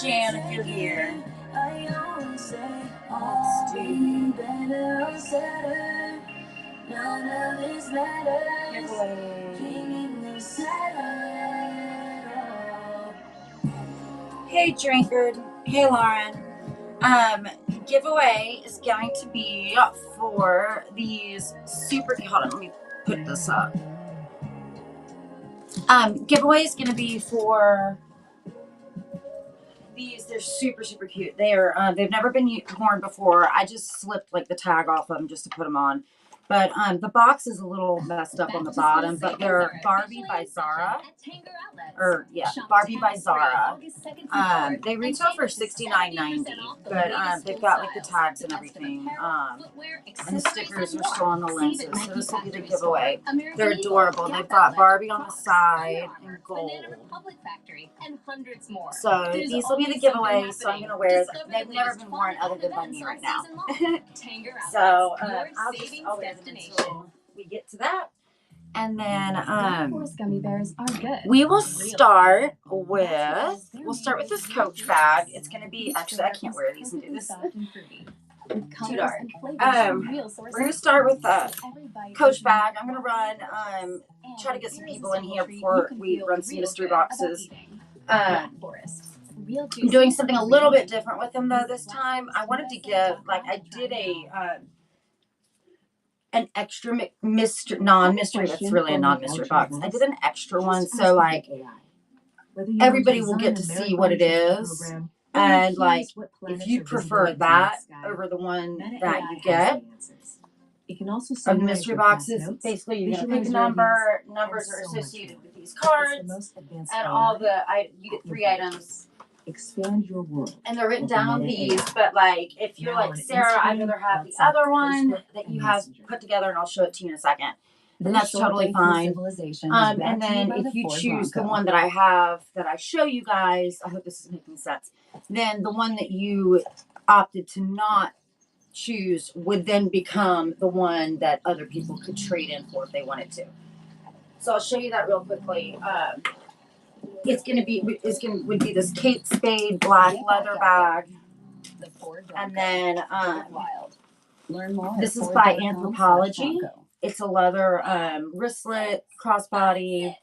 Jan, if you're here. Let's do Hey, Drinkard. Hey, Lauren. Giveaway is going to be for these super. Hold on, let me put this up. Giveaway is going to be for these. They're super cute. They are. They've never been worn before. I just slipped like the tag off of them just to put them on. But the box is a little messed up on the bottom, but they're Barbie by Zara. Barbie by Zara. They retail for $69.90, but they've got like the tags and everything. And the stickers are still on the lenses, so this will be the giveaway. They're adorable. They've got Barbie on the side in gold. So these will be the giveaway, so I'm going to wear them. They've never been worn other than by me right now. So I'll just wear them until we get to that. And then gummy bears are good. We'll start with this Coach bag. It's going to be, actually, I can't wear these and do this. Too dark. We're going to start with the Coach bag. I'm going to run, try to get some people in here before we run some mystery boxes. I'm doing something a little bit different with them though this time. I wanted to give, like, I did an extra non-mystery. That's really a non-mystery box. I did an extra one, so like everybody will get to see what it is, and like if you prefer that over the one that you get. You can also of the mystery boxes. Basically, you're gonna pick a number. Numbers are associated with these cards, and all you get 3 items. Expand your world. And they're written down on these, but like if you're like Sarah, I'd rather have the other one that you have put together, and I'll show it to you in a second. And that's totally fine. And then if you choose the one that I have that I show you guys, I hope this is making sense. Then the one that you opted to not choose would then become the one that other people could trade in for if they wanted to. So I'll show you that real quickly. Would be this Kate Spade black leather bag, and then this is by Anthropology. It's a leather wristlet, crossbody,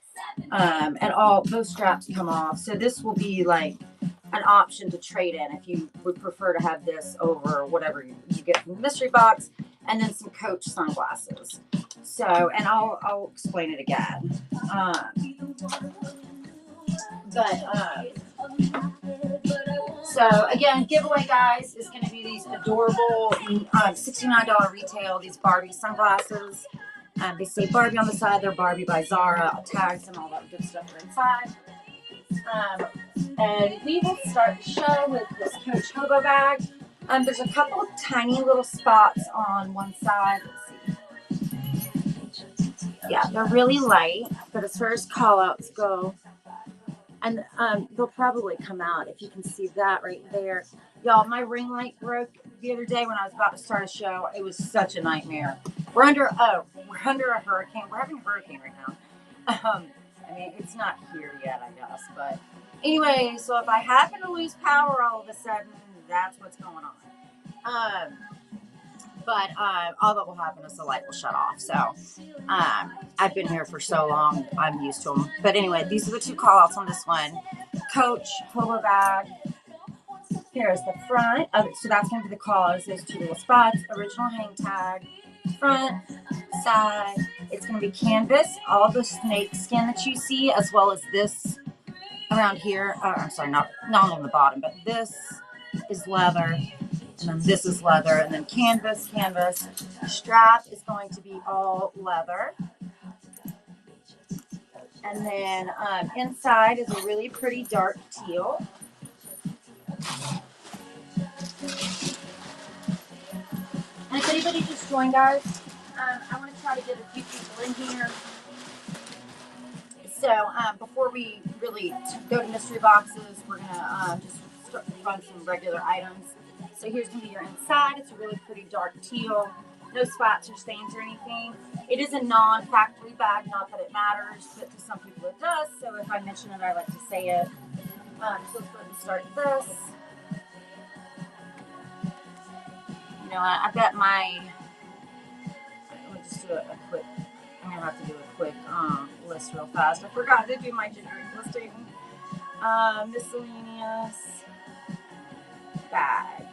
and all those straps come off. So this will be like an option to trade in if you would prefer to have this over whatever you get from the mystery box, and then some Coach sunglasses. So, and I'll explain it again. So again, giveaway guys is going to be these adorable $69 retail, these Barbie sunglasses. They say Barbie on the side. They're Barbie by Zara, tags and all that good stuff are inside. And we will start the show with this Coach Hobo bag. There's a couple of tiny little spots on one side. Let's see. Yeah, they're really light, but as far as call outs go, and they'll probably come out if you can see that right there. Y'all, my ring light broke the other day when I was about to start a show. It was such a nightmare. We're under a hurricane. We're having a hurricane right now. I mean, it's not here yet, I guess. But anyway, so if I happen to lose power all of a sudden, that's what's going on. But all that will happen is the light will shut off. So I've been here for so long, I'm used to them. But anyway, these are the two call outs on this one. Coach, Hobo bag. Here's the front. So that's going to be the call outs, those two little spots. Original hang tag. Front, side. It's going to be canvas. All the snake skin that you see, as well as this around here. I'm sorry, not on the bottom, but this is leather. And then this is leather, and then canvas. Strap is going to be all leather. And then inside is a really pretty dark teal. And if anybody just joined, guys, I want to try to get a few people in here. So before we really go to mystery boxes, we're going to just run some regular items. So here's going to be your inside. It's a really pretty dark teal. No spots or stains or anything. It is a non-factory bag, not that it matters, but to some people it does. So if I mention it, I like to say it. So let's go ahead and start this. You know, I bet my, let me just do a quick, I'm going to have to do a quick list real fast. I forgot to do my generic listing. Miscellaneous bag.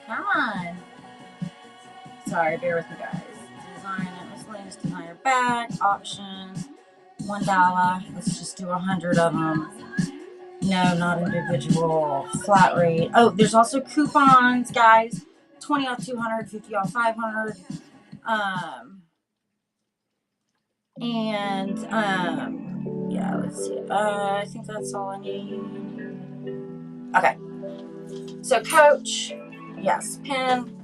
Come on. Sorry, bear with me, guys. Designer, miscellaneous designer bag, option, $1. Let's just do 100 of them. No, not individual. Flat rate. Oh, there's also coupons, guys. 20 off 200, 50 off 500. Yeah, let's see. I think that's all I need. Okay. So Coach, yes, pin.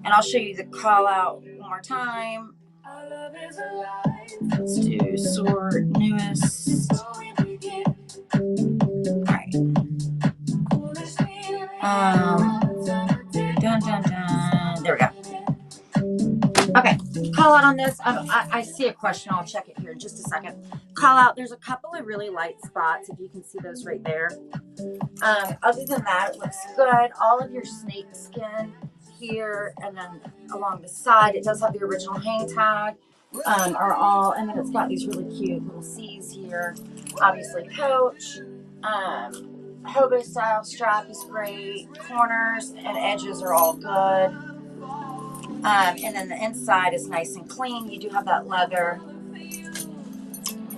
And I'll show you the call out one more time. Let's do sort newest. Alright. Dun, dun, dun. There we go. Okay, call out on this. I see a question. I'll check it here in just a second. Call out. There's a couple of really light spots, if you can see those right there. Other than that, it looks good. All of your snake skin here and then along the side, it does have the original hang tag. Are all, and then it's got these really cute little C's here. Obviously, Coach. Hobo style strap is great. Corners and edges are all good. And then the inside is nice and clean. You do have that leather.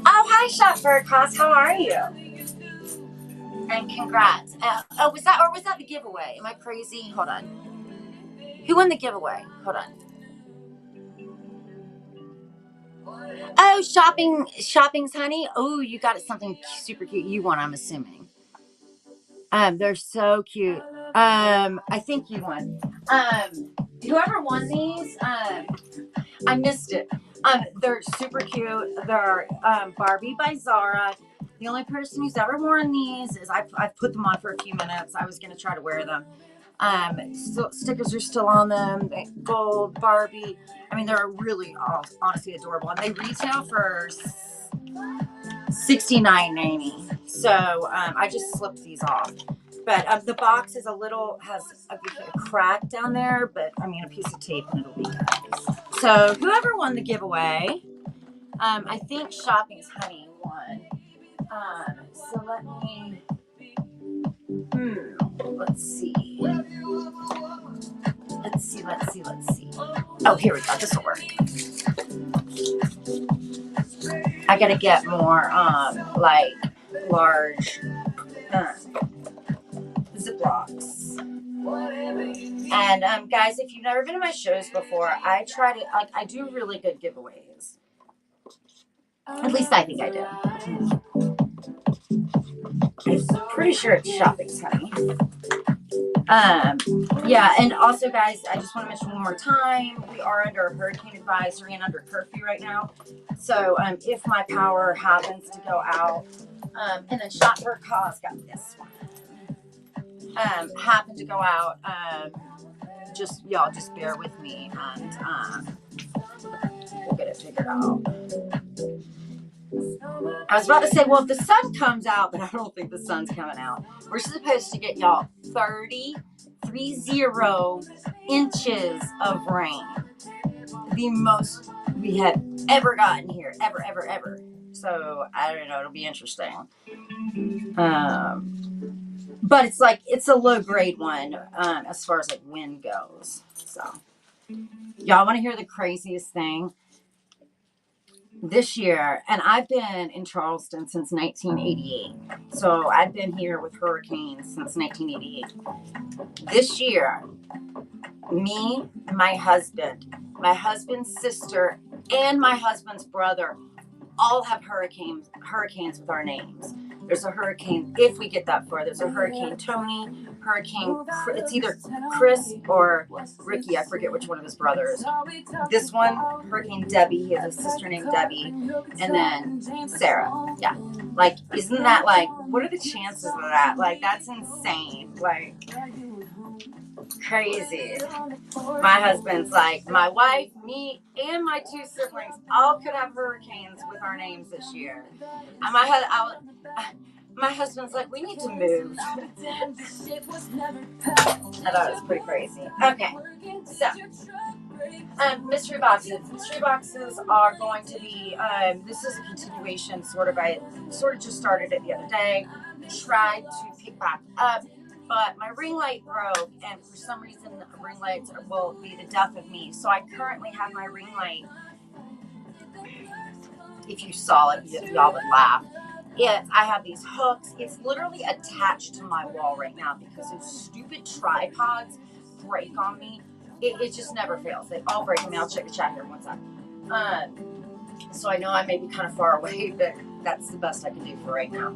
Oh, hi, Shop Birdcast. How are you? And congrats. Was that the giveaway? Am I crazy? Hold on. Who won the giveaway? Hold on. Oh, shopping's honey. Oh, you got something super cute. You won, I'm assuming. They're so cute. I think you won. Whoever won these, I missed it. They're super cute. They're Barbie by Zara. The only person who's ever worn these is I've put them on for a few minutes. I was gonna try to wear them. Stickers are still on them. Gold Barbie. I mean, they're really honestly adorable, and they retail for $69.90. So I just slipped these off. But the box is has a crack down there, but I mean a piece of tape and it'll be good. So whoever won the giveaway, I think Shopping's Honey won. So let me, let's see. Let's see. Oh, here we go. This will work. I gotta get more, like large Ziplocs. And guys, if you've never been to my shows before, I do really good giveaways. At least I think I do. I'm pretty sure it's Shopping's Honey. Yeah, and also guys, I just want to mention one more time, we are under a hurricane advisory and under curfew right now. So if my power happens to go out, and then Shop Birdcast got this one. Happen to go out, y'all just bear with me and we'll get it figured out. I was about to say, well, if the sun comes out, but I don't think the sun's coming out. We're supposed to get y'all 30 inches of rain. The most we had ever gotten here, ever. So I don't know, it'll be interesting. But it's a low grade one as far as like wind goes. So y'all want to hear the craziest thing? This year, and I've been in Charleston since 1988. So I've been here with hurricanes since 1988. This year, me, my husband's sister, and my husband's brother all have hurricanes with our names. There's a hurricane, if we get that far, there's a Hurricane Tony, it's either Chris or Ricky, I forget which one of his brothers. This one, Hurricane Debbie, he has a sister named Debbie, and then Sarah. Yeah, like, isn't that like, what are the chances of that? Like, that's insane. Like, Crazy. My husband's like, my wife, me, and my 2 siblings all could have hurricanes with our names this year. And my husband's like, we need to move. I thought it was pretty crazy. Okay, so mystery boxes. Mystery boxes are going to be. This is a continuation, sort of. I sort of just started it the other day. Tried to pick back up, but my ring light broke, and for some reason, ring lights will be the death of me. So I currently have my ring light. If you saw it, y'all would laugh. I have these hooks. It's literally attached to my wall right now because those stupid tripods break on me. It just never fails. They all break on me. I'll check the chat here one time. So I know I may be kind of far away, but that's the best I can do for right now.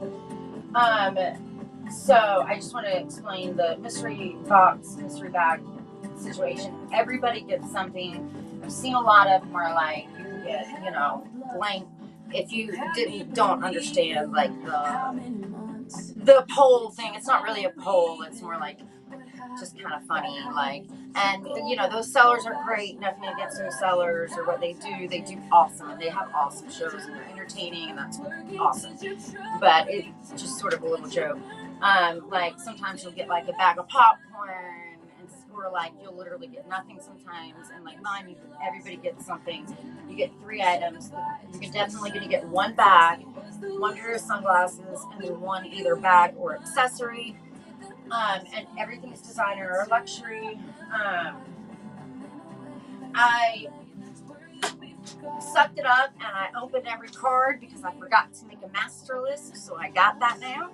So I just want to explain the mystery bag situation. Everybody gets something. I've seen a lot of them where like you can get, blank. If you don't understand like the poll thing, it's not really a poll. It's more like just kind of funny, like, and those sellers are great. Nothing against those sellers or what they do awesome, and they have awesome shows and they're entertaining, and that's awesome. But it's just sort of a little joke. Like sometimes you'll get like a bag of popcorn, or like you'll literally get nothing sometimes, and like mine, everybody gets something. You get 3 items. You're definitely going to get 1 bag, 1 pair of sunglasses, and then 1 either bag or accessory. And everything is designer or luxury. I sucked it up and I opened every card because I forgot to make a master list, so I got that now.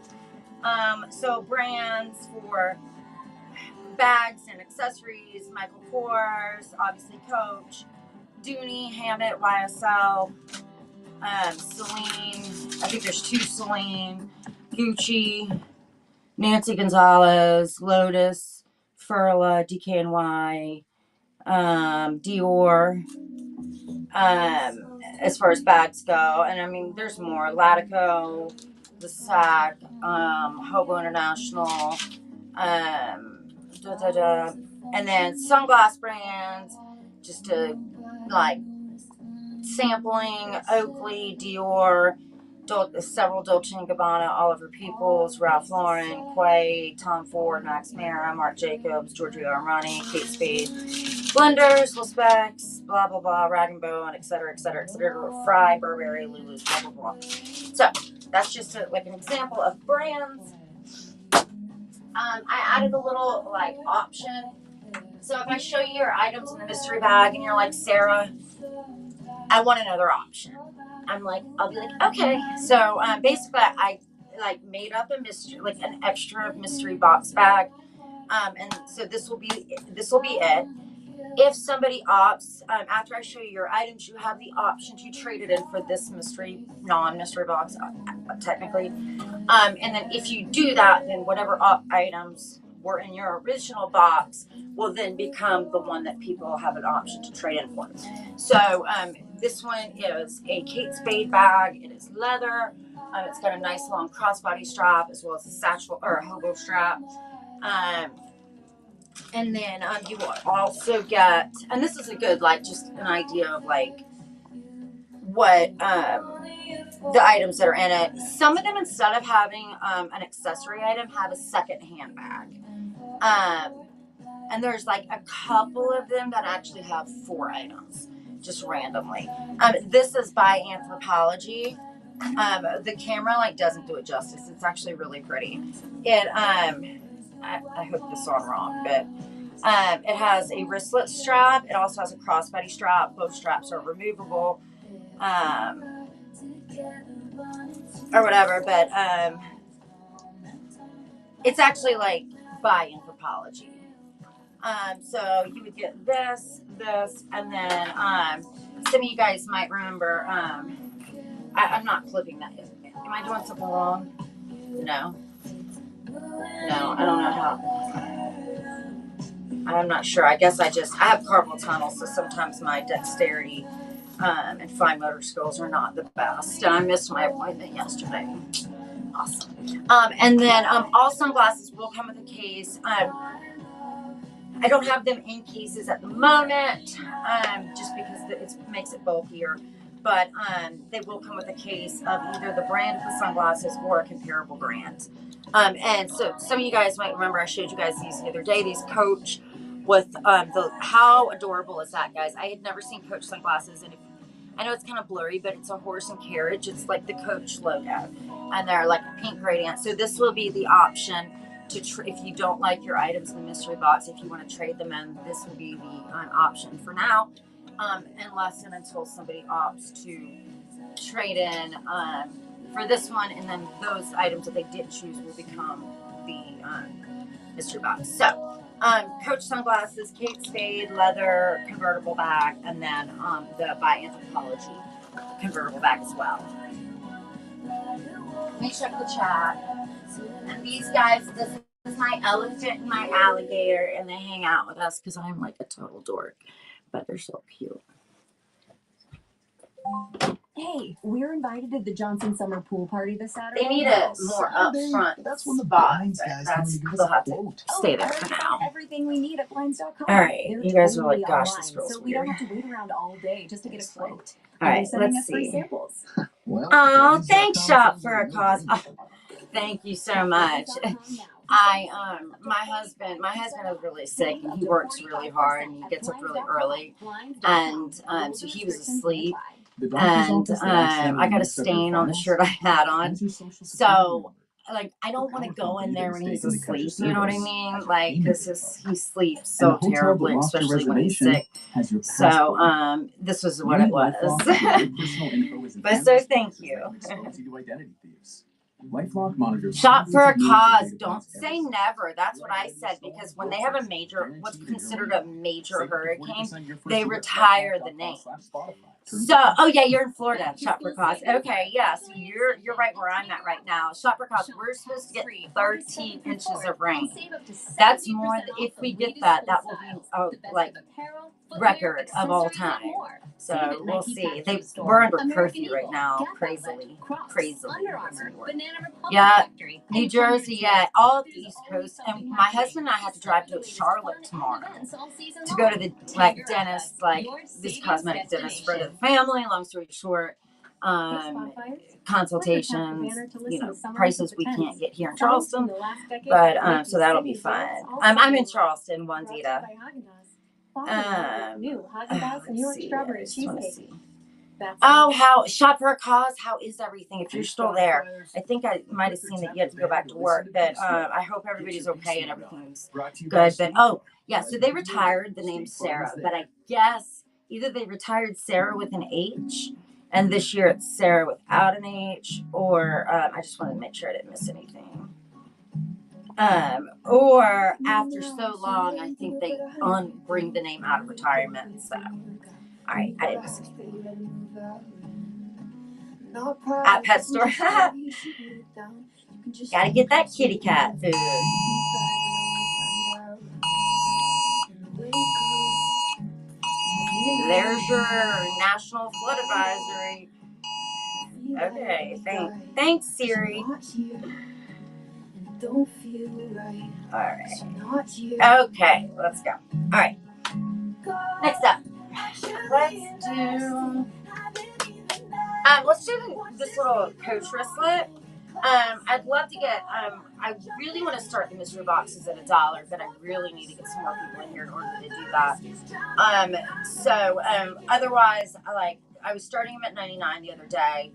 So brands for bags and accessories: Michael Kors, obviously Coach, Dooney, Hammett, YSL, Celine. I think there's 2 Celine, Gucci, Nancy Gonzalez, Lotus, Furla, DKNY, Dior, as far as bags go. And I mean, there's more. Latico, The Sac, Hobo International, and then sunglass brands, just to like sampling: Oakley, Dior, several Dolce & Gabbana, Oliver Peoples, Ralph Lauren, Quay, Tom Ford, Max Mara, Marc Jacobs, Giorgio Armani, Kate Spade, Blenders, Lil Specs, blah blah blah, Rag & Bone, etc., Fry, Burberry, Lulu's, blah blah blah. So that's just like an example of brands. I added a little like option. So if I show you your items in the mystery bag and you're like, Sarah, I want another option, I'll be like, okay. So basically, I like made up a mystery, like an extra mystery box bag, and so this will be it. If somebody opts, after I show you your items, you have the option to trade it in for this non-mystery box, technically. And then if you do that, then whatever items were in your original box will then become the one that people have an option to trade in for. So this one is a Kate Spade bag. It is leather. It's got a nice long crossbody strap as well as a satchel or a hobo strap. And then you will also get, and this is a good, like, just an idea of like what the items that are in it. Some of them, instead of having an accessory item, have a second handbag. And there's like a couple of them that actually have 4 items, just randomly. This is by Anthropologie. The camera like doesn't do it justice. It's actually really pretty. It I hope this on wrong, but it has a wristlet strap. It also has a crossbody strap. Both straps are removable, or whatever. But it's actually like by Anthropologie. So you would get this, and then some of you guys might remember. I'm not clipping that yet. Am I doing something wrong? No, I don't know how. I'm not sure. I guess I have carpal tunnel, so sometimes my dexterity and fine motor skills are not the best. And I missed my appointment yesterday. Awesome. And then all sunglasses will come with a case. I don't have them in cases at the moment, just because it makes it bulkier. But they will come with a case of either the brand of the sunglasses or a comparable brand. And so some of you guys might remember I showed you guys these the other day. These Coach with how adorable is that, guys? I had never seen Coach sunglasses, and I know it's kind of blurry, but it's a horse and carriage. It's like the Coach logo, and they're like a pink gradient. So this will be the option to if you don't like your items in the mystery box, if you want to trade them in, this will be the option for now, unless and until somebody opts to trade in for this one, and then those items that they didn't choose will become the mystery box. So Coach sunglasses, Kate Spade leather convertible bag, and then the by Anthropology convertible bag as well. Let me check the chat. And these guys, this is my elephant and my alligator, and they hang out with us because I'm like a total dork, but they're so cute. Hey, we're invited to the Johnson Summer Pool Party this Saturday. They need a more upfront. That's when the blinds guys they'll have to stay there for now. Everything we need at blinds.com. All right, you guys are like, gosh, this feels so we don't have to wait around all day just to get a quote. All right, let's free see. Samples. Oh, thanks, Shop for a Cause. Oh, thank you so much. My husband is really sick, and he works really hard, and he gets up really early, and so he was asleep, and I got a stain on the shirt I had on, so like I don't want to go in there when he's asleep, you know what I mean? Like, because he sleeps so terribly, especially when he's sick. So this was what it was. But so thank you. Shop for a Cause. Don't say never. That's what I said, because when they have a major, what's considered a major hurricane, they retire the name. So, oh yeah, you're in Florida. Shop for a Cause. Okay, yes, you're right where I'm at right now. Shop for a Cause. We're supposed to get 13 inches of rain. That's more. If we get that, that will be like record of all time. So we'll see. We're under curfew right now, crazily. Yeah, New Jersey, yeah, all of the East Coast. And my husband and I had to drive to Charlotte tomorrow to go to the dentist, like this cosmetic dentist for the family. Long story short, consultations, prices we can't get here in Charleston, but so that'll be fun. I'm in Charleston, Wandita. Oh, how Shop for a Cause? How is everything? If you're still there, I think I might have seen that you had to go back to work. But I hope everybody's okay and everything's good. But oh yeah, so they retired the name Sarah, but I guess either they retired Sarah with an H, and this year it's Sarah without an H, or I just wanted to make sure I didn't miss anything. Or after so long, I think they bring the name out of retirement. So, all right, I didn't miss anything. At pet store, gotta get that kitty cat food. There's your national flood advisory. Okay, thanks, Siri. Don't feel right. All right. Okay, let's go. All right. Next up, let's do this little Coach wristlet. I'd love to get. I really want to start the mystery boxes at $1, but I really need to get some more people in here in order to do that. Otherwise, I was starting them at $99 the other day,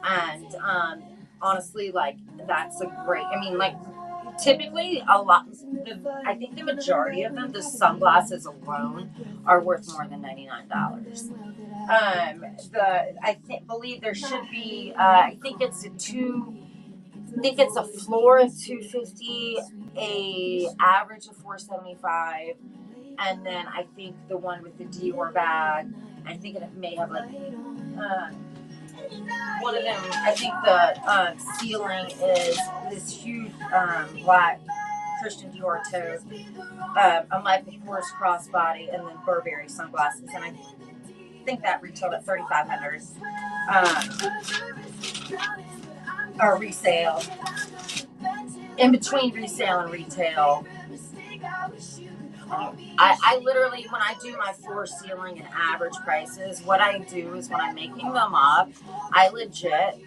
and honestly, like that's a great. I mean, like typically a lot. I think the majority of them, the sunglasses alone, are worth more than $99. Believe there should be. I think it's a floor of $250, a average of $475, and then I think the one with the Dior bag. I think it may have like. One of them, I think the ceiling is this huge black Christian Dior tote, a Michael Kors crossbody, and then Burberry sunglasses. And I think that retailed at $3,500 or resale. In between resale and retail, I literally, when I do my floor ceiling and average prices, what I do is when I'm making them up, I legit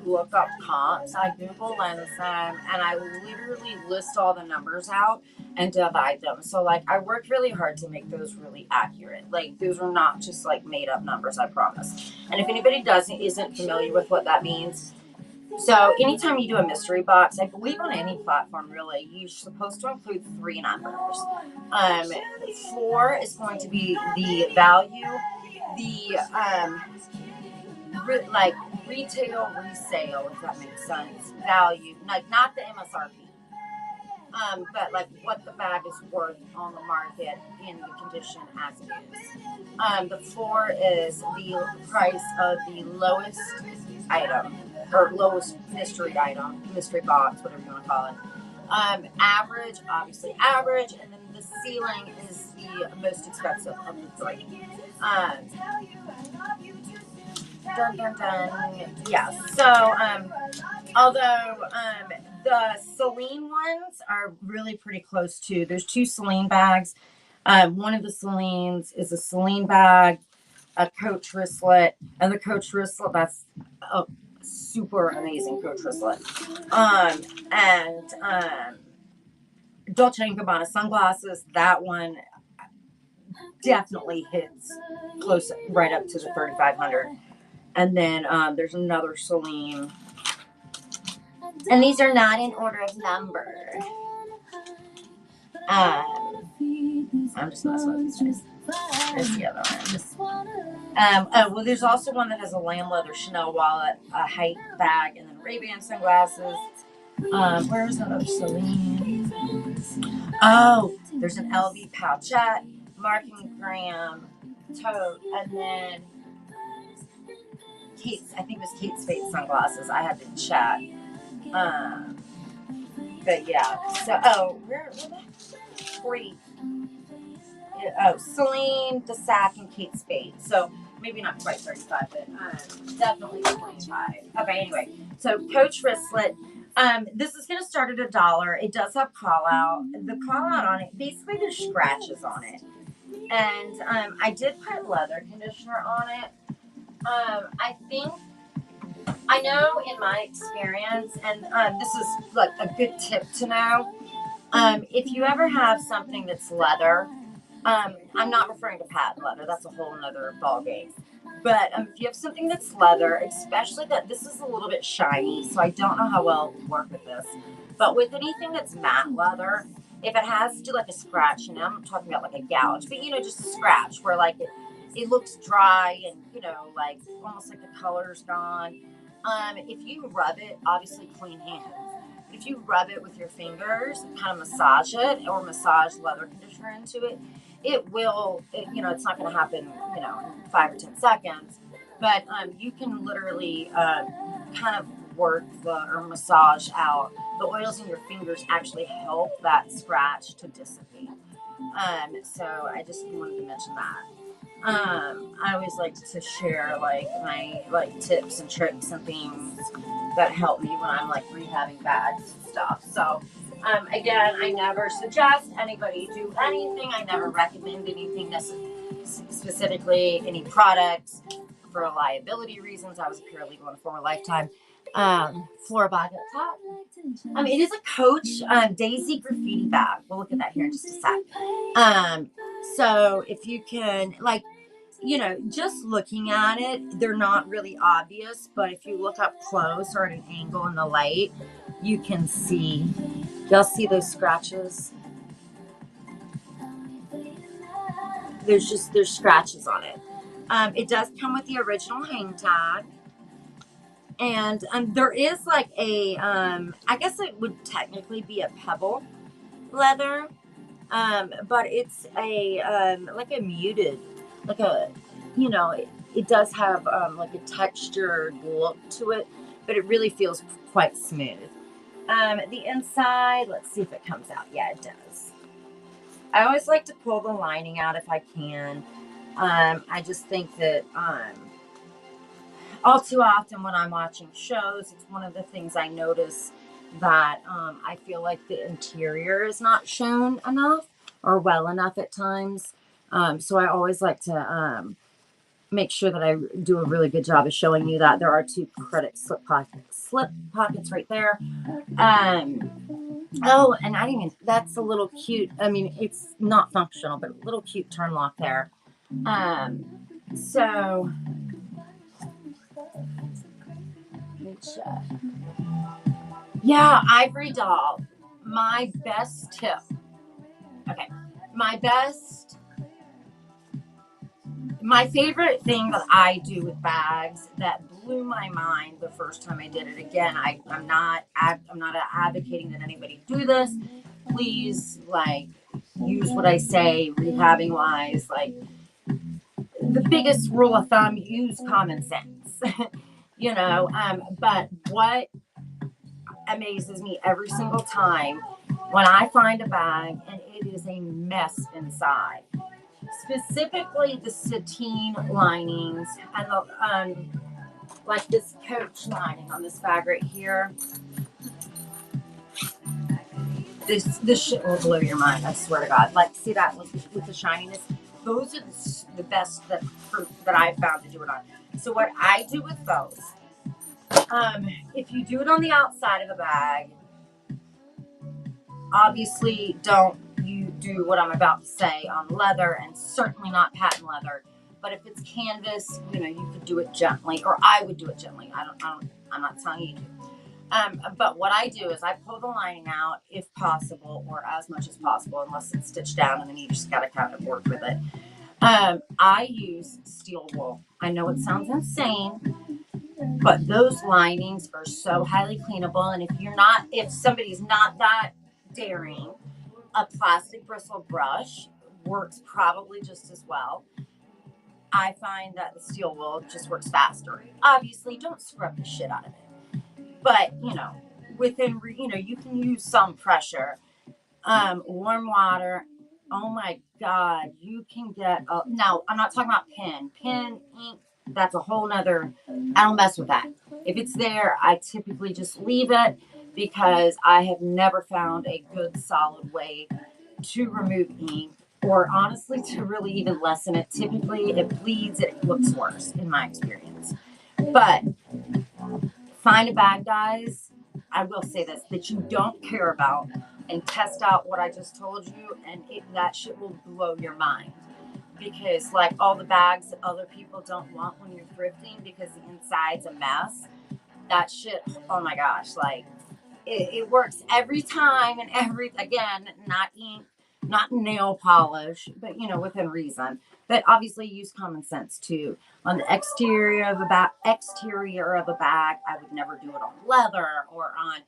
look up comps, I Google lens them, and I literally list all the numbers out and divide them. So like I worked really hard to make those really accurate. Like those are not just like made up numbers, I promise. And if anybody isn't familiar with what that means, so anytime you do a mystery box, I believe on any platform really, you're supposed to include three numbers. 4 is going to be the value, the like retail resale, if that makes sense, value, like not the MSRP, but like what the bag is worth on the market in the condition as it is. The 4 is the price of the lowest item or lowest mystery item, mystery box, whatever you want to call it. Average, obviously average, and then the ceiling is the most expensive of the three. Dun, dun, dun. Yeah. So, although the Celine ones are really pretty close too. There's 2 Celine bags. One of the Celines is a Celine bag, a Coach wristlet, and the Coach wristlet, that's a super amazing Coach wristlet. And Dolce & Gabbana sunglasses, that one definitely hits close right up to the 3,500. And then there's another Celine. And these are not in order of number. I'm just messing with these. There's the other one. Well, there's also one that has a lamb leather Chanel wallet, a height bag, and then Ray-Ban sunglasses. Where's another Celine? Oh, there's an LV pouchette, Mark and Graham tote, and then Kate's, I think it was Kate Spade sunglasses. I had to check. But yeah, so, where the 40? Oh, Celine, the Sack, and Kate Spade. So maybe not quite 35, but definitely 25. Okay, anyway, so Coach wristlet. This is going to start at $1. It does have call out. The call out on it, basically there's scratches on it. And I did put leather conditioner on it. I know in my experience, and this is like a good tip to know, if you ever have something that's leather, I'm not referring to patent leather, that's a whole nother ball game. But if you have something that's leather, especially that this is a little bit shiny, so I don't know how well it would work with this. But with anything that's matte leather, if it has to do like a scratch, and I'm not talking about like a gouge, but just a scratch where like it looks dry and like almost like the color's gone. If you rub it, obviously clean hands. If you rub it with your fingers, kind of massage it or massage leather conditioner into it, it will, it's not going to happen, in 5 or 10 seconds, but you can literally kind of work or massage out. The oils in your fingers actually help that scratch to dissipate. So I just wanted to mention that. I always like to share like my tips and tricks and things that help me when I'm like rehabbing bags and stuff. So again, I never suggest anybody do anything. I never recommend anything specifically, any products for liability reasons. I was a paralegal in a former lifetime. Floor bag up top. It is a Coach Daisy graffiti bag. We'll look at that here in just a sec. So if you can, just looking at it, they're not really obvious, but if you look up close or at an angle in the light, you can see, y'all see those scratches? There's scratches on it. It does come with the original hang tag. And there is like a, I guess it would technically be a pebble leather, but it's a like a muted, like a, it does have like a textured look to it, but it really feels quite smooth. The inside, let's see if it comes out. Yeah, it does. I always like to pull the lining out if I can. I just think that all too often when I'm watching shows, it's one of the things I notice that I feel like the interior is not shown enough. or well enough at times. So I always like to make sure that I do a really good job of showing you that there are 2 credit slip pockets right there. Oh, and I didn't even, that's a little cute. I mean, it's not functional, but a little cute turn lock there. So, let me check. Yeah, ivory doll. My best tip. Okay. My favorite thing that I do with bags that blew my mind the first time I did it. Again, I'm not advocating that anybody do this. Please, like, use what I say, rehabbing wise. Like, the biggest rule of thumb: use common sense. But what amazes me every single time when I find a bag and it is a mess inside. Specifically the sateen linings and the like this Coach lining on this bag right here. This shit will blow your mind, I swear to God. Like, see that with the shininess? Those are the best that I've found to do it on. So what I do with those, if you do it on the outside of the bag, obviously don't you do what I'm about to say on leather, and certainly not patent leather. But if it's canvas, you could do it gently, or I would do it gently. I'm not telling you to. But what I do is I pull the lining out if possible, or as much as possible, unless it's stitched down, and then you just gotta kind of work with it. I use steel wool. I know it sounds insane, but those linings are so highly cleanable. And if somebody's not that daring, a plastic bristle brush works probably just as well. I find that the steel wool just works faster. Obviously, don't scrub the shit out of it, but you can use some pressure. Warm water. Oh my God, you can get now. I'm not talking about pen, ink. That's a whole nother. I don't mess with that. If it's there, I typically just leave it, because I have never found a good solid way to remove ink, or honestly to really even lessen it. Typically it bleeds, it looks worse in my experience. But find a bag, guys, I will say this, that you don't care about, and test out what I just told you, and that shit will blow your mind. Because like all the bags that other people don't want when you're thrifting because the inside's a mess, that shit, oh my gosh, like it works every time. And again, not ink, not nail polish, but within reason. But obviously use common sense too. On the exterior of a bag, I would never do it on leather, or on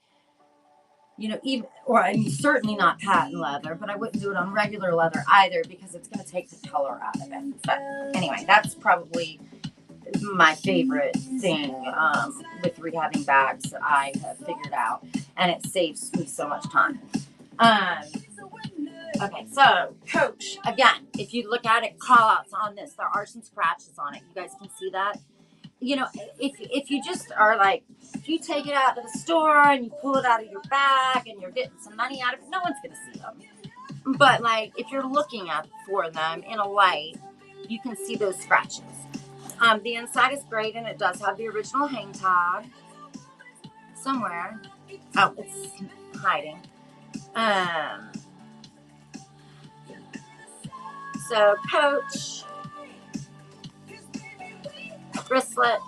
certainly not patent leather, but I wouldn't do it on regular leather either, because it's going to take the color out of it. But anyway, that's probably my favorite thing with rehabbing bags that I have figured out, and it saves me so much time. Okay, so Coach, again, if you look at it, call outs on this. There are some scratches on it. You guys can see that. If you just are like, if you take it out to the store and you pull it out of your bag and you're getting some money out of it, no one's going to see them. But like, if you're looking for them in a light, you can see those scratches. The inside is great, and it does have the original hang tag somewhere. Oh, it's hiding. So Coach, wristlet,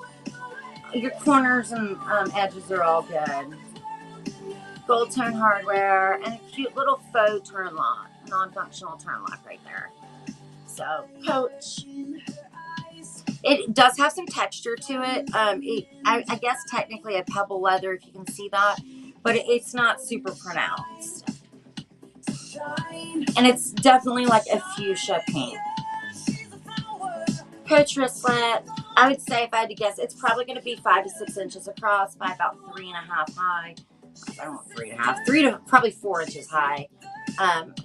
your corners and edges are all good. Gold tone hardware, and a cute little faux turn lock, non-functional turn lock right there. So Coach, it does have some texture to it. I guess technically a pebble leather, if you can see that, but it's not super pronounced. And it's definitely like a fuchsia pink. Coach wristlet, I would say, if I had to guess, it's probably going to be 5 to 6 inches across by about 3.5 high. I don't want 3.5, 3 to probably 4 inches high.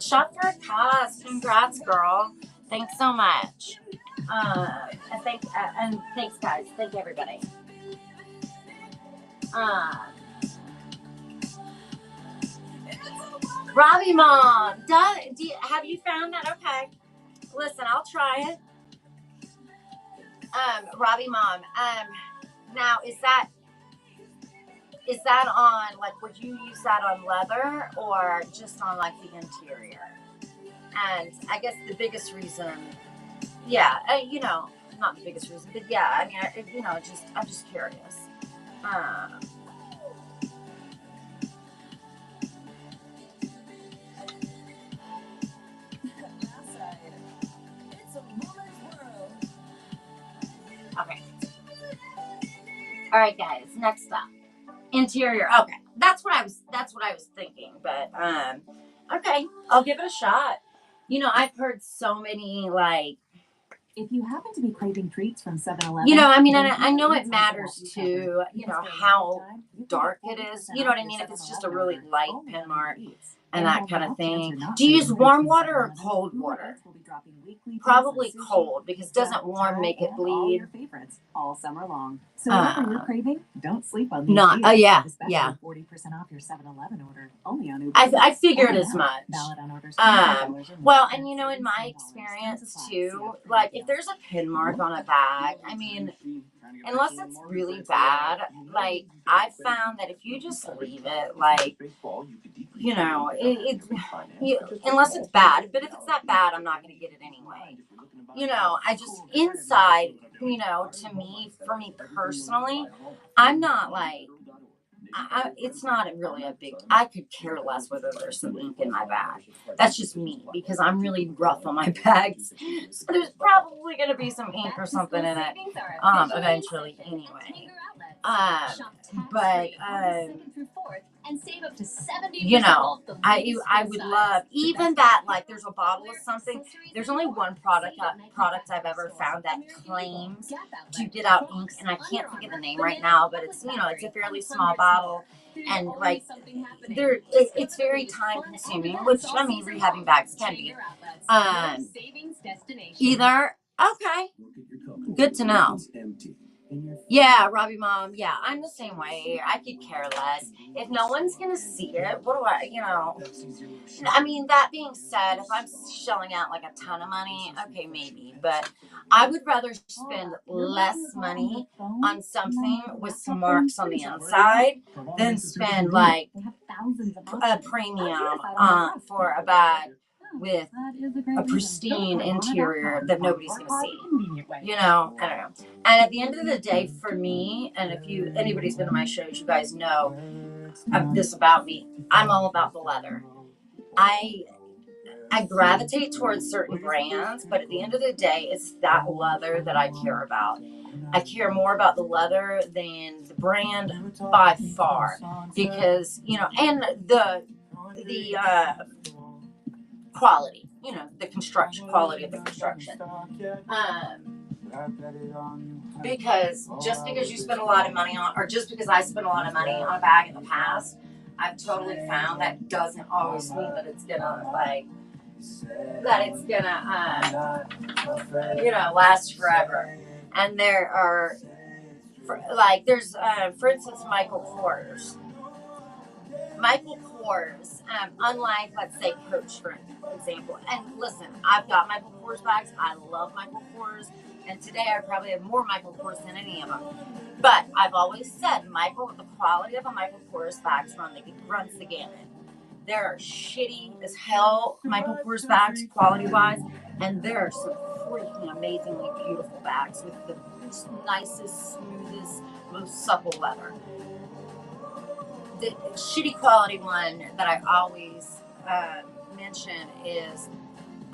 Shop for a cost. Congrats, girl. Thanks so much. And thanks, guys. Thank everybody. Robbie Mom, have you found that? Okay. Listen, I'll try it. Robbie Mom, now is that on, like, would you use that on leather or just on like the interior? And I guess the biggest reason, yeah, not the biggest reason, but yeah, I mean, I'm just curious. Um, okay. All right, guys. Next up, interior. Okay, that's what I was thinking. But okay, I'll give it a shot. I've heard so many like. If you happen to be craving treats from 7-Eleven, I mean, and I know it matters too. How dark it is. You know what I mean? If it's just a really light pin mark and that kind of thing. Do you use warm water or cold water? Probably cold, because doesn't warm make it bleed? Your favorites all summer long. So whatever you're craving, don't sleep on these. Yeah. 40% off your 7-Eleven order only on Uber. I figured as much. Valid on orders. Well, and in my experience too, like if there's a pin mark on a bag, I mean, unless it's really bad, like I've found that if you just leave it, like, unless it's bad, but if it's that bad, I'm not going to get it anyway. I just, inside, to me, for me personally, I'm not like, it's not really a big, I could care less whether there's some ink in my bag. That's just me, because I'm really rough on my bags. So there's probably going to be some ink or something in it, eventually anyway. But and save up to 70%. I would love, even that, like there's a bottle of something. There's only one product I've ever found that claims to get out ink, and I can't think of the name right now, but it's it's a fairly small bottle, and like it's very time consuming, which I mean rehabbing bags can be. Either okay, good to know. Yeah, Robbie Mom. Yeah, I'm the same way. I could care less. If no one's going to see it, what do I mean, that being said, if I'm shelling out like a ton of money, okay, maybe. But I would rather spend less money on something with some marks on the inside than spend like a premium for a bag with a pristine interior that nobody's going to see. I don't know. And at the end of the day, for me, and if anybody's been to my shows, you guys know this about me. I'm all about the leather. I gravitate towards certain brands, but at the end of the day, it's that leather that I care about. I care more about the leather than the brand by far, because and the quality, the construction quality of the construction. Because just because you spend a lot of money on, or just because I spent a lot of money on a bag in the past, I've totally found that doesn't always mean that it's gonna last forever. And there are, for instance, Michael Kors. Michael Kors, unlike, let's say, Coach, for example. And listen, I've got Michael Kors bags. I love Michael Kors. And today I probably have more Michael Kors than any of them. But I've always said, the quality of a Michael Kors bag runs the gamut. There are shitty as hell Michael Kors bags, quality-wise. And there are some freaking amazingly beautiful bags with the nicest, smoothest, most supple leather. The shitty quality one that I always mention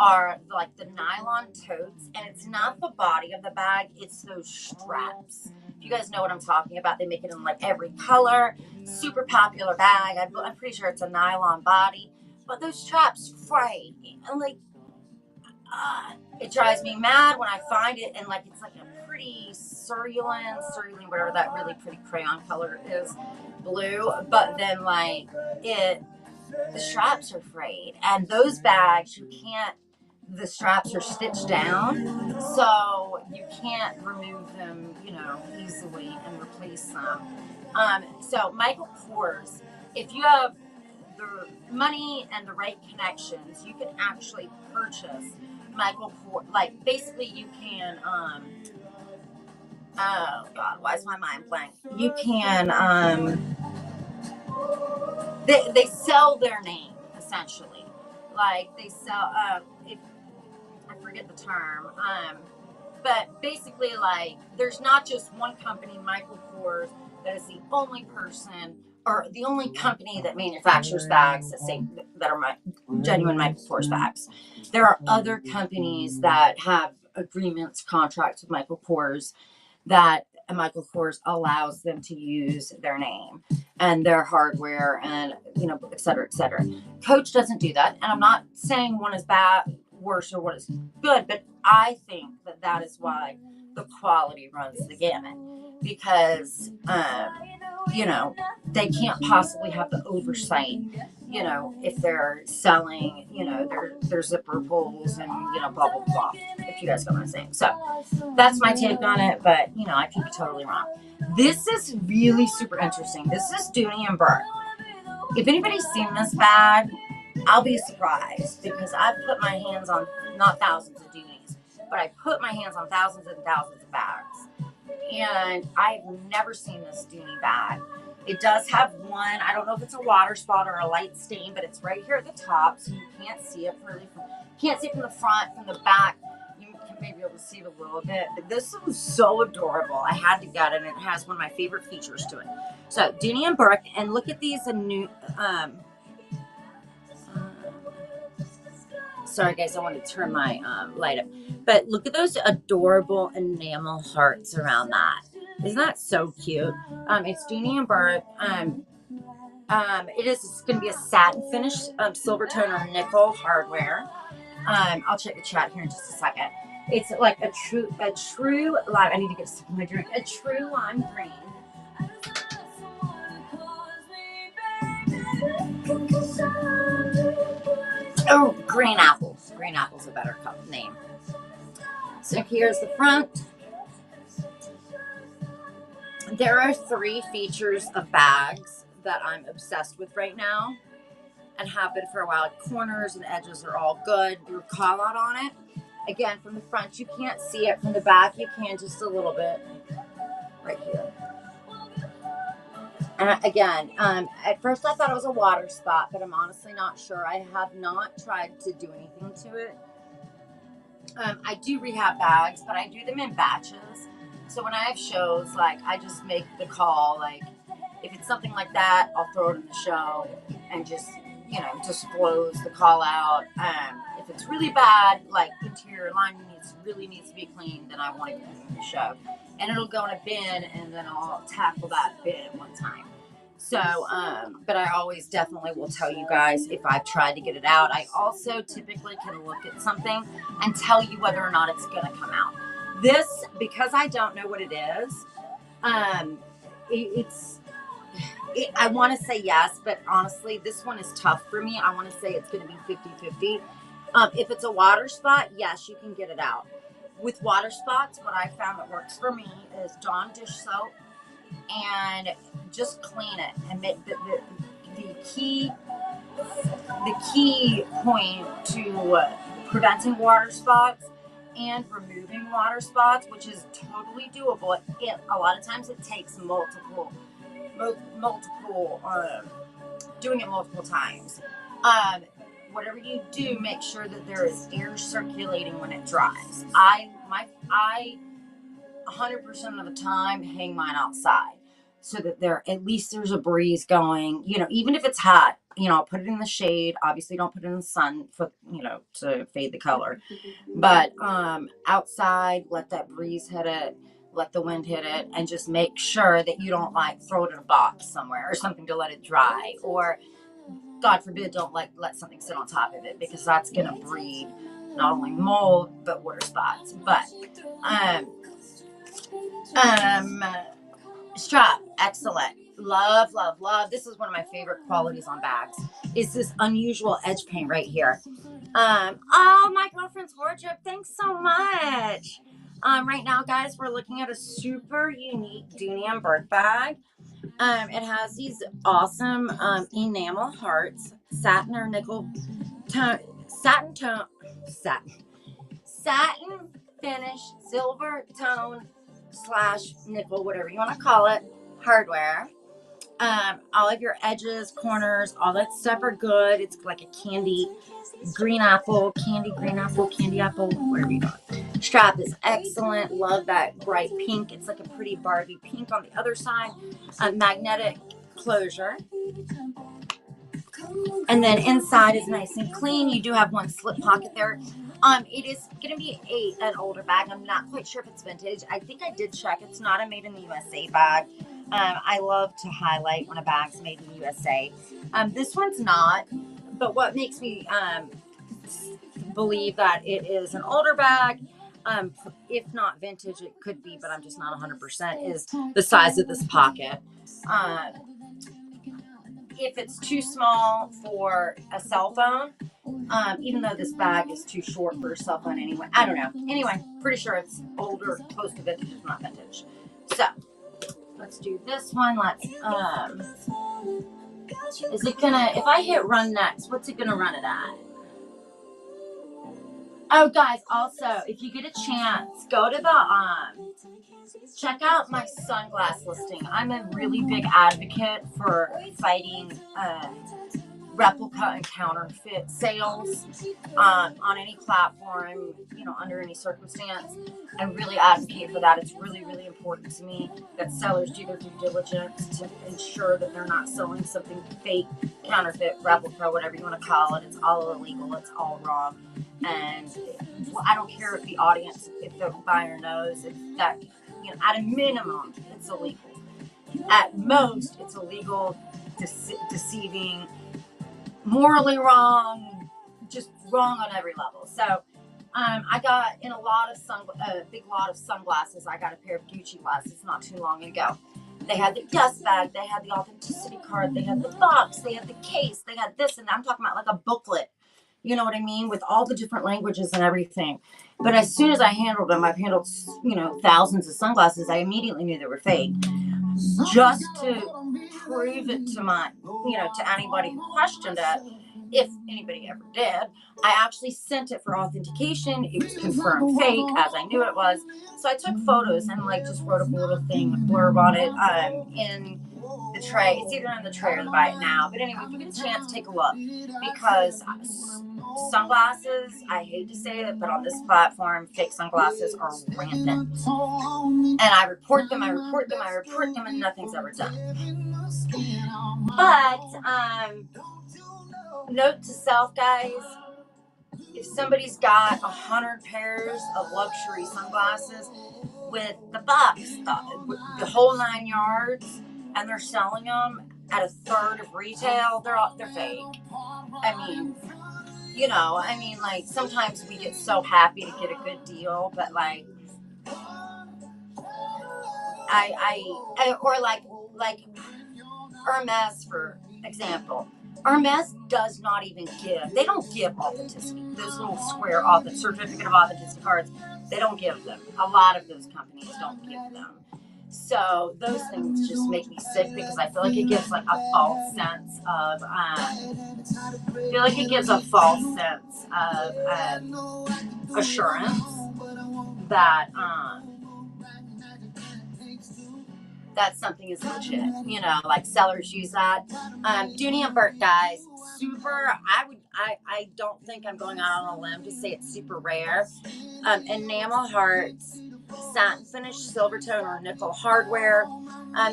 are like the nylon totes, and it's not the body of the bag, it's those straps. If you guys know what I'm talking about, they make it in like every color. Super popular bag. I'm pretty sure it's a nylon body, but those straps fray, and like it drives me mad when I find it, and like it's like a pretty cerulean, whatever that really pretty crayon color is, blue, but then like the straps are frayed, and those bags the straps are stitched down, so you can't remove them, easily and replace them. So Michael Kors, if you have the money and the right connections, you can actually purchase Michael Kors. Like basically, you can. Oh God, why is my mind blank? You can. They sell their name essentially. Like they sell. If I forget the term. But basically, like, there's not just one company, Michael Kors, that is the only person or the only company that manufactures bags that are genuine Michael Kors bags. There are other companies that have agreements, contracts with Michael Kors that Michael Kors allows them to use their name and their hardware and, et cetera, et cetera. Coach doesn't do that. And I'm not saying one is bad, worse, or what is good, but I think that is why the quality runs the gamut because, they can't possibly have the oversight, if they're selling, their zipper pulls and, blah, blah, blah, if you guys get what I'm saying. So that's my take on it, but, I could be totally wrong. This is really super interesting. This is Dooney and Burke. If anybody's seen this bag, I'll be surprised because I've put my hands on not thousands of Dooneys, but I put my hands on thousands and thousands of bags. And I've never seen this Dooney bag. It does have one, I don't know if it's a water spot or a light stain, but it's right here at the top, so you can't see it from the front, from the back. You can maybe be able to see it a little bit. But this was so adorable. I had to get it, and it has one of my favorite features to it. So Dooney and Burke, and look at these new. Sorry guys, I want to turn my light up. But look at those adorable enamel hearts around that. Isn't that so cute? It's Dooney and Burke. It's going to be a satin finish, silver tone or nickel hardware. I'll check the chat here in just a second. It's like a true lime. I need to get a sip of my drink. A true lime green. Oh, green apples. Green apple's a better name. So here's the front. There are 3 features of bags that I'm obsessed with right now and have been for a while. Corners and edges are all good. Your call out on it. Again, from the front, you can't see it. From the back, you can just a little bit. Right here. Again, at first I thought it was a water spot, but I'm honestly not sure. I have not tried to do anything to it. I do rehab bags, but I do them in batches. So when I have shows, like, I just make the call. Like, if it's something like that, I'll throw it in the show and just disclose the call out. If it's really bad, like interior lining really needs to be cleaned, then I want to get it in the show. And it'll go in a bin, and then I'll tackle that bin one time. So, but I always definitely will tell you guys if I've tried to get it out. I also typically can look at something and tell you whether or not it's going to come out. This, because I don't know what it is, I want to say yes, but honestly, this one is tough for me. I want to say it's going to be 50-50. If it's a water spot, yes, you can get it out. With water spots, what I found that works for me is Dawn dish soap and just clean it and make the key point to preventing water spots and removing water spots, which is totally doable. A lot of times it takes multiple doing it multiple times. Whatever you do, make sure that there is air circulating when it dries. I 100% of the time hang mine outside so that there's a breeze going. Even if it's hot, I'll put it in the shade. Obviously, don't put it in the sun for to fade the color. But outside, let that breeze hit it. Let the wind hit it, and just make sure that you don't throw it in a box somewhere or something to let it dry, or God forbid, don't let something sit on top of it, because that's going to breed not only mold but water spots. But strap, excellent. Love. This is one of my favorite qualities on bags. Is this unusual edge paint right here? Oh, my girlfriend's wardrobe. Thanks so much. Right now, guys, we're looking at a super unique Dooney and Burke bag. It has these awesome enamel hearts, satin or nickel tone, satin finish, silver tone / nickel, whatever you want to call it, hardware. All of your edges, corners, all that stuff are good. It's like a candy green apple, candy apple, whatever you got. Strap is excellent. Love that bright pink. It's like a pretty Barbie pink on the other side. Magnetic closure. And then inside is nice and clean. You do have one slip pocket there. It is going to be an older bag. I'm not quite sure if it's vintage. I think I did check. It's not a made in the USA bag. I love to highlight when a bag's made in the USA. This one's not, but what makes me believe that it is an older bag, if not vintage, it could be, but I'm just not 100%, is the size of this pocket. If it's too small for a cell phone, even though this bag is too short for a cell phone anyway. I don't know. Anyway, pretty sure it's older, close to vintage, if not vintage. So, let's do this one. Let's, is it gonna, if I hit run next, what's it gonna run it at? Oh, guys, also, if you get a chance, go to the, check out my sunglass listing. I'm a really big advocate for fighting replica and counterfeit sales on any platform, under any circumstance. I really advocate for that. It's really, really important to me that sellers do their due diligence to ensure that they're not selling something fake, counterfeit, replica, whatever you want to call it. It's all illegal. It's all wrong. And I don't care if the audience, if the buyer knows, if that, at a minimum, it's illegal. At most, it's illegal, deceiving, morally wrong, just wrong on every level. So, I got in a big lot of sunglasses. I got a pair of Gucci glasses not too long ago. They had the dust bag, they had the authenticity card, they had the box, they had the case, they had this, and I'm talking about like a booklet. You know what I mean? With all the different languages and everything. But as soon as I handled them, I've handled, thousands of sunglasses. I immediately knew they were fake. Just to prove it to to anybody who questioned it, if anybody ever did, I actually sent it for authentication. It was confirmed fake, as I knew it was. So I took photos and just wrote a little blurb on it in the tray. It's either in the tray or the buy it now. But anyway, if you get a chance, take a look, because sunglasses, I hate to say it, but on this platform, fake sunglasses are rampant. And I report them, and nothing's ever done. But, note to self, guys, if somebody's got 100 pairs of luxury sunglasses with the box, the whole 9 yards, and they're selling them at a third of retail, they're fake. Sometimes we get so happy to get a good deal, but like Hermes, for example. Hermes does not even they don't give authenticity. Those little square certificate of authenticity cards, they don't give them. A lot of those companies don't give them. So those things just make me sick, because I feel like it gives a false sense of assurance that that something is legit. Sellers use that. Dooney and Burke, guys, super. I don't think I'm going out on a limb to say it's super rare. Enamel hearts, satin finish, silver tone, or nickel hardware.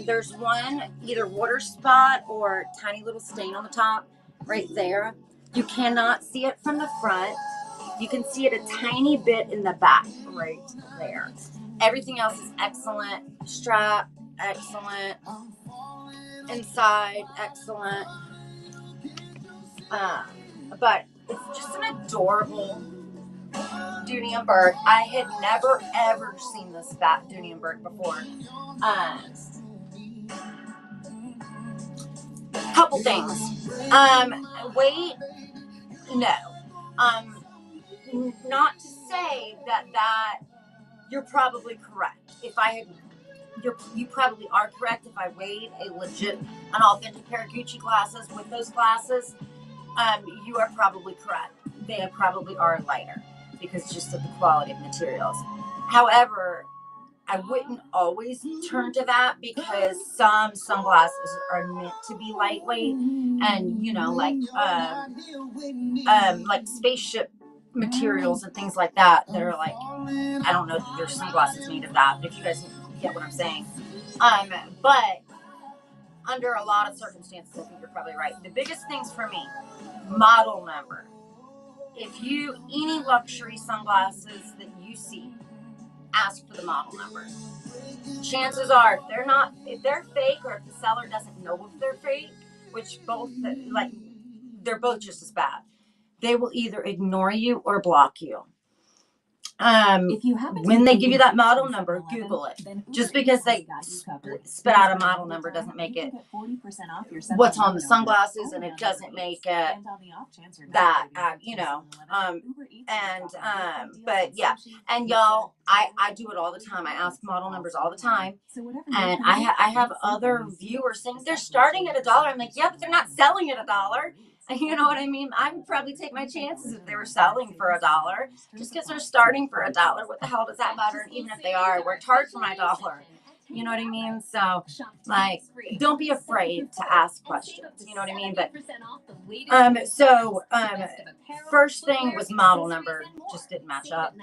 There's one either water spot or tiny little stain on the top right there. You cannot see it from the front. You can see it a tiny bit in the back right there. Everything else is excellent. Strap, excellent. Inside, excellent. But it's just an adorable Dooney and Burke. I had never ever seen this fat Dooney and Burke before. Couple things. Weight, no. Not to say that you're probably correct. If I had you probably are correct. If I weighed an authentic pair of Gucci glasses with those glasses, you are probably correct. They probably are lighter because just of the quality of materials. However, I wouldn't always turn to that because some sunglasses are meant to be lightweight, and like spaceship materials and things like that are like, I don't know if there's sunglasses made of that, but if you guys get what I'm saying. But under a lot of circumstances, I think you're probably right. The biggest things for me, model number. Any luxury sunglasses that you see, ask for the model number. Chances are, if they're fake, or if the seller doesn't know if they're fake, which they're both just as bad, they will either ignore you or block you. When they give you that model number, Google it. Just because they spit out a model number doesn't make it what's on the sunglasses, and it doesn't make it that, but yeah. And y'all, I do it all the time. I ask model numbers all the time. And I have other viewers saying they're starting at $1. I'm like, yeah, but they're not selling at $1. You know what I mean? I would probably take my chances if they were selling for $1. Just because they're starting for $1, what the hell does that matter? And even if they are, I worked hard for my $1. You know what I mean? So, like, don't be afraid to ask questions. You know what I mean? But, first thing was model number. Just didn't match up.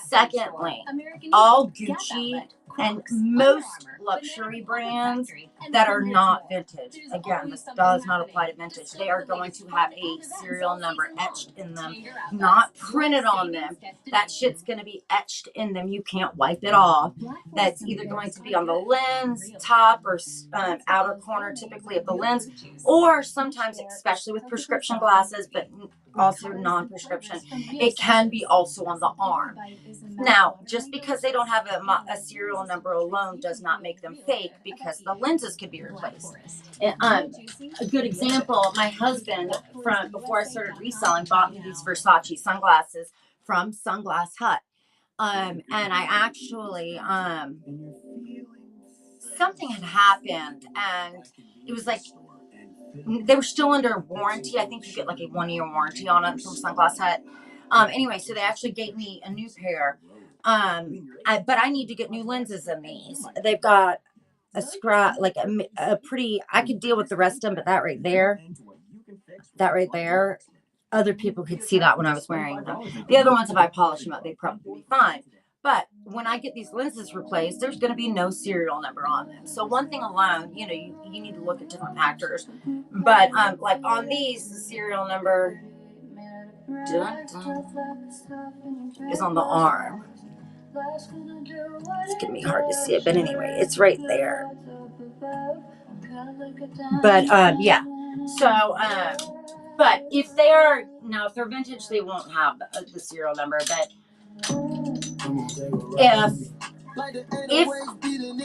Secondly, all Gucci and most luxury brands that are not vintage. Again, this does not apply to vintage. They are going to have a serial number etched in them, not printed on them. That shit's going to be etched in them. You can't wipe it off. That's either going to be on the lens, top, or outer corner, typically of the lens, or sometimes, especially with prescription glasses, but also non-prescription, it can be also on the arm. Now, just because they don't have a serial number alone does not make them fake, because the lenses could be replaced. And, a good example, my husband, from before I started reselling, bought me these Versace sunglasses from Sunglass Hut. And I actually, something had happened, and it was like, they were still under warranty. I think you get like a 1-year warranty on it from Sunglass Hut. Anyway, so they actually gave me a new pair. But I need to get new lenses in these. They've got a scratch, like a pretty, I could deal with the rest of them, but that right there, other people could see that when I was wearing them. The other ones, if I polish them up, they'd probably be fine. But when I get these lenses replaced, there's going to be no serial number on them. So one thing alone, you need to look at different factors. But like on these, the serial number is on the arm. It's going to be hard to see it, but anyway, it's right there. But yeah. So but if they're vintage, they won't have the serial number. But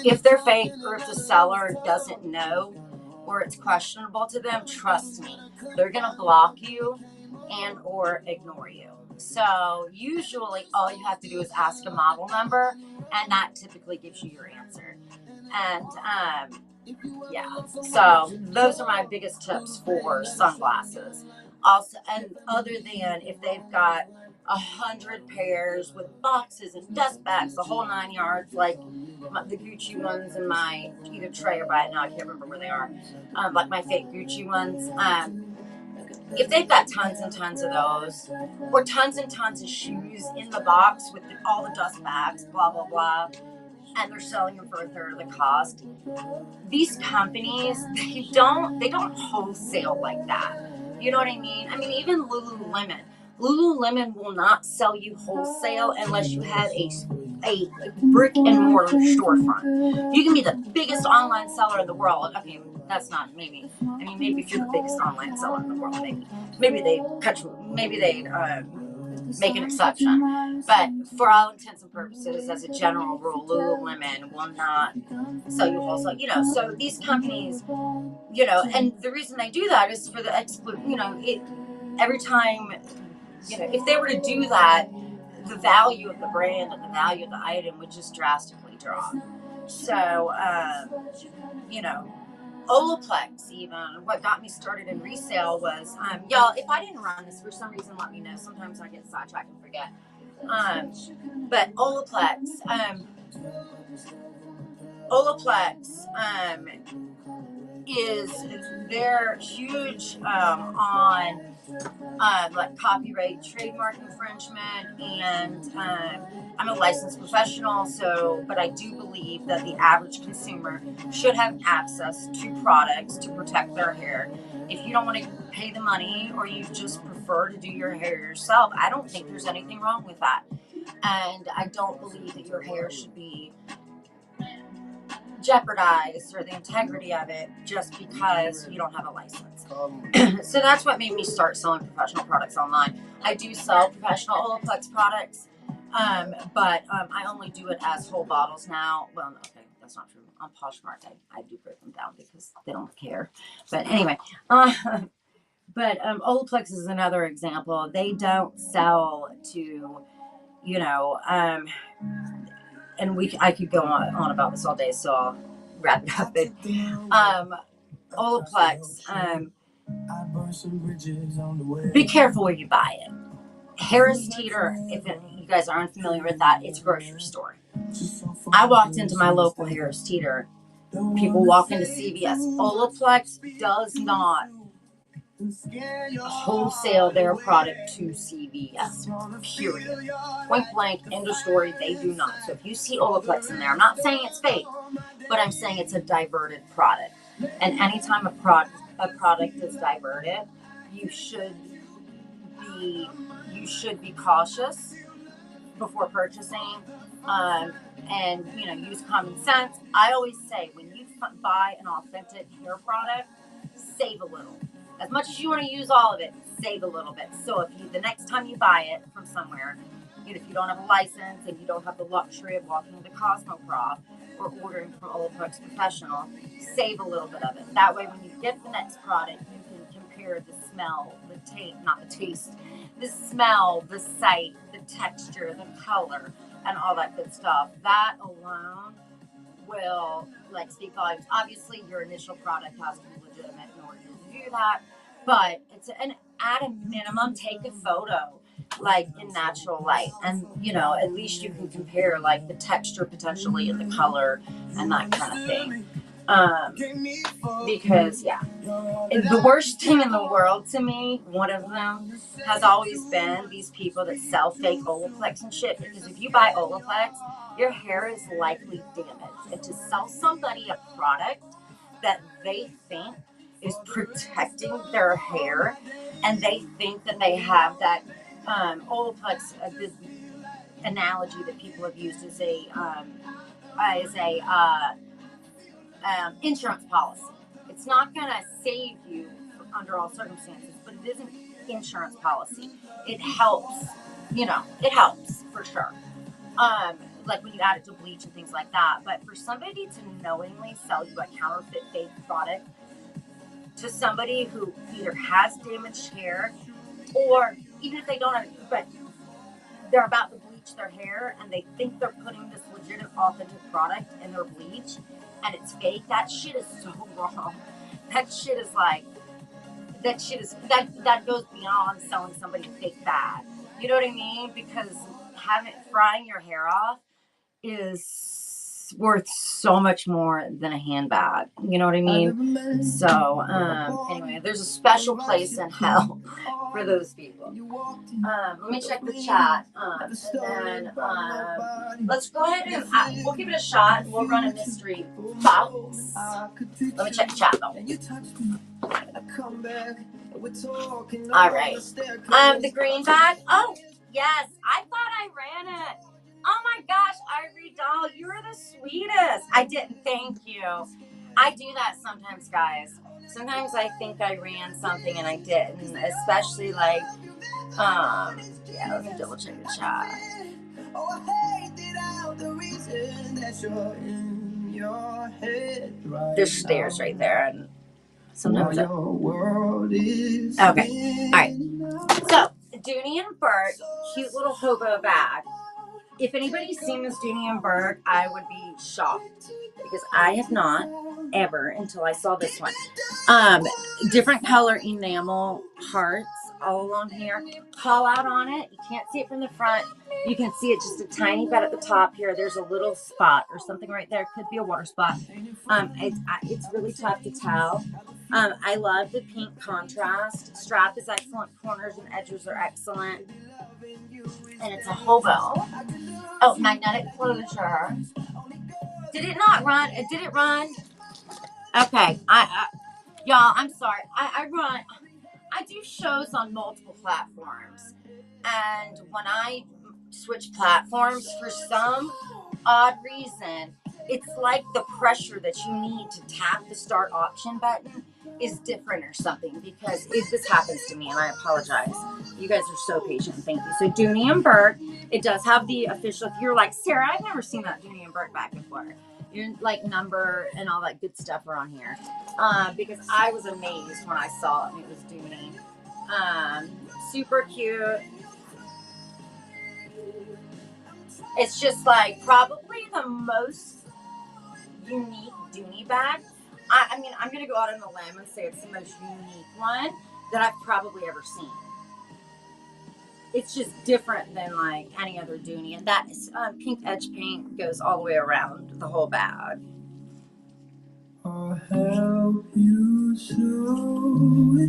if they're fake, or if the seller doesn't know, or it's questionable to them, trust me, they're gonna block you and or ignore you. So usually all you have to do is ask a model number, and that typically gives you your answer. And yeah, so those are my biggest tips for sunglasses. Also, and other than if they've got 100 pairs with boxes and dust bags, the whole 9 yards, like the Gucci ones in my either tray or by it now, I can't remember where they are, like my fake Gucci ones. If they've got tons and tons of those, or tons and tons of shoes in the box with all the dust bags, blah, blah, blah, and they're selling them for a third of the cost, these companies, they don't wholesale like that. You know what I mean? I mean, even Lululemon will not sell you wholesale unless you have a brick and mortar storefront. You can be the biggest online seller in the world. Okay, that's not maybe. I mean, maybe if you're the biggest online seller in the world, maybe they make an exception. But for all intents and purposes, as a general rule, Lululemon will not sell you wholesale. So these companies, and the reason they do that is for the every time, if they were to do that, the value of the brand and the value of the item would just drastically drop. So, you know, Olaplex even, what got me started in resale was, y'all, if I didn't run this for some reason, let me know. Sometimes I get sidetracked and forget. But Olaplex, is, they're huge on like copyright, trademark infringement, and I'm a licensed professional, so, but I do believe that the average consumer should have access to products to protect their hair. If you don't want to pay the money, or you just prefer to do your hair yourself, I don't think there's anything wrong with that. And I don't believe that your hair should be jeopardized, or the integrity of it, just because you don't have a license. So that's what made me start selling professional products online. I do sell professional Olaplex products, but I only do it as whole bottles now. Well, okay, that's not true. On Poshmark, I do break them down because they don't care. But anyway, but Olaplex is another example. They don't sell to, you know, and I could go on about this all day, so I'll wrap it up. But Olaplex, be careful where you buy it. Harris Teeter, if you guys aren't familiar with that, it's a grocery store. I walked into my local Harris Teeter. People walk into CVS. Olaplex does not wholesale their product to CVS, period. Point blank, end of story, they do not. So if you see Olaplex in there, I'm not saying it's fake, but I'm saying it's a diverted product. And anytime a product is diverted, you should be cautious before purchasing, and use common sense. I always say, when you buy an authentic hair product, save a little. As much as you want to use all of it, save a little bit. So if the next time you buy it from somewhere, if you don't have a license and you don't have the luxury of walking into Cosmoprof or ordering from Olaplex Professional, save a little bit of it. That way, when you get the next product, you can compare the smell, the smell, the sight, the texture, the color, and all that good stuff. That alone will speak volumes. Obviously, your initial product has to be legitimate in order to do that, but at a minimum, take a photo in natural light, and at least you can compare the texture potentially and the color and that kind of thing. Because the worst thing in the world to me, one of them has always been these people that sell fake Olaplex and shit. Because if you buy Olaplex, your hair is likely damaged, and to sell somebody a product that they think is protecting their hair, and they think that they have that Olaplex, this analogy that people have used is a insurance policy. It's not going to save you under all circumstances, but it is an insurance policy. It helps, it helps for sure. When you add it to bleach and things like that. But for somebody to knowingly sell you a counterfeit fake product to somebody who either has damaged hair, or even if they don't have, but they're about to bleach their hair and they think they're putting this legitimate, authentic product in their bleach and it's fake, that shit is so wrong. That goes beyond selling somebody a fake bag. You know what I mean? Because frying your hair off is worth so much more than a handbag. You know what I mean? So, anyway, there's a special place in hell for those people. Let me check the chat. And then, let's go ahead and we'll give it a shot. We'll run a mystery box. Let me check the chat though. All right. The green bag. Oh, yes. I thought I ran it. Oh my gosh, Ivory Doll, you're the sweetest. I didn't. Thank you. I do that sometimes, guys. Sometimes I think I ran something and I didn't, especially let me double check the chat. There's stairs right there, and sometimes okay. All right. So, Dooney and Bert, cute little hobo bag. if anybody's seen this Dooney and Burke, I would be shocked because I have not ever until I saw this one. Different color enamel hearts all along here. Call out on it. You can't see it from the front. You can see it just a tiny bit at the top here. There's a little spot or something right there. Could be a water spot. It's really tough to tell. I love the pink contrast. Strap is excellent. Corners and edges are excellent. And it's a Hobo. Oh, magnetic closure. Did it not run? Did it run? Okay. Y'all, I'm sorry. I do shows on multiple platforms. And when I switch platforms, for some odd reason, it's like the pressure that you need to tap the start option button is different or something, because this happens to me, and I apologize. You guys are so patient. Thank you. So Dooney and Burke, it does have the official. If you're like, Sarah, I've never seen that Dooney and Burke bag before. Your like number and all that good stuff are on here, because I was amazed when I saw it and it was Dooney. Super cute. It's just like probably the most unique Dooney bag. I mean, I'm going to go out on the limb and say it's the most unique one that I've probably ever seen. It's just different than like any other Dooney. And that pink edge paint goes all the way around the whole bag.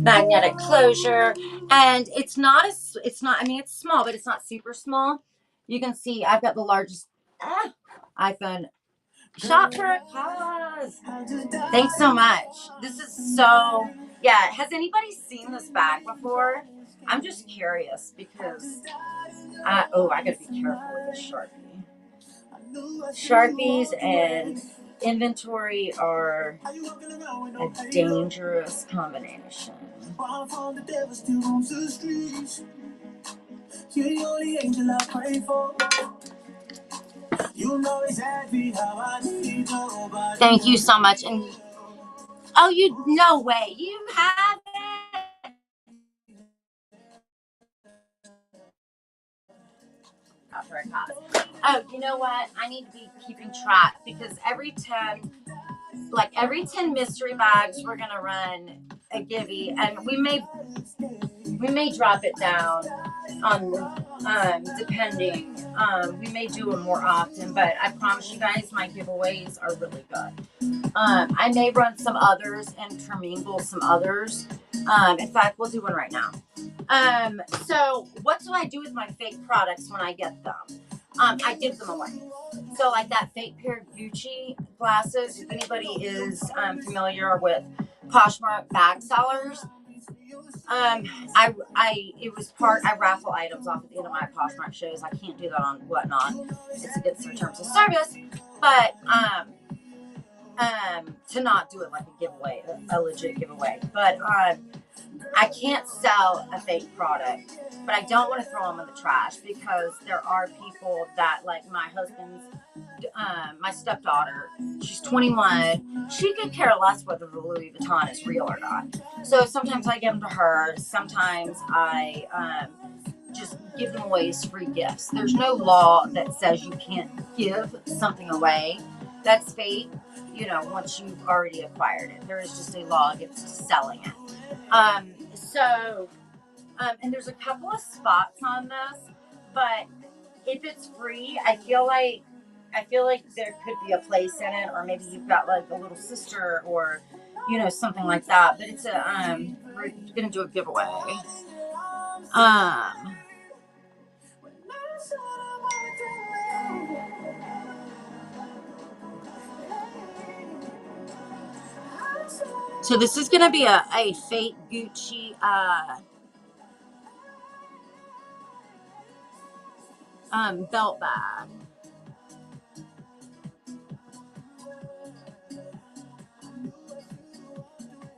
Magnetic closure. And it's not, I mean, it's small, but it's not super small. You can see I've got the largest iPhone. Shop for a cause. Thanks so much. This is so, yeah. Has anybody seen this bag before? I'm just curious because, I gotta be careful with this Sharpie. Sharpies and inventory are a dangerous combination. You're the only angel I pray for. You know exactly how I need nobody. Thank you so much. And no way. You have it. Oh, you know what? I need to be keeping track because every 10 mystery bags we're gonna run a givey, and we may drop it down on depending. We may do them more often, but I promise you guys my giveaways are really good. I may run some others and intermingle some others. In fact, we'll do one right now. So what do I do with my fake products when I get them? I give them away. So like that fake pair of Gucci glasses, if anybody is familiar with Poshmark bag sellers, I raffle items off at the end of my Poshmark shows. I can't do that on Whatnot. It's against their terms of service. But to not do it like a giveaway, a legit giveaway. But I can't sell a fake product, but I don't want to throw them in the trash because there are people that, like my husband's, my stepdaughter, she's 21. She could care less whether the Louis Vuitton is real or not. So sometimes I give them to her. Sometimes I just give them away as free gifts. There's no law that says you can't give something away that's fake, once you've already acquired it. There is just a law against selling it. And there's a couple of spots on this, but if it's free, I feel like there could be a place in it, or maybe you've got like a little sister or, something like that. But it's we're gonna do a giveaway. So this is gonna be a fake Gucci belt bag.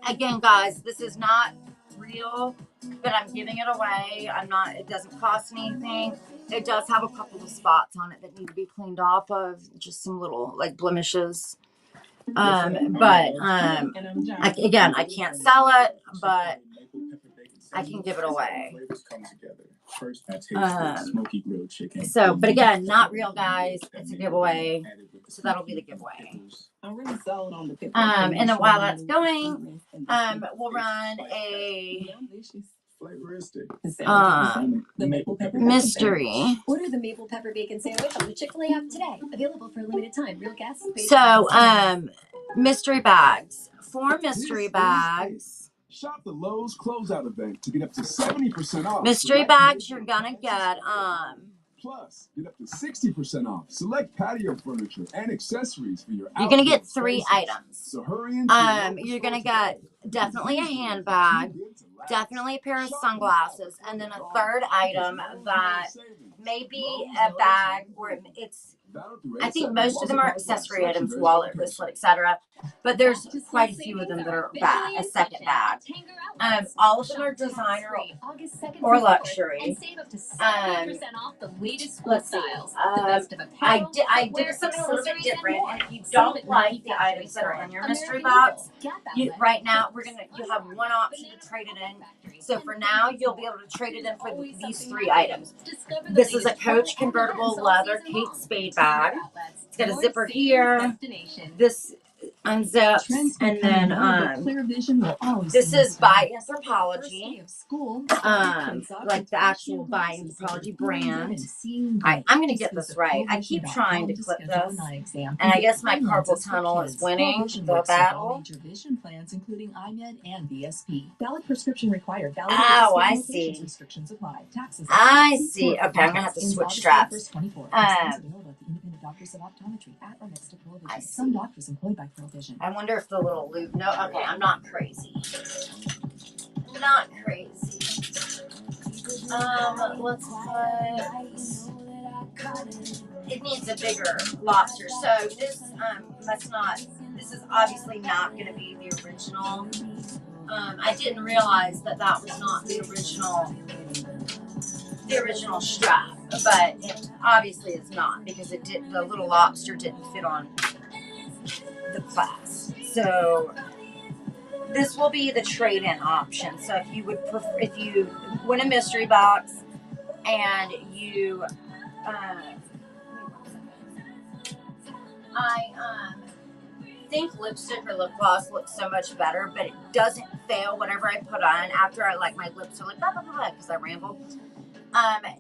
Again, guys, this is not real, but I'm giving it away. It doesn't cost anything. It does have a couple of spots on it that need to be cleaned off of, just some little like blemishes. I can't sell it, but I can give it away. First, I tasted smoky grilled chicken. So, but again, not real, guys. It's a giveaway. So that'll be the giveaway. I'm really sold on the pickle. And then while that's going, we'll run a the maple pepper mystery. Order the maple pepper bacon sandwich on the Chick-fil-A app today. Available for a limited time. Real guests. So, mystery bags. 4 mystery bags. Shop the Lowe's closeout event to get up to 70% off. Mystery bags, you're gonna get Plus, get up to 60% off select patio furniture and accessories for your. You're gonna get 3 items. So hurry in. You're gonna get definitely a handbag, definitely a pair of sunglasses, and then a third item that may be a bag where it's. I think most of them are accessory items, wallet, wristlet, etc. But there's quite a few of them that are a second bag. All of them are designer or luxury. Let's see. I did something a little bit different. And if you don't like the items that are in your mystery box, right now you have one option to trade it in. So for now, you'll be able to trade it in for these 3 items. This is a Coach convertible leather Kate Spade bag. It's got a zipper here. This unzips, and then this is by Anthropologie, like the actual by Anthropologie brand. I'm gonna get this right. I keep trying to clip this, and I guess my carpal tunnel is winning the battle. Vision plans including IMED and VSP. Valid prescription required. Oh, I see. Restrictions apply. Taxes. I see. Okay, I'm gonna have to switch straps. Doctors of optometry at or next to Pearl Vision. I see. Some doctors employed by Pearl Vision. I wonder if the little loop. No, okay, I'm not crazy. Not crazy. Let's put. It needs a bigger lobster. So this This is obviously not going to be the original. I didn't realize that was not the original strap, but it obviously is not because the little lobster didn't fit on the clasp. So this will be the trade-in option. So if you win a mystery box and you I think lipstick or lip gloss looks so much better, but it doesn't fail whatever I put on after my lips are like blah blah blah because I ramble.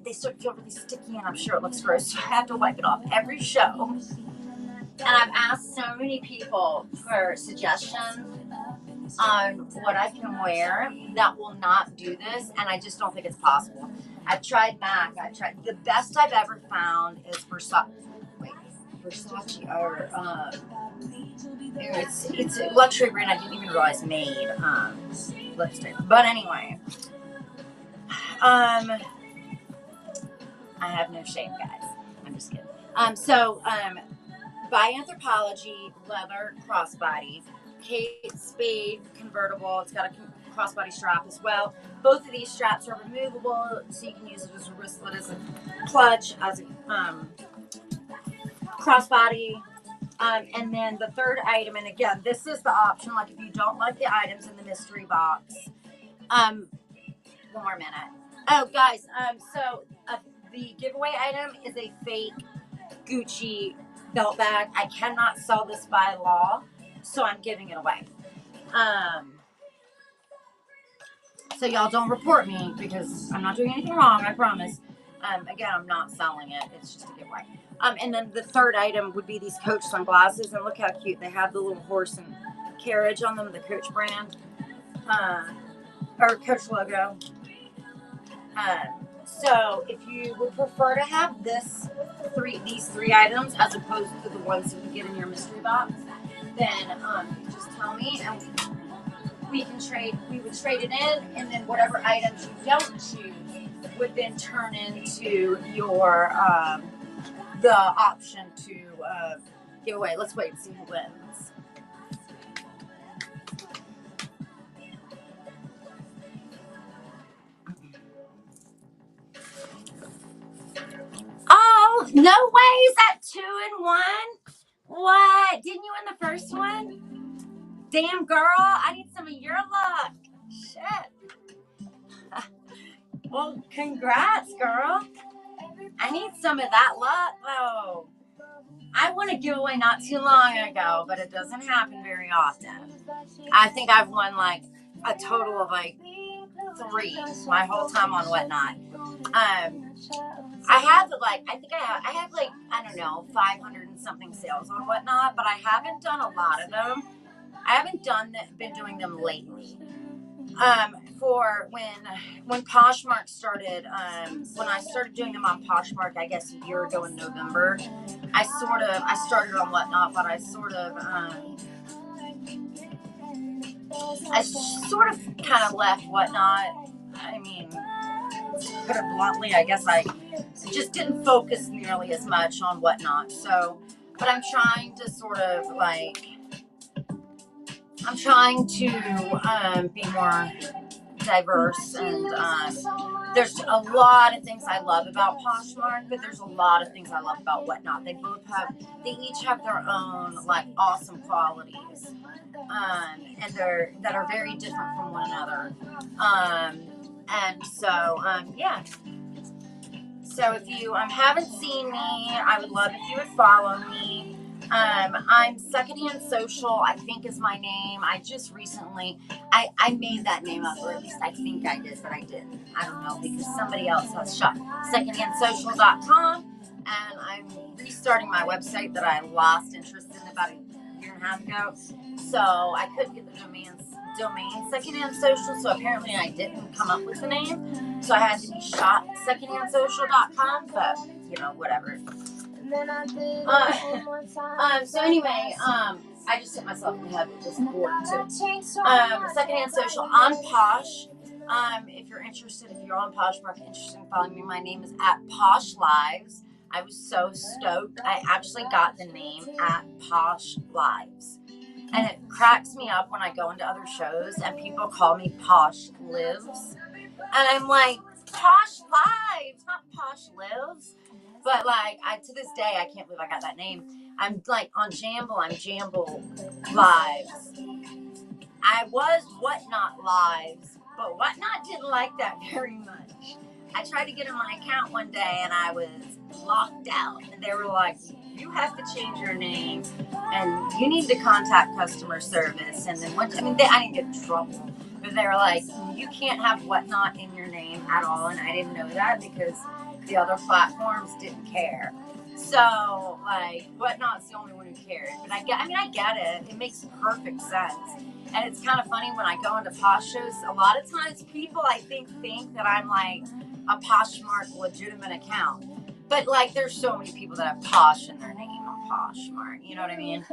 They start to feel really sticky, and I'm sure it looks gross, so I have to wipe it off every show. And I've asked so many people for suggestions on what I can wear that will not do this, and I just don't think it's possible. I've tried MAC. The best I've ever found is Versace or it's a luxury brand I didn't even realize made lipstick. But anyway, I have no shame, guys. I'm just kidding. By Anthropologie leather crossbody, Kate Spade convertible. It's got a crossbody strap as well. Both of these straps are removable, so you can use it as a wristlet, as a clutch, as a crossbody. And then the third item, and again, this is the option. Like if you don't like the items in the mystery box, one more minute. Oh, guys, the giveaway item is a fake Gucci belt bag. I cannot sell this by law, so I'm giving it away. So y'all don't report me because I'm not doing anything wrong, I promise. Again, I'm not selling it. It's just a giveaway. And then the third item would be these Coach sunglasses, and look how cute they have the little horse and carriage on them, the Coach brand, or Coach logo. So if you would prefer to have these 3 items as opposed to the ones that you get in your mystery box, then just tell me and we would trade it in, and then whatever items you don't choose would then turn into your the option to give away. Let's wait and see who wins. Oh, no way. Is that 2 in 1? What? Didn't you win the first one? Damn, girl. I need some of your luck. Shit. Well, congrats, girl. I need some of that luck, though. I won a giveaway not too long ago, but it doesn't happen very often. I think I've won like a total of like 3 my whole time on Whatnot. I have like, I have like, I don't know, 500 and something sales on Whatnot, but I haven't done a lot of them. I haven't been doing them lately. For when Poshmark started, when I started doing them on Poshmark, I guess a year ago in November, I started on Whatnot, but I sort of kind of left Whatnot. I mean, to put it bluntly, I guess I just didn't focus nearly as much on Whatnot. So, but I'm trying to sort of like, I'm trying to be more diverse, and there's a lot of things I love about Poshmark, but there's a lot of things I love about Whatnot. They each have their own like awesome qualities, and that are very different from one another. And so yeah. So if you haven't seen me, I would love if you would follow me. I'm Secondhand Social, I think is my name. I just recently, I made that name up, or at least I think I did, but I didn't. I don't know, because somebody else has shot secondhandsocial.com, and I'm restarting my website that I lost interest in about a year and a half ago. So I couldn't get the domain Secondhand Social, so apparently I didn't come up with the name. So I had to be shot secondhandsocial.com, but you know, whatever. So anyway, I just hit myself in the head with this board too. Secondhand Social on Posh. If you're on Poshmark, interested in following me, my name is @PoshLives. I was so stoked. I actually got the name @PoshLives. And it cracks me up when I go into other shows and people call me Posh Lives. And I'm like, Posh Lives, not Posh Lives. But like, to this day, I can't believe I got that name. I'm like on Jamble, I'm Jamble Lives. I was Whatnot Lives, but Whatnot didn't like that very much. I tried to get in my account one day and I was locked out. And they were like, you have to change your name and you need to contact customer service. And then I didn't get in trouble, but they were like, you can't have Whatnot in your name at all. And I didn't know that because the other platforms didn't care. So like, Whatnot's the only one who cared. But I get it. It makes perfect sense. And it's kind of funny when I go into Posh shows, a lot of times people I think that I'm like a Poshmark legitimate account. But like, there's so many people that have Posh in their name on Poshmark. You know what I mean?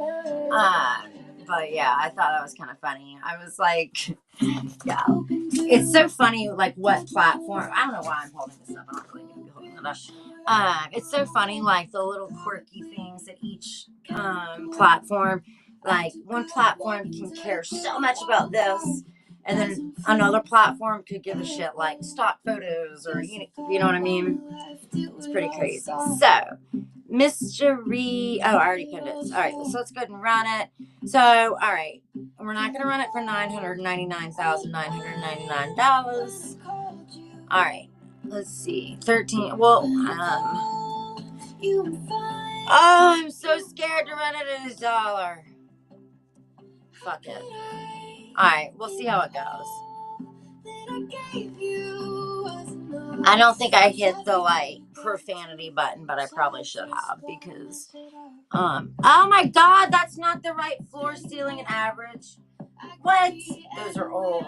But yeah, I thought that was kind of funny. I was like, yeah, it's so funny. Like, what platform? I don't know why I'm holding this up. I'm not really going to be holding it up. It's so funny, like the little quirky things that each platform. Like, one platform can care so much about this, and then another platform could give a shit like stock photos, or you know what I mean? It's pretty crazy. So, mystery. Oh, I already pinned it. All right, so let's go ahead and run it. So, all right, we're not going to run it for $999,999. All right, let's see. 13. Well, I'm so scared to run it at $1. Fuck it. Alright, we'll see how it goes. I don't think I hit the like profanity button, but I probably should have, because oh my god, that's not the right floor, ceiling, and average. What? Those are old.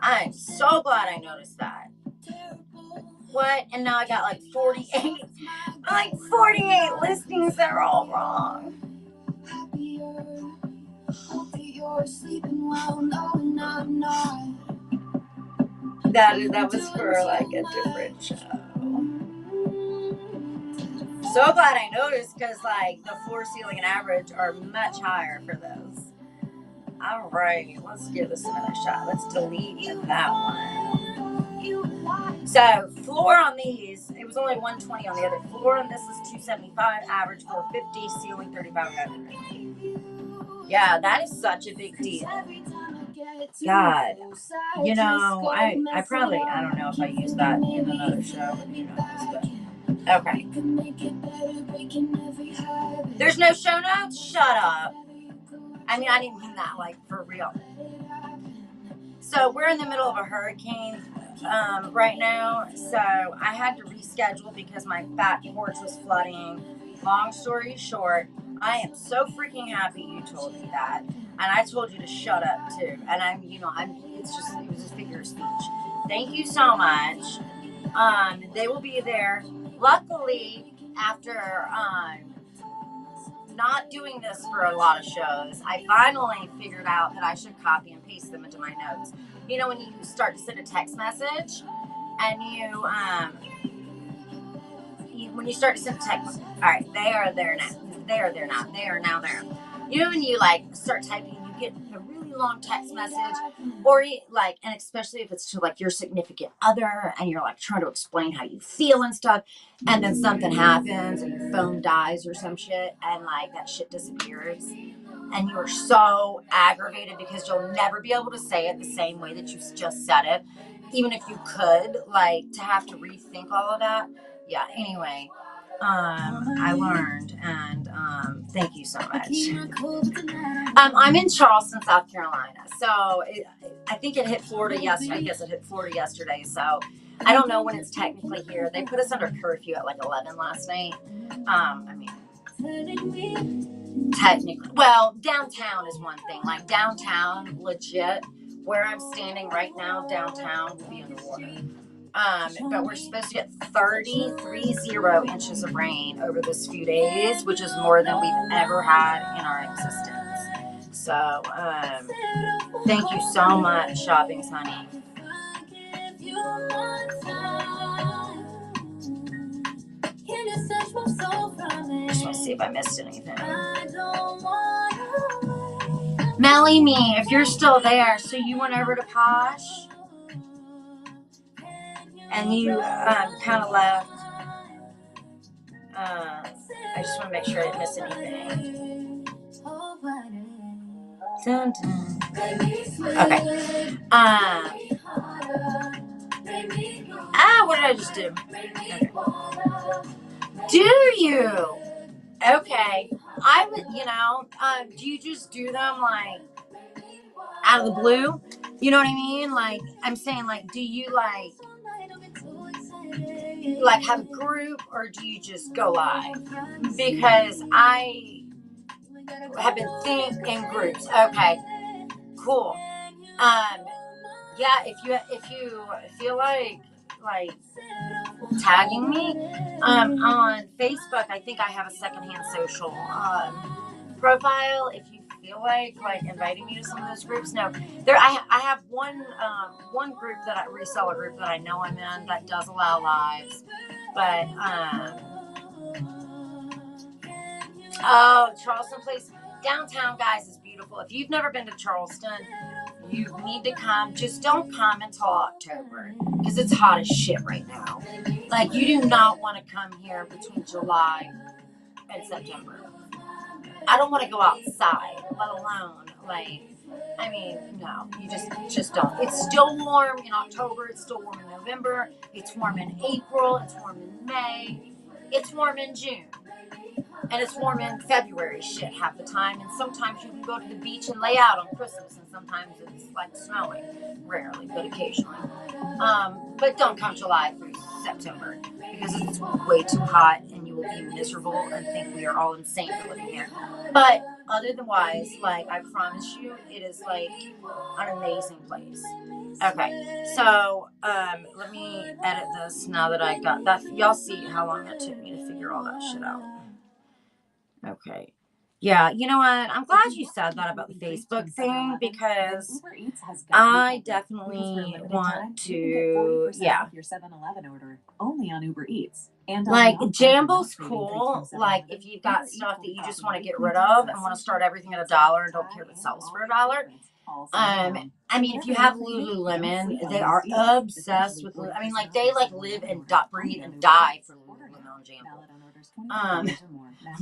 I'm so glad I noticed that. What? And now I got like 48 listings that are all wrong. That was for like a different show. So glad I noticed, because like the floor, ceiling, and average are much higher for those. All right, let's give this another shot. Let's delete that one. So floor on these, it was only 120 on the other. Floor on this is 275, average 450, ceiling 3,500. Yeah, that is such a big deal. God, you know, I probably, I don't know if I use that in another show, but you know, but okay. There's no show notes? Shut up. I mean, I didn't mean that, like, for real. So we're in the middle of a hurricane right now, so I had to reschedule because my back porch was flooding. Long story short, I am so freaking happy you told me that, and I told you to shut up too. And it was just figure of speech. Thank you so much. They will be there. Luckily, after not doing this for a lot of shows, I finally figured out that I should copy and paste them into my notes. You know, when you start to send a text message and when you start to send a text, all right, they are there now. They are there now. They are now there. You know, when you like start typing, you get a really long text message, or and especially if it's to like your significant other and you're like trying to explain how you feel and stuff, and then something happens and your phone dies or some shit, and like that shit disappears, and you are so aggravated because you'll never be able to say it the same way that you just said it, even if you could, like, to have to rethink all of that. Yeah, anyway, I learned, and thank you so much. I'm in Charleston, South Carolina, so I think it hit Florida yesterday. I guess it hit Florida yesterday, so I don't know when it's technically here. They put us under curfew at like 11 last night. I mean, technically, well, downtown is one thing. Like downtown, legit, where I'm standing right now, downtown will be underwater. But we're supposed to get 30 inches of rain over this few days, which is more than we've ever had in our existence. So, thank you so much, Shopping Honey. Just want to see if I missed anything. Melly me, if you're still there, so you went over to Posh and you kind of left. I just want to make sure I didn't miss anything. Dun, dun. Okay. What did I just do? Okay. Do you? Okay. I would, do you just do them like out of the blue? You know what I mean? Like, I'm saying, like, do you like have a group, or do you just go live? Because I have been thinking in groups. Okay, cool. Yeah, if you feel like tagging me on Facebook, I think I have a secondhand social profile. If you feel like inviting me to some of those groups, no, I have one group reseller group that I know I'm in that does allow lives, but Charleston Place downtown, guys, is beautiful. If you've never been to Charleston, you need to come. Just don't come until October because it's hot as shit right now. Like, you do not want to come here between July and September. I don't want to go outside, let alone no, you just don't. It's still warm in October. It's still warm in November. It's warm in April. It's warm in May. It's warm in June. And it's warm in February, shit, half the time. And sometimes you can go to the beach and lay out on Christmas. And sometimes it's like snowing. Rarely, but occasionally. But don't come July through September because it's way too hot and you will be miserable and think we are all insane for living here. But otherwise, I promise you, it is like an amazing place. Okay, so let me edit this now that I got that. Y'all see how long it took me to figure all that shit out. Okay. Yeah, you know what? I'm glad you said that about the Facebook thing because I definitely want to, yeah. Your 7-Eleven order only on Uber Eats. And like, Jamble's cool. Like, if you've got stuff that you just want to get rid of and want to start everything at $1 and don't care if it sells for $1. I mean, if you have Lululemon, they are obsessed with, I mean, like, they live and breathe and die for Lululemon on Jamble. I'm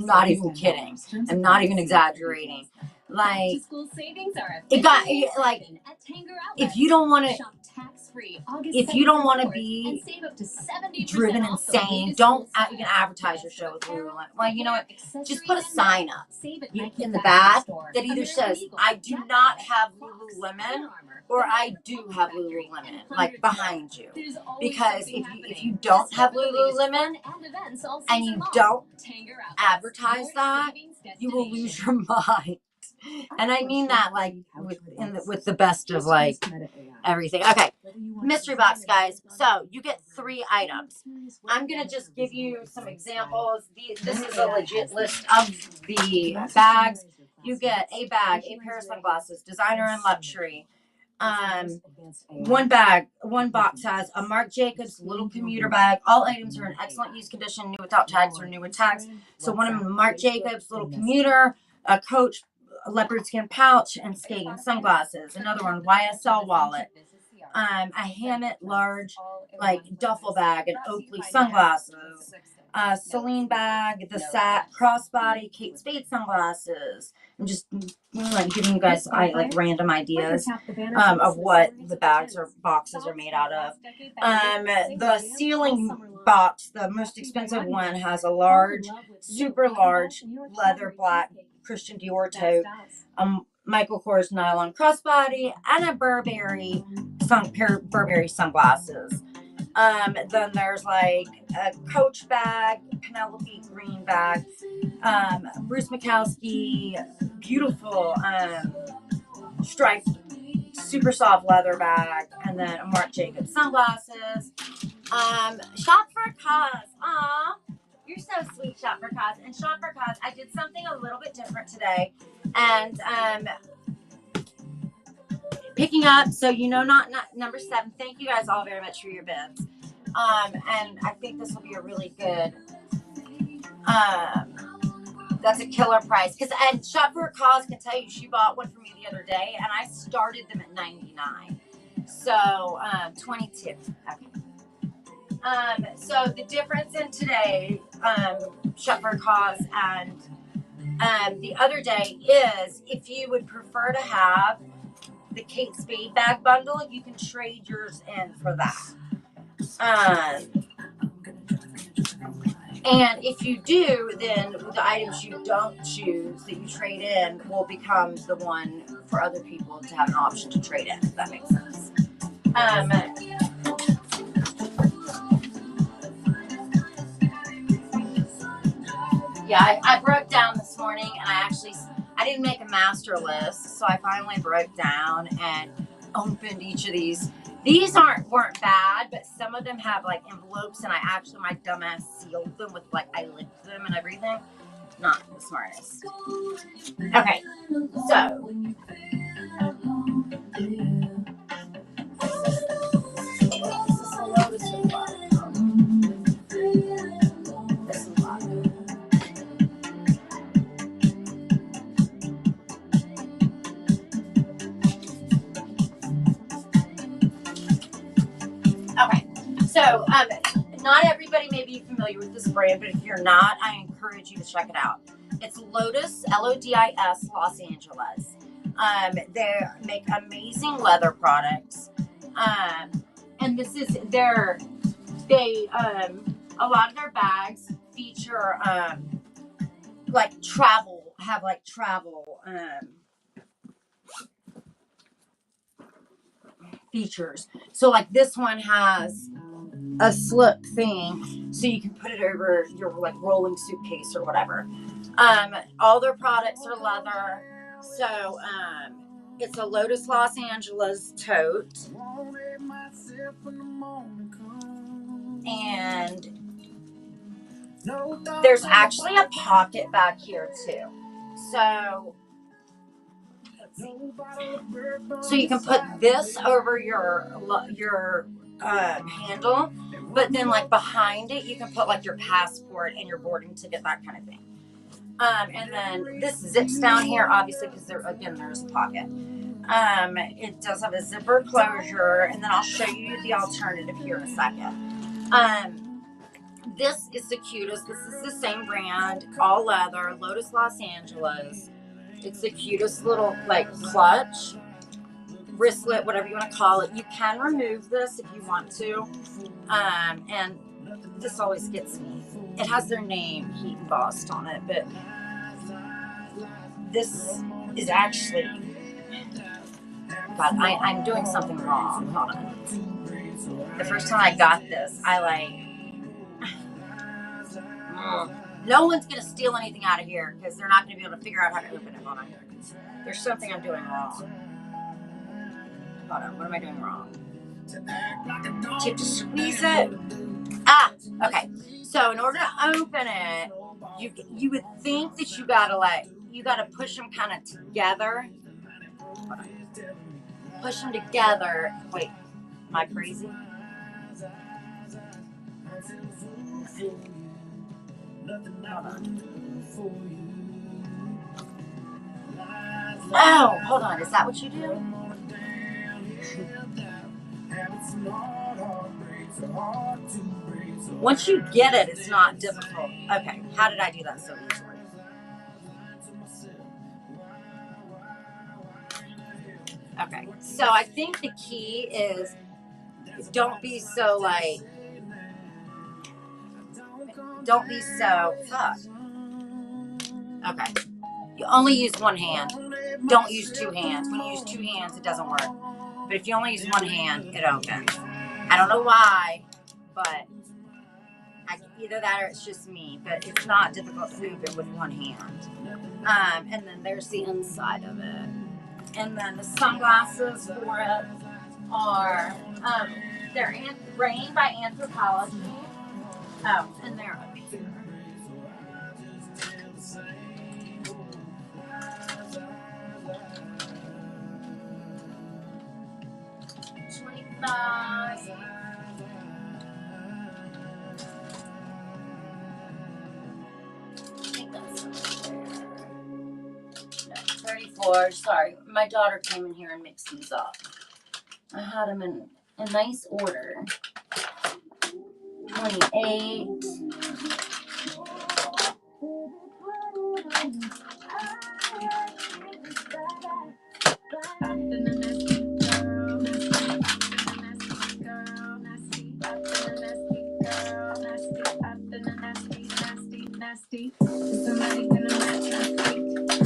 not even kidding. I'm not even exaggerating. Like, School savings are it got like, at Tanger if you don't want to, Shop tax-free August if you don't want to 7th and be save up to 70% driven off the insane, latest don't school you can advertise your show with Lululemon. Well, you know what? accessories Just put a and sign up save at in Nike the Factory back Store. that either American says, Eagle, I do Jack not Jack, have Fox, Lululemon, Under Armour, or Foot I Locker, do Food have Factory, and Lululemon, like hundreds more. behind you. There's always Because something if you happening. don't have Discover the latest Lululemon fun and events all and season you long. don't Tanger Outlets, advertise your that, savings you will lose destination. your mind. And I mean that like with the best of like everything. Okay, mystery box, guys. So you get 3 items. I'm gonna just give you some examples. This is a legit list of the bags. You get a bag, a pair of sunglasses, designer and luxury. One box has a Marc Jacobs little commuter bag. All items are in excellent use condition, new without tags or new with tags. So one of them, Marc Jacobs little commuter, a Coach leopard skin pouch, and skating sunglasses. Another one, YSL wallet. A Hammett large like duffel bag and Oakley sunglasses. Celine bag, the Sat crossbody, Kate Spade sunglasses. I'm just like giving you guys like random ideas of what the bags or boxes are made out of. The ceiling box, the most expensive one, has a large, super large leather black Christian Dior tote, Michael Kors nylon crossbody, and a Burberry Burberry sunglasses. Then there's like a Coach bag, Penelope green bag, Bruce Mikowski beautiful striped super soft leather bag, and then a Marc Jacobs sunglasses. Shop for a cause. Aw, you're so sweet, Shop for a cause. And Shop for a cause, I did something a little bit different today, and picking up, so not number 7. Thank you guys all very much for your bids. And I think this will be a really good, that's a killer price. And Shop for a Cause can tell you, she bought one for me the other day, and I started them at $99. So, 22. Okay. So the difference in today, Shop for a Cause and the other day is, if you would prefer to have the Kate Spade bag bundle, you can trade yours in for that. And if you do, then the items you don't choose that you trade in will become the one for other people to have an option to trade in, if that makes sense. Yeah, I broke down this morning, and I didn't make a master list, so I finally broke down and opened each of these. These weren't bad, but some of them have like envelopes, and my dumbass sealed them with like, I licked them and everything. Not the smartest. Okay, so this is a Lotus supply. This is okay, so not everybody may be familiar with this brand, but if you're not, I encourage you to check it out. It's Lotus, Lodis, Los Angeles. They make amazing leather products, and this is a lot of their bags feature travel features. So like this one has a slip thing, so you can put it over your like rolling suitcase or whatever. All their products are leather. So it's a Lotus Los Angeles tote, and there's actually a pocket back here too. So you can put this over your handle, but then like behind it you can put like your passport and your boarding ticket, that kind of thing. And then this zips down here, obviously, because there's a pocket. It does have a zipper closure, and then I'll show you the alternative here in a second. This is the cutest. This is the same brand, all leather, Lotus Los Angeles. It's the cutest little like clutch, wristlet, whatever you want to call it. You can remove this if you want to. And this always gets me. It has their name heat embossed on it, but this is actually, God, I'm doing something wrong. Hold on. The first time I got this, I like, no one's going to steal anything out of here because they're not going to be able to figure out how to open it. Hold on. There's something I'm doing wrong. Hold on. What am I doing wrong? You have to squeeze it. Ah, okay. So in order to open it, you would think that you gotta push them kind of together. Hold on. Push them together. Wait, am I crazy? Hold on. Oh, hold on. Is that what you do? Once you get it, it's not difficult. Okay, how did I do that so easily? Okay, so I think the key is don't be so fuck. Okay, you only use one hand. Don't use two hands. When you use two hands, it doesn't work. But if you only use one hand, it opens. I don't know why, but either that or it's just me. But it's not difficult to open with one hand. And then there's the inside of it. And then the sunglasses for it are they're Rain by Anthropologie. Oh, and they're up here. No, 34. Sorry, my daughter came in here and mixed these up. I had them in a nice order. 28.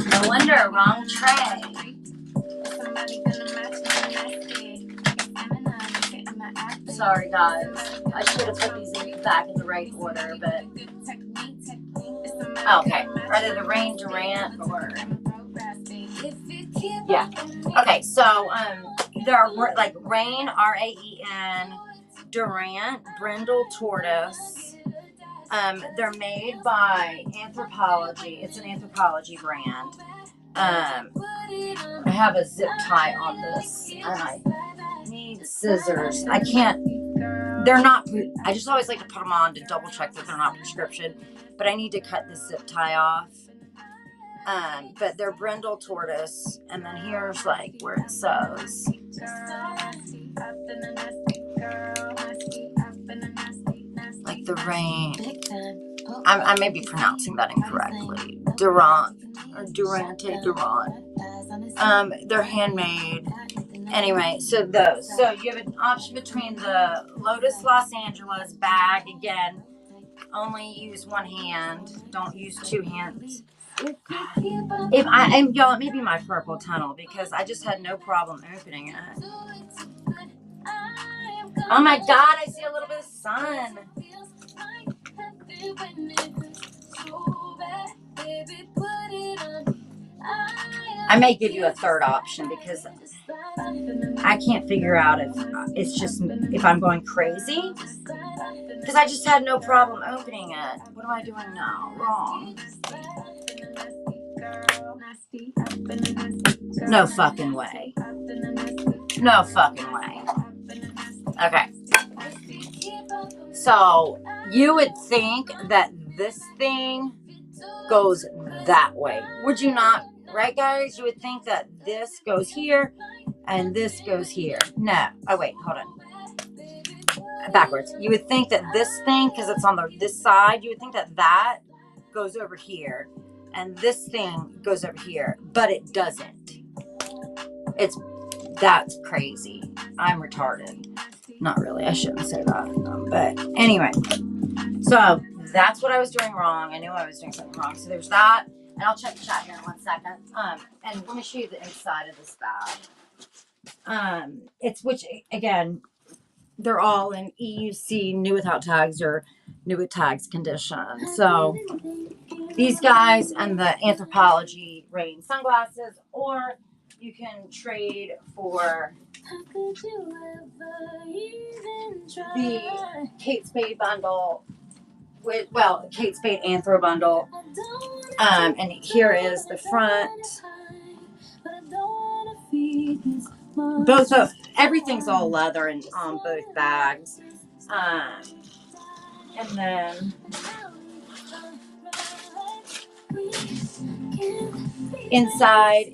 No wonder, wrong tray. Sorry guys, I should have put these back in the right order, but okay. Are they the Rain Durant or yeah? Okay, so there are like Rain RAEN Durant Brindle Tortoise. They're made by Anthropologie. It's an Anthropologie brand. I have a zip tie on this, and I need scissors. I can't. They're not. I just always like to put them on to double check that they're not prescription. But I need to cut this zip tie off. But they're Brindle Tortoise, and then here's like where it says. Like the Rain. I may be pronouncing that incorrectly. Durant. They're handmade. Anyway, so those. So you have an option between the Lotus Los Angeles bag. Again, only use one hand. Don't use two hands. Y'all, it may be my purple tunnel because I just had no problem opening it. Oh my God, I see a little bit of sun. I may give you a third option because I can't figure out if it's just if I'm going crazy because I just had no problem opening it. What am I doing now? Wrong. No fucking way. No fucking way. Okay. So you would think that this thing goes that way. Would you not? Right, guys? You would think that this goes here and this goes here. No. Oh, wait. Hold on. Backwards. You would think that this thing, because it's on this side, you would think that that goes over here. and this thing goes over here, but it doesn't. That's crazy. I'm retarded. Not really. I shouldn't say that. But anyway, so that's what I was doing wrong. I knew I was doing something wrong. So there's that. And I'll check the chat here in 1 second. And let me show you the inside of this bag. It's which again, they're all in EUC new without tags or new with tags condition. So these guys and the Anthropology rain sunglasses, or you can trade for the Kate Spade bundle with, well, Kate Spade Anthro bundle. And here is the front. Both of everything's all leather and on both bags. And then inside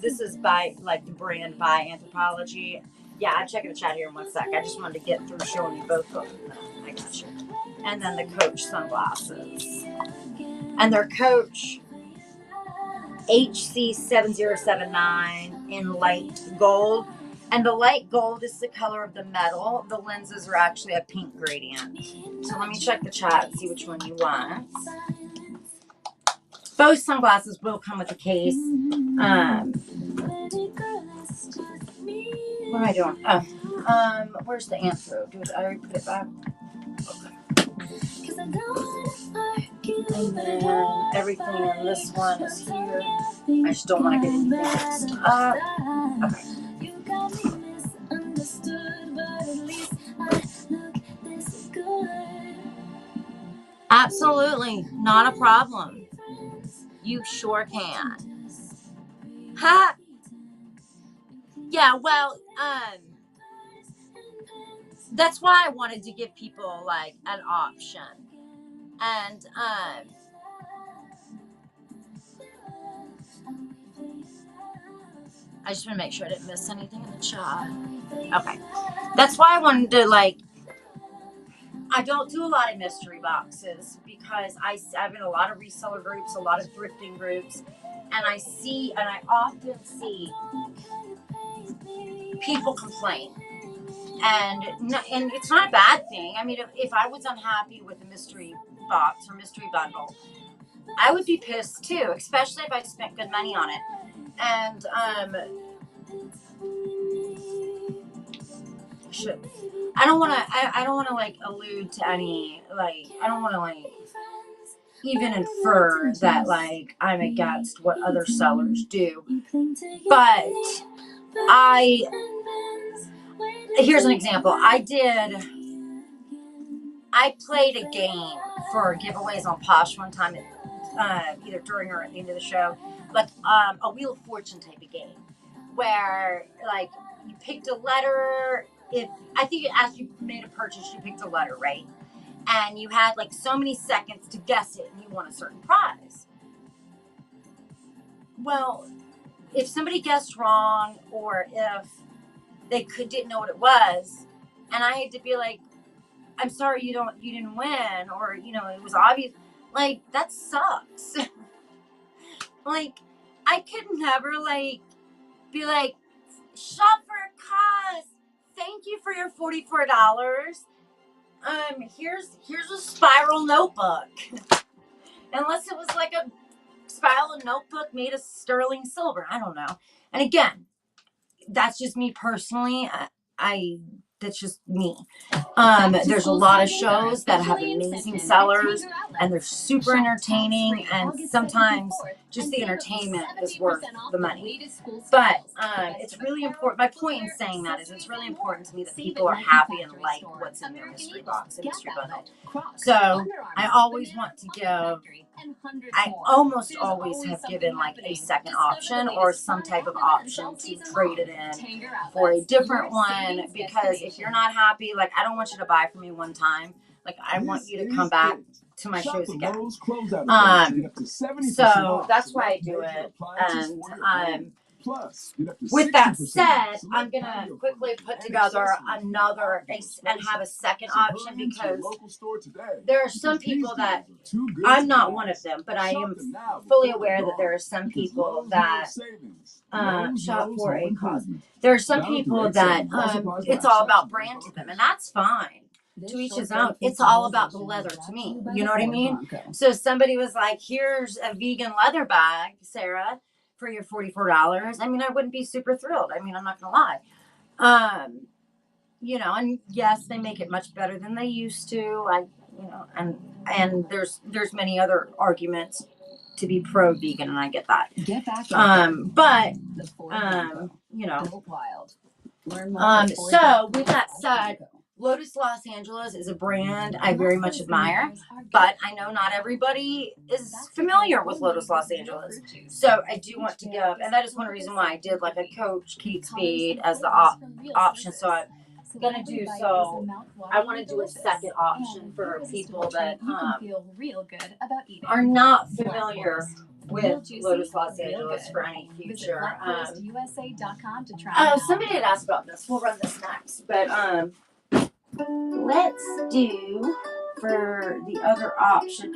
this is by like the brand by Anthropology. Yeah, I'm checking the chat here in 1 sec. I just wanted to get through showing you both of them. I got you. And then the Coach sunglasses. And they're Coach HC7079 in light gold. And the light gold is the color of the metal. The lenses are actually a pink gradient. So let me check the chat and see which one you want. Both sunglasses will come with a case. What am I doing? Oh, where's the Anthro? Did I already put it back? Okay. And then everything in this one is here. I just don't want to get anything mixed up. Okay. Absolutely, not a problem. You sure can. Ha! Yeah, well, that's why I wanted to give people like an option. And I just want to make sure I didn't miss anything in the chat. Okay. That's why I wanted to like, I don't do a lot of mystery boxes because I'm in a lot of reseller groups, a lot of thrifting groups, and I often see people complain. And it's not a bad thing. I mean, if I was unhappy with a mystery box or mystery bundle, I would be pissed too, especially if I spent good money on it. And I don't want to like allude to any, like, I don't want to like even infer that like I'm against what other sellers do. But here's an example. I played a game for giveaways on Posh one time, either during or at the end of the show, like a Wheel of Fortune type of game, where like you picked a letter. I think as you made a purchase, you picked a letter, right? And you had like so many seconds to guess it, and you won a certain prize. Well, if somebody guessed wrong, or if they didn't know what it was, and I had to be like, I'm sorry, you didn't win, or it was obvious, like that sucks. Like I could never like be like, shop for a cause, thank you for your $44. Here's a spiral notebook. Unless it was like a spiral notebook made of sterling silver, I don't know. And again, that's just me personally. That's just me. There's a lot of shows that have amazing sellers, and they're super entertaining, and sometimes just the entertainment is worth the money. But it's really important. My point in saying that is it's really important to me that people are happy and like what's in their mystery box and mystery bundle. So I always want to give, I almost always have given like a second option or some type of option to trade it in for a different one, because if you're not happy, like I don't want you to buy from me one time. Like I want you to come back to my shows again. So that's why I do it. And Plus, get up to With that 60% said, off I'm select gonna patio quickly furniture put and together accessories. another and have a second So option hurry into your because local store today, there are because some these people that deals are too good I'm to not one of pass. them, but I Shop am them now fully before they're aware that there gone, are some because people Lowe's that knows savings. Lowe's shop knows for home a cause. improvement. There are some Download people direct that savings while supplies it's last. all about Section brand to them, location. and that's fine. To each his own. It's all about the leather to me. You know what I mean? So somebody was like, "Here's a vegan leather bag, Sarah, for your $44." I mean, I wouldn't be super thrilled. I mean, I'm not gonna lie. You know, and yes, they make it much better than they used to. You know, and there's many other arguments to be pro vegan, and I get that. Get back But the Ford Bronco. you know, Built wild. Learn more at so with that Ford.com. said, Lotus Los Angeles is a brand I very much admire, but I know not everybody is familiar with Lotus Los Angeles. So I do want to give, and that is one reason why I did like a Coach Kate Spade as the option. So I'm gonna do so. I want to do a second option for people that feel real good about eating. are not familiar with Lotus Los Angeles for any future. USA.com to try. Oh, somebody had asked about this. We'll run this next, but let's do for the other option.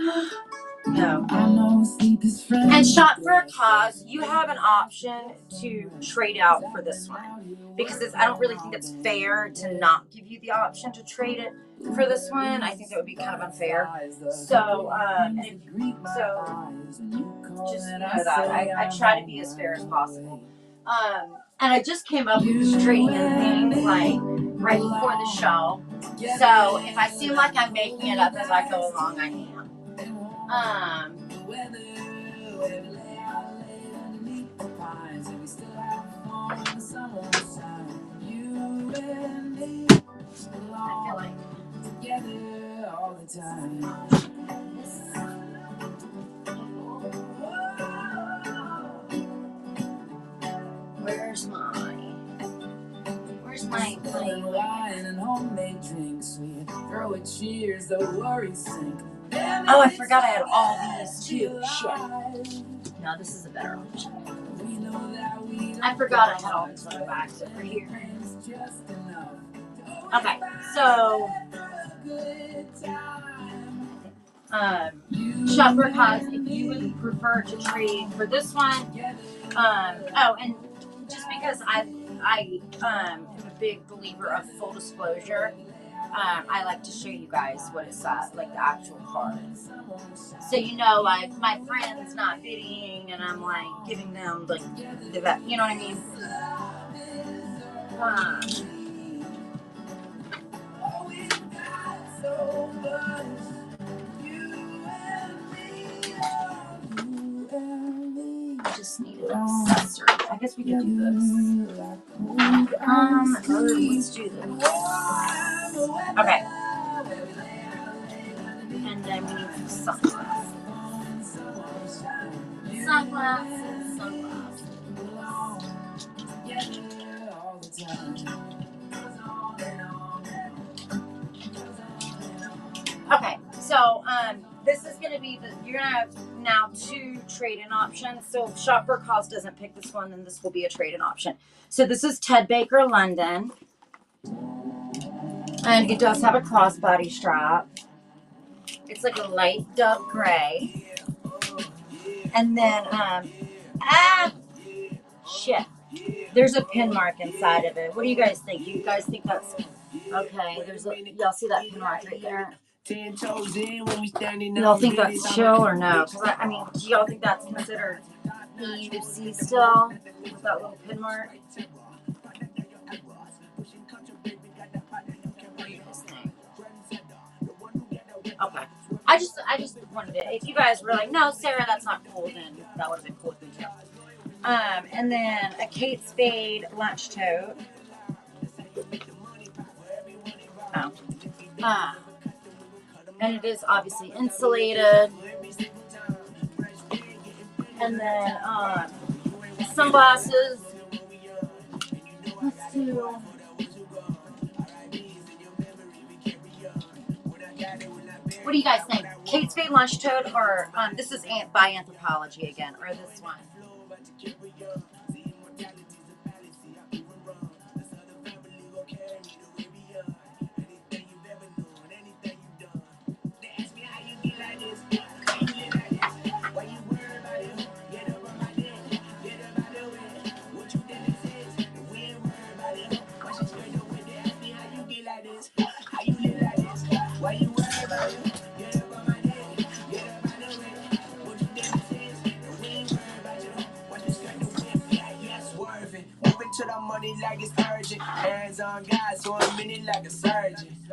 No. And Shop for a Cause, you have an option to trade out for this one because I don't really think it's fair to not give you the option to trade it for this one. I think that would be kind of unfair. So, just know that I try to be as fair as possible. And I just came up with this trading in thing like right before the show. So if I seem like I'm making it up as I go along, I am. I feel like together all the time. Where's my wine and homemade drinks? We throw a cheers, the worries sink. Oh, I forgot I had all these too. Shit. No, this is a better option. I forgot I had all these other bags over here. Okay, so Shop for a Cause, if you would prefer to trade for this one. Oh, and just because I am a big believer of full disclosure, I like to show you guys what it's like the actual card. So you know, like my friend's not bidding, and I'm like giving them like the, you know what I mean? I just need an accessory. I guess we could do this. Let's do this. Okay. And then we need some sunglasses. Okay, so this is gonna be you're gonna have now 2 trade-in options. So if Shop for a Cause doesn't pick this one, then this will be a trade-in option. So this is Ted Baker London, and it does have a crossbody strap. It's like a light dove gray, and then shit. There's a pin mark inside of it. What do you guys think? You guys think that's okay? Y'all see that pin mark right there? Y'all think that's chill or no? Because I mean, do y'all think that's considered EUC still? With that little pin mark? What do you guys think? Okay. I just wanted it. If you guys were like, no, Sarah, that's not cool, then that would have been cool with me too. And then a Kate Spade lunch tote. Oh. And it is obviously insulated. And then sunglasses. Let's do. What do you guys think? Kate Spade lunch tote, or this is by Anthropologie again, or this one?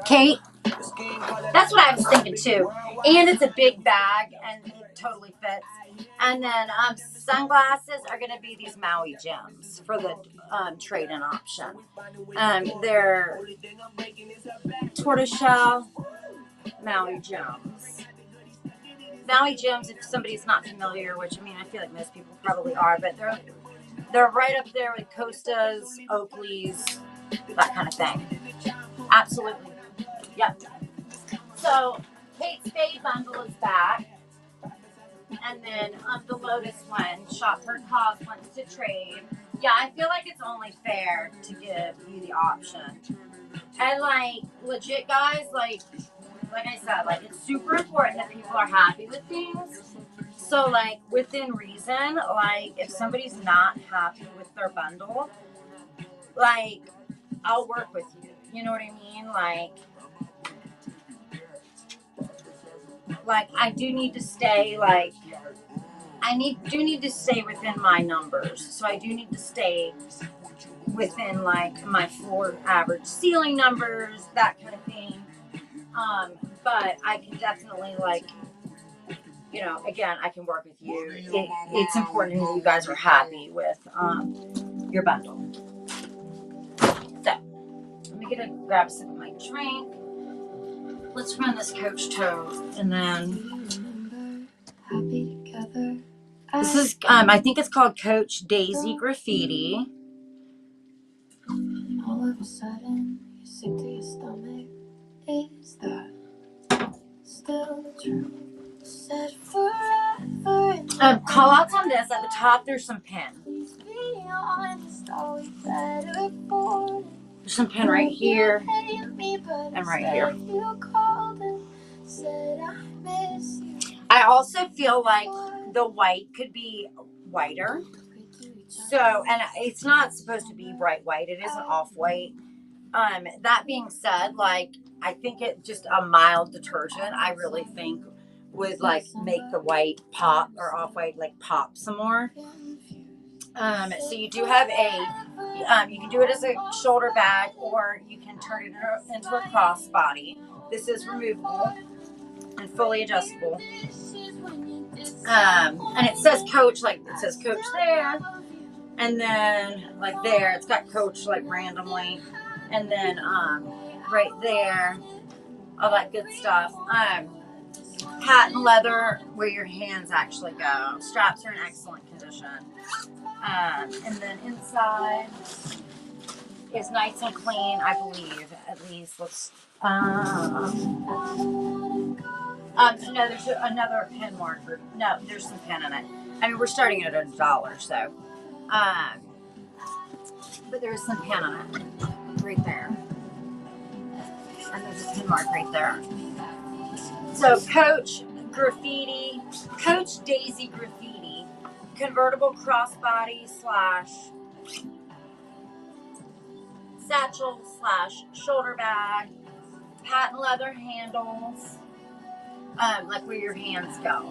Kate, that's what I was thinking too. And it's a big bag and it totally fits. And then sunglasses are going to be these Maui gems for the trade-in option. They're tortoiseshell Maui gems. Maui gems, if somebody's not familiar, which I mean, I feel like most people probably are, but they're right up there with Costas, Oakleys, that kind of thing. Absolutely. Yep. So Kate's Spade bundle is back. And then the Lotus one, shop per cost, wants to trade. Yeah, I feel like it's only fair to give you the option. And like, legit guys, like I said, like it's super important that people are happy with things. So like within reason, like if somebody's not happy with their bundle, like I'll work with you. You know what I mean? Like I do need to stay like do need to stay within my numbers. So I do need to stay within like my floor average ceiling numbers, that kind of thing. But I can definitely like, you know, again, I can work with you. It's important that you guys are happy with your bundle. So let me grab a sip of my drink. Let's run this Coach Toad and then this is I think it's called Coach Daisy Graffiti. All of a sudden, you're sick to your stomach. Is that still true? Said forever. Call outs on this. At the top, there's some pin. There's some pin right here and right here. I also feel like the white could be whiter. So, and it's not supposed to be bright white. It isn't off-white. That being said, like, I think it just a mild detergent, I really think would like make the white pop or off-white like pop some more. So you do have you can do it as a shoulder bag or you can turn it into a crossbody. This is removable and fully adjustable. And it says Coach, like it says Coach there. And then like there, it's got Coach like randomly. And then right there, all that good stuff. Patent leather where your hands actually go. Straps are in excellent condition. And then inside is nice and clean, I believe. At least let's. No, there's another pin marker. No, there's some pin in it. I mean, we're starting at $1, so. But there's some pin on it right there. And there's a pin mark right there. So Coach Graffiti, Coach Daisy Graffiti, convertible crossbody / satchel / shoulder bag, patent leather handles, like where your hands go.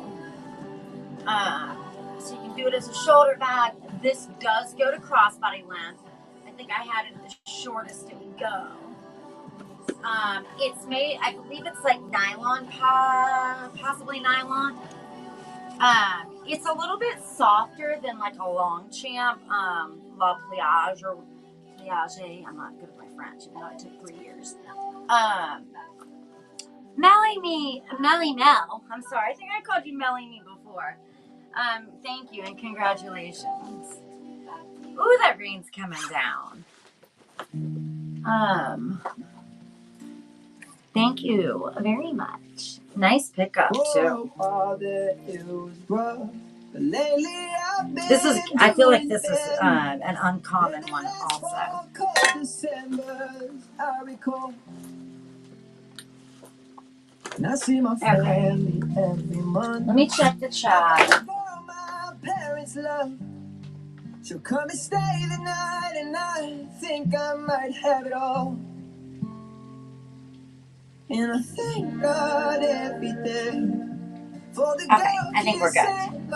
So you can do it as a shoulder bag. This does go to crossbody length. I think I had it the shortest it would go. It's made, I believe it's like nylon, possibly nylon. It's a little bit softer than like a Longchamp, La Pliage or Pliage. I'm not good at my French, even though it took 3 years. Melly Mel. I'm sorry. I think I called you Melly Me before. Thank you and congratulations. Ooh, that rain's coming down. Thank you very much. Nice pickup too. This is, I feel like this is an uncommon one also. Okay. Let me check the chat. She'll come and stay the night, and I think I might have it all. And I thank God every day for the okay, I think we're good.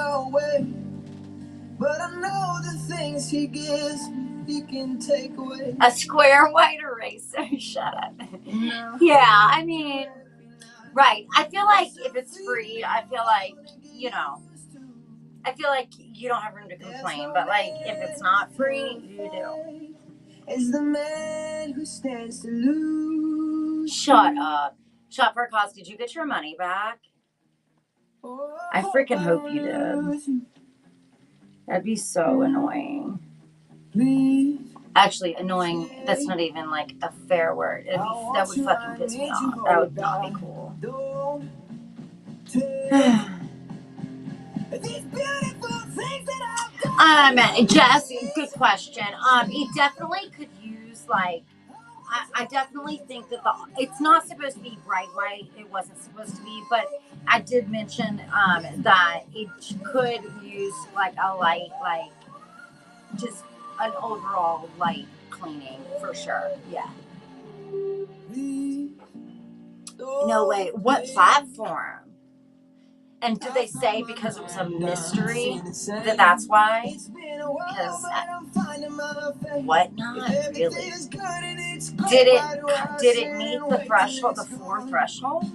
But I know the things he gives, he can take away. A square white eraser. Shut up. No. Yeah, I mean, right. I feel like if it's free, I feel like, you know, I feel like you don't have room to complain. But, like, if it's not free, you do. Is the man who stands to lose. Shut up. Shop for a cause. Did you get your money back? I freaking hope you did. That'd be so annoying. Please. Actually, annoying. That's not even like a fair word. That would fucking piss me off. That would not be cool. Don't these beautiful things that I've got. Jess, good question. It definitely could use like. I definitely think that it's not supposed to be bright white. It wasn't supposed to be, but I did mention that it could use like a light, like just an overall light cleaning for sure. Yeah. No way. What platform? And did they say because it was a mystery that's why? Because whatnot really? Did it meet the threshold, the floor threshold?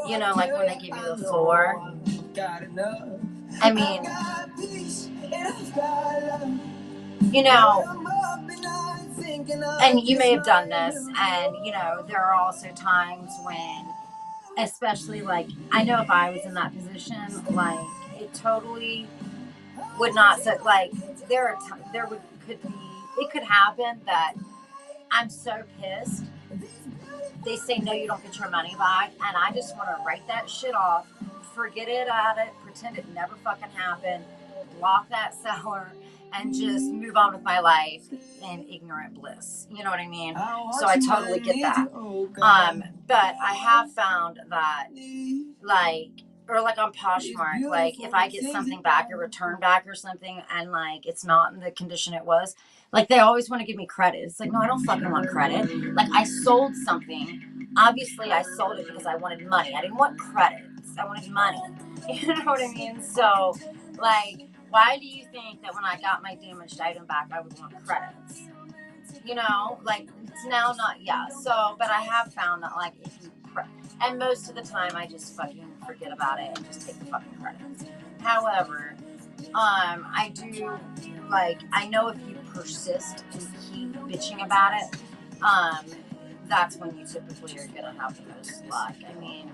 You know, like when they give you the floor. I mean, you know, and you may have done this, and you know, there are also times when, especially like, I know if I was in that position, like it totally would not sit like it could happen that I'm so pissed. They say no, you don't get your money back, and I just want to write that shit off, forget it at it, pretend it never fucking happened, block that seller, and just move on with my life in ignorant bliss. You know what I mean? So I totally get that. But I have found that, like, or like on Poshmark, like if I get something back, a return back or something, and like it's not in the condition it was, like they always want to give me credit. It's like, no, I don't fucking want credit. Like I sold something. Obviously, I sold it because I wanted money. I didn't want credits. I wanted money. You know what I mean? So, like, why do you think that when I got my damaged item back, I would want credits? You know, like it's now not, yeah. So, but I have found that like if you, and most of the time I just fucking forget about it and just take the fucking credits. However, I do, like, I know if you persist and keep bitching about it, that's when you typically are gonna have the most luck. I mean,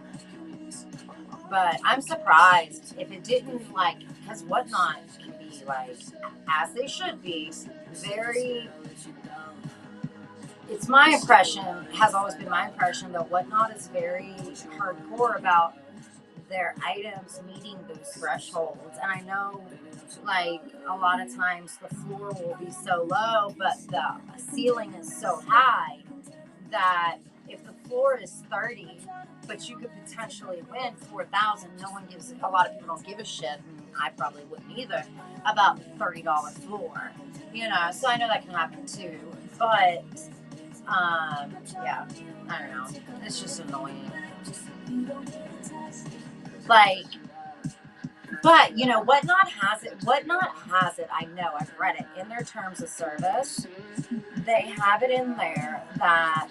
but I'm surprised if it didn't, like, because Whatnot can be like, as they should be, very. It's my impression, has always been my impression, that Whatnot is very hardcore about their items meeting those thresholds. And I know, like, a lot of times the floor will be so low, but the ceiling is so high that if the floor is 30, but you could potentially win 4,000, no one gives, a lot of people don't give a shit, and I probably wouldn't either, about the $30 floor. You know, so I know that can happen too. But yeah, I don't know. It's just annoying. Like, but you know, Whatnot has it. I know, I've read it in their terms of service. They have it in there that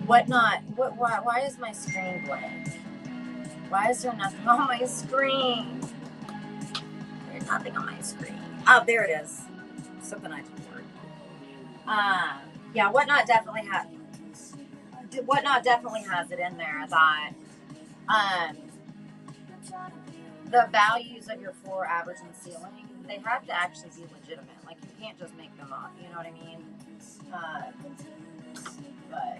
Whatnot. Why is my screen blank? Why is there nothing on my screen? There's nothing on my screen. Oh, there it is. Something I did work. Yeah, Whatnot definitely has it in there that the values of your floor, average, and ceiling, they have to actually be legitimate. Like, you can't just make them up. You know what I mean? But you know.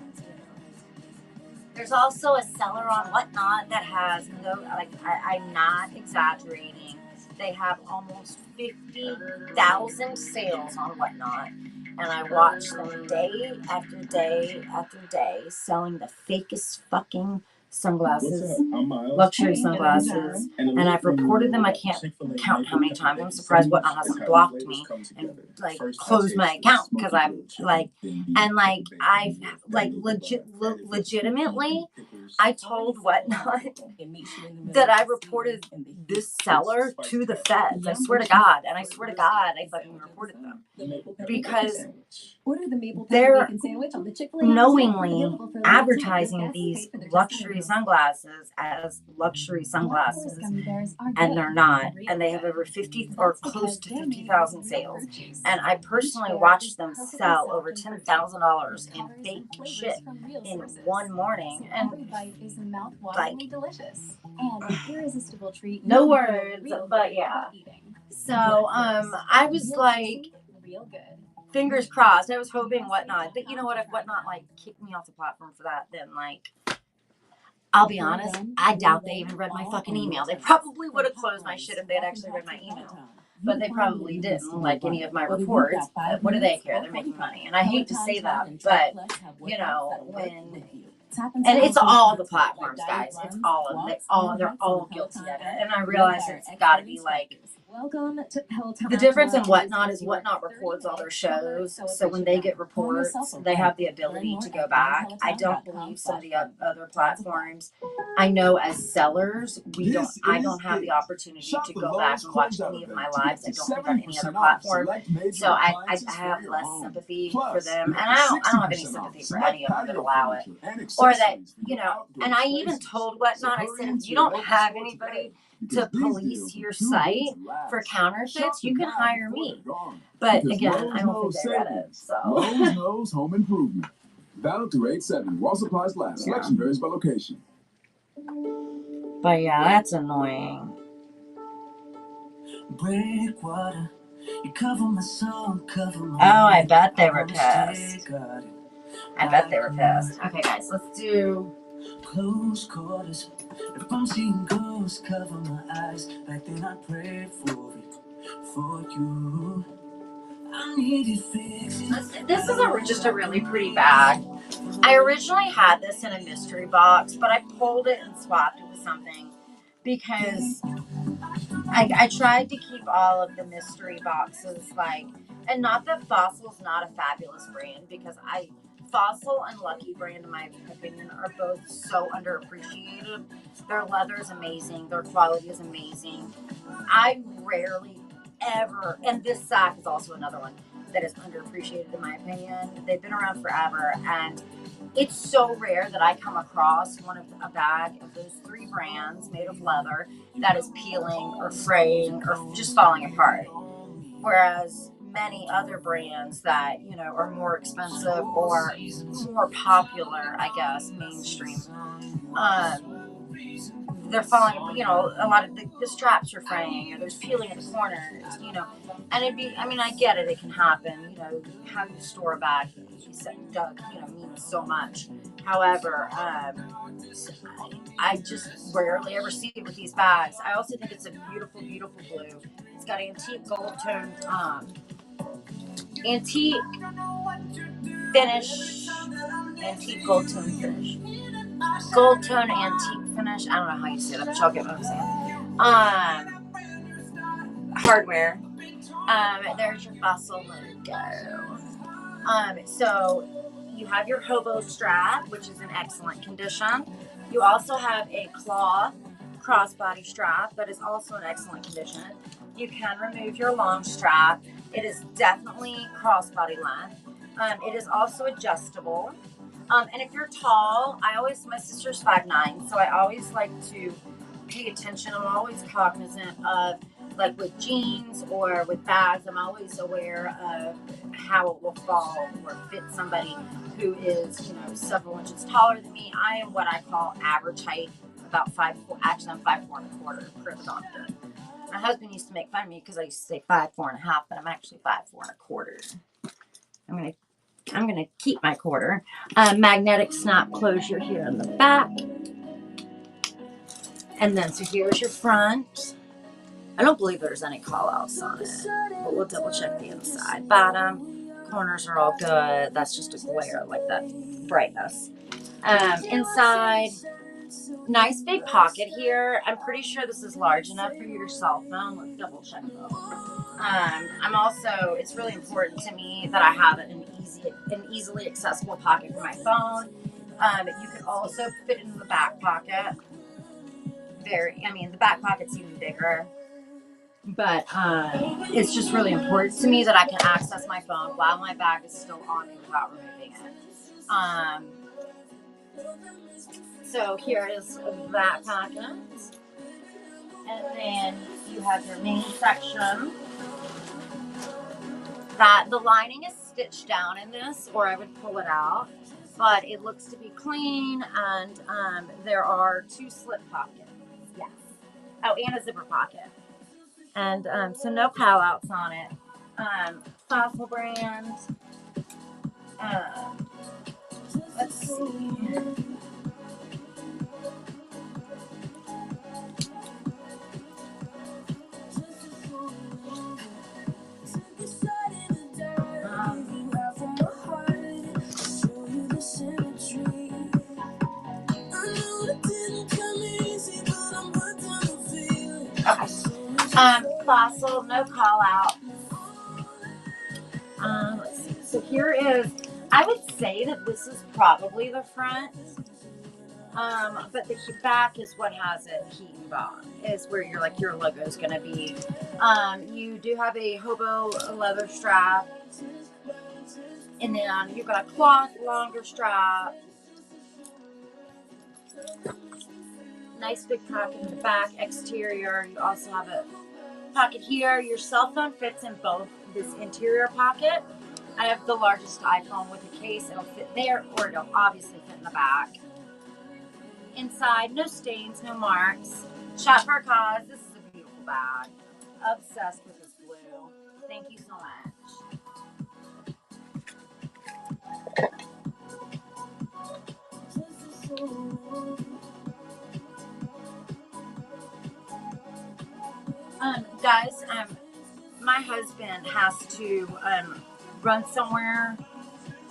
There's also a seller on Whatnot that has no, like, I'm not exaggerating. They have almost 50,000 sales on Whatnot, and I watch them day after day after day selling the fakest fucking sunglasses, luxury sunglasses, and I've reported them. I can't count how many times. I'm surprised Whatnot hasn't blocked me and like closed my account because I'm like, and like I've like legitimately, I told Whatnot that I reported this seller to the feds. I swear to God, and I swear to God, I fucking reported them because Order the maple they're bacon sandwich on the Chick-fil-A knowingly advertising these luxury sunglasses as luxury sunglasses, and they're not, and they have over 50 or close to 50,000 sales, and I personally watched them sell over $10,000 in fake shit in one morning, and like irresistible treat. no words, but yeah. So I was like, Real good. fingers crossed. I was hoping Whatnot, but you know what? If Whatnot like kicked me off the platform for that, then like, I'll be honest, I doubt they even read my fucking email. They probably would have closed my shit if they had actually read my email, but they probably didn't like any of my reports. What do they care? They're making money, and I hate to say that, but you know when. And it's all the platforms, guys. It's all of them. They're all guilty of it. And I realize it's got to be like, Welcome to Peloton. the difference in Whatnot is Whatnot records all their shows. So when they get reports, they have the ability to go back. I don't believe some of the other platforms. I know as sellers, I don't have the opportunity to go back and watch any of my lives. I don't think on any other platform. So I have less sympathy for them. And I don't have any sympathy for any of them that allow it. Or that, you know, and I even told Whatnot, I said, if you don't have anybody to police your site for counterfeits, you can hire me. But again, I don't think they read it. So Lowe's knows home improvement. Valid through 8/7. While supplies last. Selection varies by location. but yeah, that's annoying. Breakwater, you cover my soul, cover my Oh, I bet they were pissed. I bet they were pissed. Okay, guys, let's do. Close quarters. If I'm seeing ghosts, cover my eyes. Back then I prayed for it, for you. I needed fixing. This is just a really pretty bag. I originally had this in a mystery box, but I pulled it and swapped it with something because I tried to keep all of the mystery boxes like, and not that Fossil's not a fabulous brand, because Fossil and Lucky Brand, in my opinion, are both so underappreciated. Their leather is amazing. Their quality is amazing. I rarely ever, and this sack is also another one that is underappreciated in my opinion. They've been around forever, and it's so rare that I come across a bag of those three brands made of leather that is peeling or fraying or just falling apart. Whereas many other brands that, you know, are more expensive or more popular, I guess, mainstream, they're falling, you know, a lot of the straps are fraying or there's peeling at the corners, you know, and I get it can happen, you know, having to store a bag, Doug, you know, means so much. However, I just rarely ever see it with these bags. I also think it's a beautiful, beautiful blue. It's got antique gold toned, antique finish, antique gold tone finish, gold tone antique finish. I don't know how you say that, but y'all get what I'm saying. Hardware. There's your Fossil logo. So you have your Hobo strap, which is in excellent condition. You also have a cloth crossbody strap that is also in excellent condition. You can remove your long strap. It is definitely crossbody length. It is also adjustable. And if you're tall, my sister's 5'9", so I always like to pay attention. I'm always cognizant of, like with jeans or with bags, I'm always aware of how it will fall or fit somebody who is, you know, several inches taller than me. I am what I call average height, about 5'4". Actually, I'm 5'4.25" per the doctor. My husband used to make fun of me because I used to say 5'4.5", but I'm actually 5'4.25". I'm gonna keep my quarter. Magnetic snap closure here in the back, and then so here's your front. I don't believe there's any call outs on it, but we'll double check the inside. Bottom corners are all good. That's just a glare, like that brightness. Inside, Nice big pocket here. I'm pretty sure this is large enough for your cell phone. Let's double check though. I'm also, it's really important to me that I have an easily accessible pocket for my phone. You can also fit it in the back pocket. The back pocket's even bigger. But it's just really important to me that I can access my phone while my bag is still on me without removing it. So here is that pocket. And then you have your main section. The lining is stitched down in this, or I would pull it out. But it looks to be clean, and there are 2 slip pockets. Yes. Oh, and a zipper pocket. And so no call outs on it. Fossil brand. Let's see. Fossil, no call out. Let's see. So here is, I would say that this is probably the front. But the back is what has it heat and bond, is where your logo is going to be. You do have a Hobo leather strap, and then you've got a cloth longer strap. Nice big pocket in the back. Exterior, you also have a pocket here. Your cell phone fits in both this interior pocket. I have the largest iPhone with a case. It'll fit there, or it'll obviously fit in the back. Inside, no stains, no marks. Shop for a cause. This is a beautiful bag. Obsessed with this blue. Thank you so much. Guys, my husband has to run somewhere.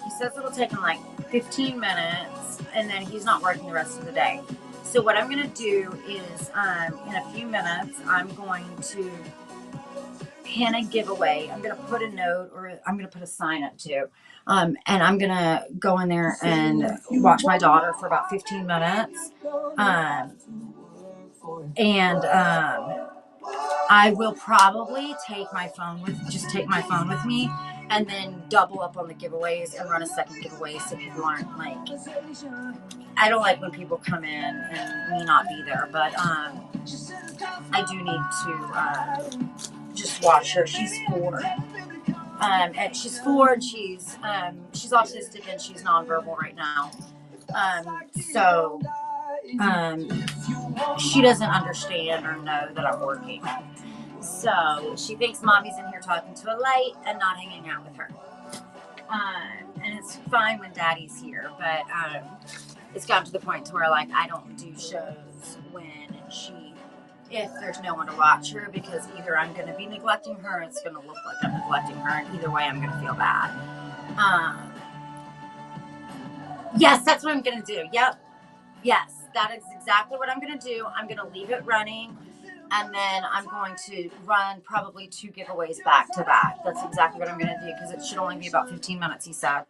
He says it'll take him like 15 minutes, and then he's not working the rest of the day. So what I'm going to do is, in a few minutes, I'm going to pin a giveaway. I'm going to put a note, or I'm going to put a sign up too. And I'm going to go in there and watch my daughter for about 15 minutes. I will probably take my phone with me, and then double up on the giveaways and run a second giveaway so people aren't like, I don't like when people come in and me not be there, but I do need to just watch her. She's 4. And she's 4, and she's autistic, and she's nonverbal right now. So she doesn't understand or know that I'm working. So she thinks mommy's in here talking to a light and not hanging out with her. And it's fine when daddy's here, but it's gotten to the point to where like I don't do shows if there's no one to watch her, because either I'm going to be neglecting her, it's going to look like I'm neglecting her, and either way I'm going to feel bad. Yes, that's what I'm going to do. Yep. Yes, that is exactly what I'm going to do. I'm going to leave it running, and then I'm going to run probably 2 giveaways back to back. That's exactly what I'm going to do, because it should only be about 15 minutes, he said.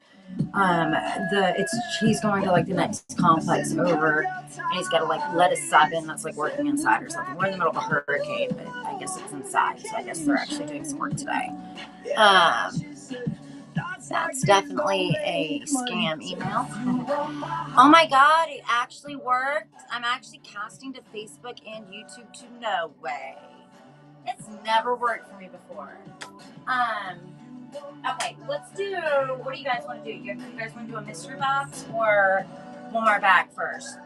He's going to like the next complex over, and he's got to like let his sub in that's like working inside or something. We're in the middle of a hurricane, but I guess it's inside, so I guess they're actually doing some work today. That's definitely a scam email. Oh my god, it actually worked. I'm actually casting to Facebook and YouTube too. No way. It's never worked for me before. Okay, let's do, what do you guys want to do? You guys want to do a mystery box or one more bag first?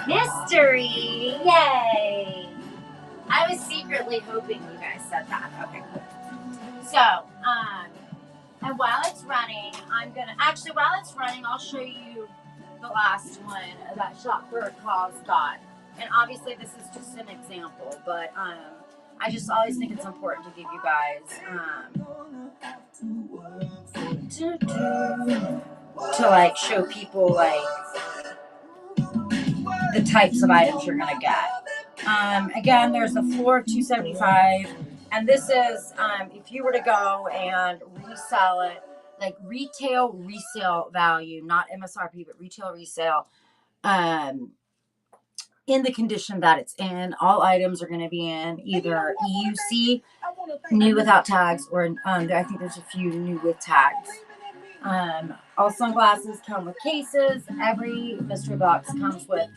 Mystery! Yay! I was secretly hoping you guys said that. Okay, cool. So, and while it's running, I'll show you the last one that Shop for a Cause got. And obviously this is just an example, but I just always think it's important to give you guys to like show people like the types of items you're gonna get. Again, there's the floor $275, and this is if you were to go and resell it, like retail resale value, not MSRP, but retail resale. In the condition that it's in, all items are going to be in either EUC, new without tags, or I think there's a few new with tags. All sunglasses come with cases. Every mystery box comes with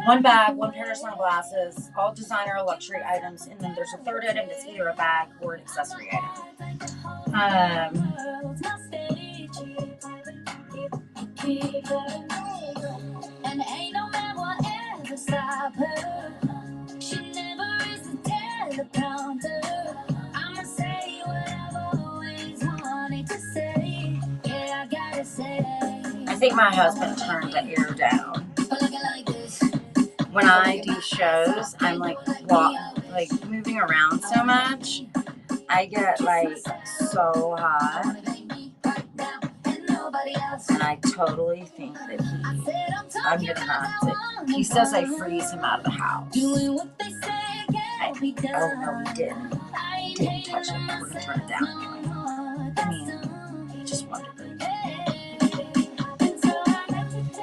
one bag, one pair of sunglasses, all designer or luxury items, and then there's a third item that's either a bag or an accessory item. And ain't no man will ever stop her. She never is a teleprompter. I'ma say what I've always wanted to say. Yeah, I gotta say. I think my husband turned the air down. When I do shows, I'm like moving around so much. I get like so hot. And I totally think that I'm gonna have to. He says I freeze him out of the house. Oh no, he didn't. Didn't touch him. We're gonna turn it down anyway. I mean, he just wanted to.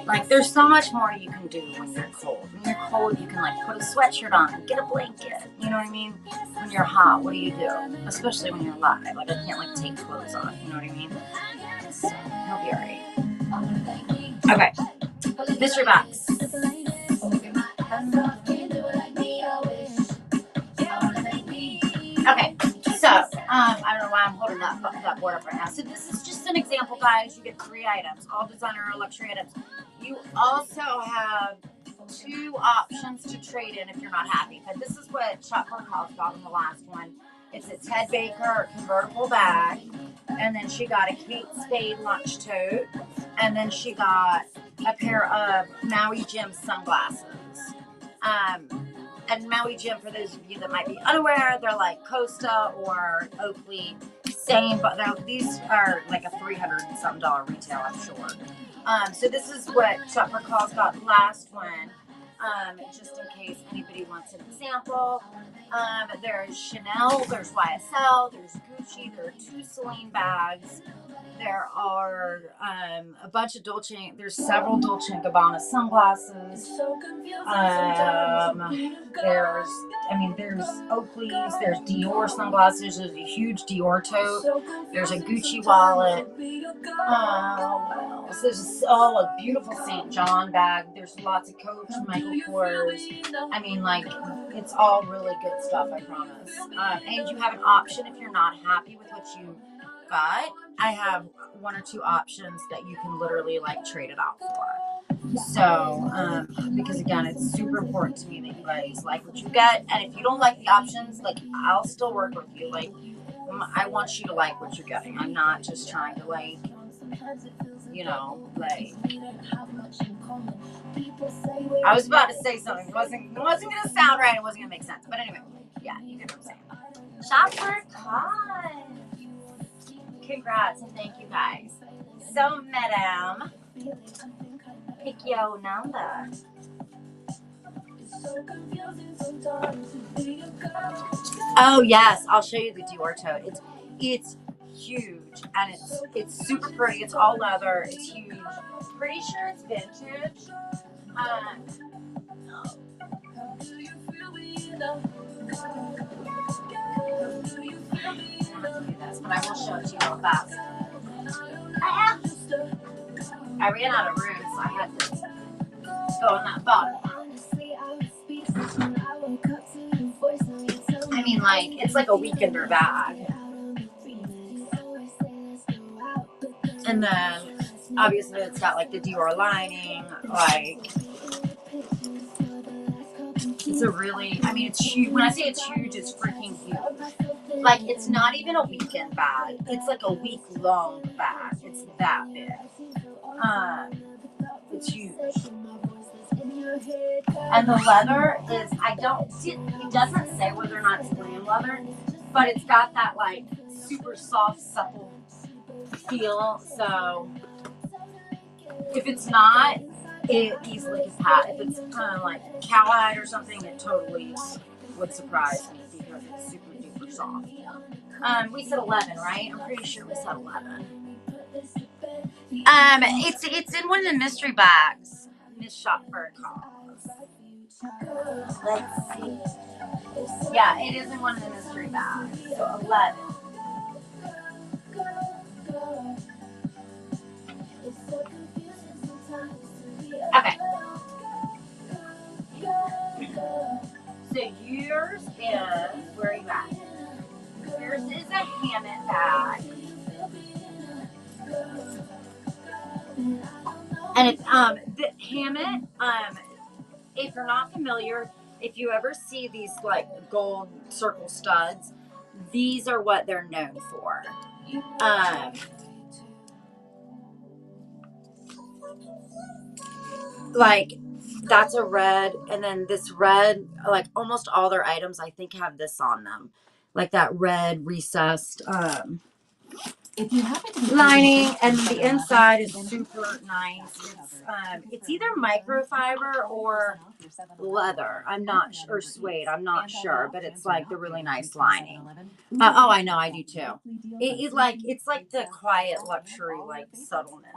Like, there's so much more you can do when you're cold. When you're cold, you can like put a sweatshirt on, get a blanket. You know what I mean? When you're hot, what do you do? Especially when you're live. Like, I can't like take clothes on. You know what I mean? So he'll be alright. Okay, mystery box. Okay, so I don't know why I'm holding that board up right now. So this is just an example, guys. You get 3 items, all designer or luxury items. You also have 2 options to trade in if you're not happy. But this is what Shop for College got in the last one. It's a Ted Baker convertible bag, and then she got a Kate Spade lunch tote, and then she got a pair of Maui Jim sunglasses. And Maui Jim, for those of you that might be unaware, they're like Costa or Oakley, same, but these are like a $300 and something retail, I'm sure. So this is what Shop for Calls got the last one. Just in case anybody wants an example. There's Chanel, there's YSL, there's Gucci, there are 2 Celine bags. There are a bunch of there's several Dolce & Gabbana sunglasses. There's Oakley's, there's Dior sunglasses, there's a huge Dior tote, there's a Gucci wallet. What else? There's a beautiful St. John bag. There's lots of Coach, Michael Kors. I mean, like, it's all really good stuff, I promise. And you have an option if you're not happy with what you got. I have 1 or 2 options that you can literally like trade it out for. So, because again, it's super important to me that you guys like what you get. And if you don't like the options, like, I'll still work with you. Like, I want you to like what you're getting. I'm not just trying to like, you know, like. I was about to say something. It wasn't gonna sound right. It wasn't gonna make sense. But anyway, yeah, you get what I'm saying. Shop for Con. Congrats and thank you guys. So, madam, pick your number. Oh yes, I'll show you the Dior tote. It's huge and it's super pretty. It's all leather. It's huge. Pretty sure it's vintage. But I will show it to you real fast. I ran out of room, so I had to go in that bottle. I mean, like, it's like a weekender bag. And then, obviously, it's got, like, the Dior lining, like... It's a really, I mean, it's huge. When I say it's huge, it's freaking huge. Like, it's not even a weekend bag. It's like a week-long bag. It's that big. It's huge. And the leather is, it doesn't say whether or not it's lamb leather, but it's got that like super soft, supple feel. So if it's not, it easily can pass. If it's kind of like cowhide or something, it totally would surprise me because it's super duper soft. We said 11, right? I'm pretty sure we said 11. It's in one of the mystery bags. Miss Shop for a cause. Let's see. Yeah, it is in one of the mystery bags. So 11. Okay. So yours is, where are you at? Yours is a Hammett bag. And it's the Hammett, if you're not familiar, if you ever see these like gold circle studs, these are what they're known for. Like that's a red, and then this red, like almost all their items I think have this on them, like that red recessed If you happen to be lining, and the inside is super nice. It's either microfiber or leather. I'm not sure, or suede. I'm not sure, but it's like the really nice lining. Oh, I know, I do too. It's like the quiet luxury, like subtleness.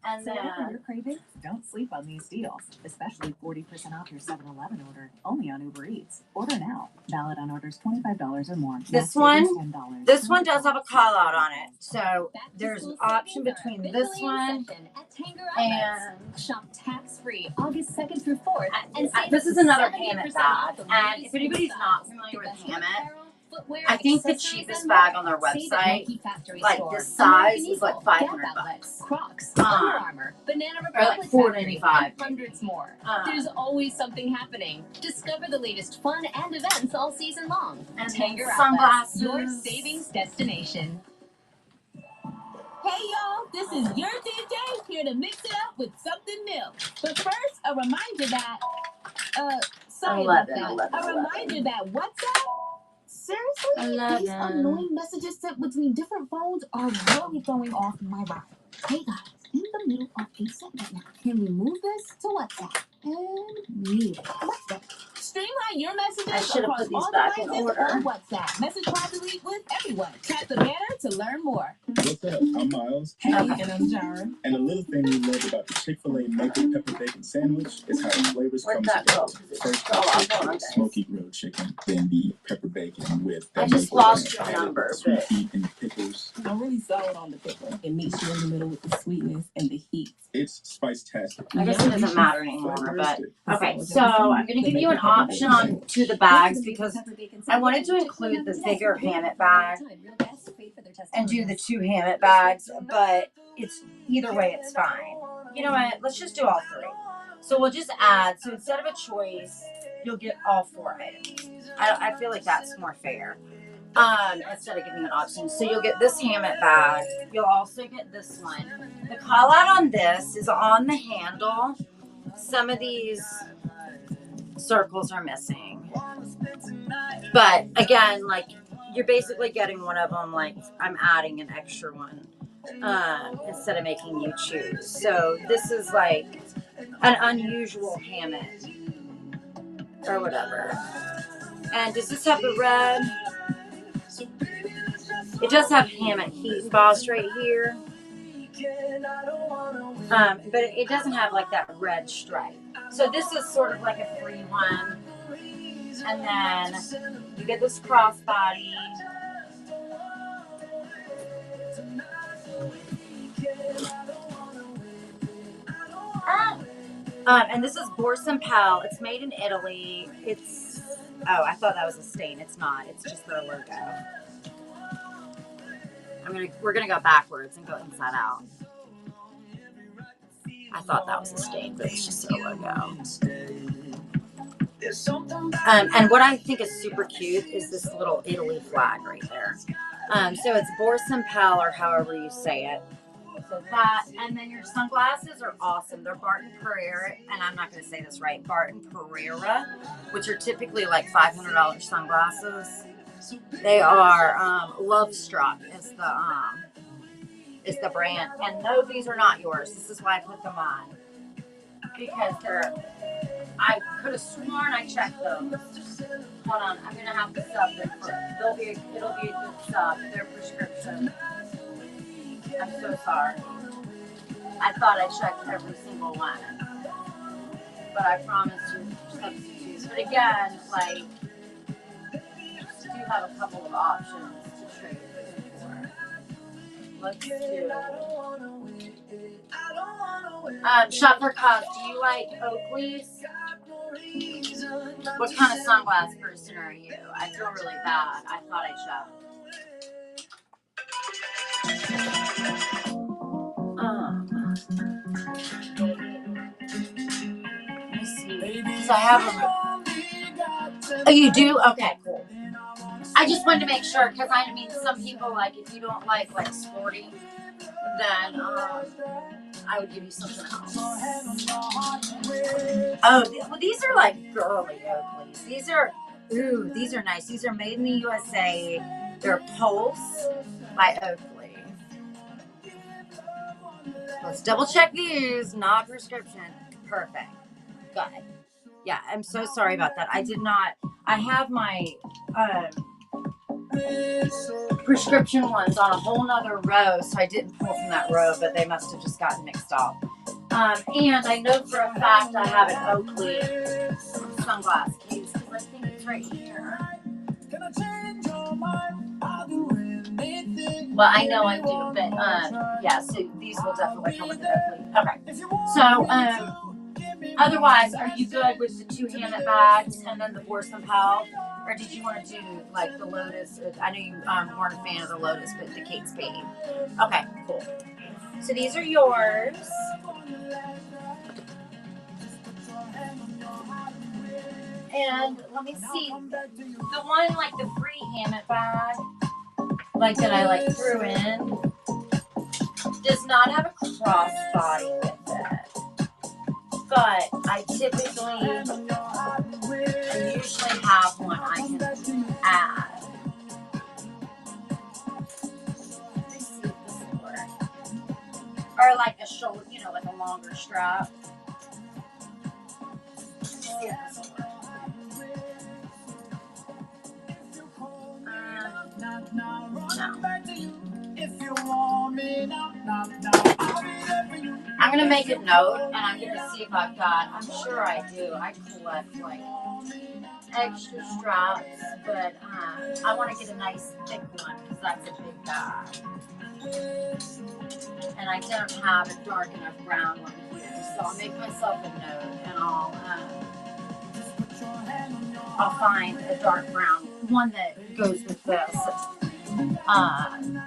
And So whatever then you're craving, don't sleep on these deals, especially 40% off your 7-Eleven order, only on Uber Eats. Order now. Valid on orders $25 or more. This one does have a call out on it. So there's an option between this one and shop tax free August 2nd through 4th. And this is another Hammett bag. And if anybody's not familiar with Hammett, I think the cheapest bag on their website, like this size, is like $500. Crocs, Under Armour, Banana Republic, or like $4.95. Hundreds more. There's always something happening. Discover the latest fun and events all season long. And Tanger sunglasses. your savings destination. Hey y'all, this is your DJ here to mix it up with something new. But first, a reminder that, sorry about that. A reminder that WhatsApp, seriously, these annoying messages sent between different phones are really throwing off my ride. Hey guys, in the middle of a segment now. Can we move this to WhatsApp? And mute. WhatsApp. Streamline your messages I should have across put these all back in devices order. on WhatsApp. Message privately with everyone. Tap the banner to learn more. What's up? I'm Miles. Hey, and I'm Jaren. And a little thing we love about the Chick-fil-A maple pepper bacon sandwich is how the flavors Where'd come that together. go? First, Oh, I'll the go on smoky grilled chicken, then the pepper bacon with the I just maple lost and your number, sweet but- heat and the pickles. I'm really solid on the pickle. It meets you in the middle with the sweetness and the heat. It's spice-tastic. I guess it doesn't matter anymore, but okay. So I'm gonna give you an option on to the bags because I wanted to include the bigger Hammett bag and do the 2 Hammett bags, but it's either way, it's fine. You know what? Let's just do all 3. So we'll just add. So instead of a choice, you'll get all 4 items. I feel like that's more fair. Instead of giving an option. So you'll get this Hammett bag. You'll also get this one. The call out on this is on the handle. Some of these circles are missing. But again, like you're basically getting one of them, like I'm adding an extra one instead of making you choose. So this is like an unusual Hammett or whatever. And does this have the red? It does have Hammett heat embossed right here. But it doesn't have like that red stripe. So this is sort of like a free one. And then you get this crossbody. And this is Borsa Pal. It's made in Italy. It's, oh, I thought that was a stain. It's not. It's just their logo. We're gonna go backwards and go inside out. I thought that was a stain, but it's just their logo. And what I think is super cute is this little Italy flag right there. So it's Borsa Pal, or however you say it. So that, and then your sunglasses are awesome. They're Barton Pereira, and I'm not going to say this right, Barton Pereira, which are typically like $500 sunglasses. They are Love Struck is the brand, and no, these are not yours. This is why I put them on, because they're. I could have sworn I checked those. Hold on, I'm gonna have to sub them. It'll be a good sub. They're prescription. I'm so sorry. I thought I checked every single one, but I promised you substitutes. But again, like, you do have a couple of options to trade for. Let's do. Shop for Cubs. Do you like Oakley's? What kind of sunglass person are you? I feel really bad. I thought I checked. Let me see. So I have them. Oh, you do? Okay, cool. I just wanted to make sure, because I mean, some people, like, if you don't like sporty, then I would give you something else. Oh, well, these are like girly Oakleys. These are nice. These are made in the USA. They're Pulse by Oakley. Let's double check these. Not prescription. Perfect. Good. Yeah, I'm so sorry about that. I did not. I have my prescription ones on a whole nother row, so I didn't pull from that row, but they must have just gotten mixed up. And I know for a fact I have an Oakley sunglass case, because I think it's right here. Well, I know I do, but yeah, so these will definitely come with the Oakley. Okay, so otherwise, are you good with the 2 Hammett bags and then the Borsum Pal? Or did you want to do like the Lotus? I know you weren't a fan of the Lotus, but the Kate Spade. Okay, cool. So these are yours. And let me see. The one, like the free Hammett bag, like that I like threw in, does not have a crossbody with it. But I usually have one I can add. Let me see if this will work. Or like a shoulder, like a longer strap. Let's see if this will work. I'm gonna make a note, and I'm gonna see if I've got. I'm sure I do. I collect like extra straps, but I want to get a nice thick one because that's a big bag, and I don't have a dark enough brown one here. So I'll make myself a note, and I'll find a dark brown one that goes with this. Yeah.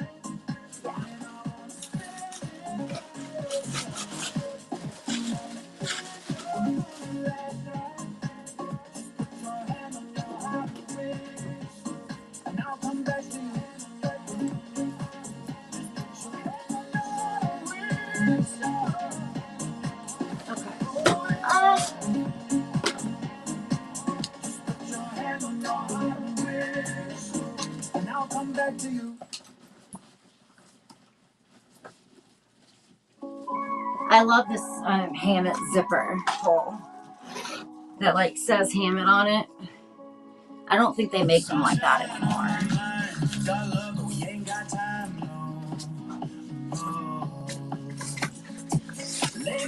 I love this Hammett zipper pull that like says Hammett on it. I don't think they make them like that anymore.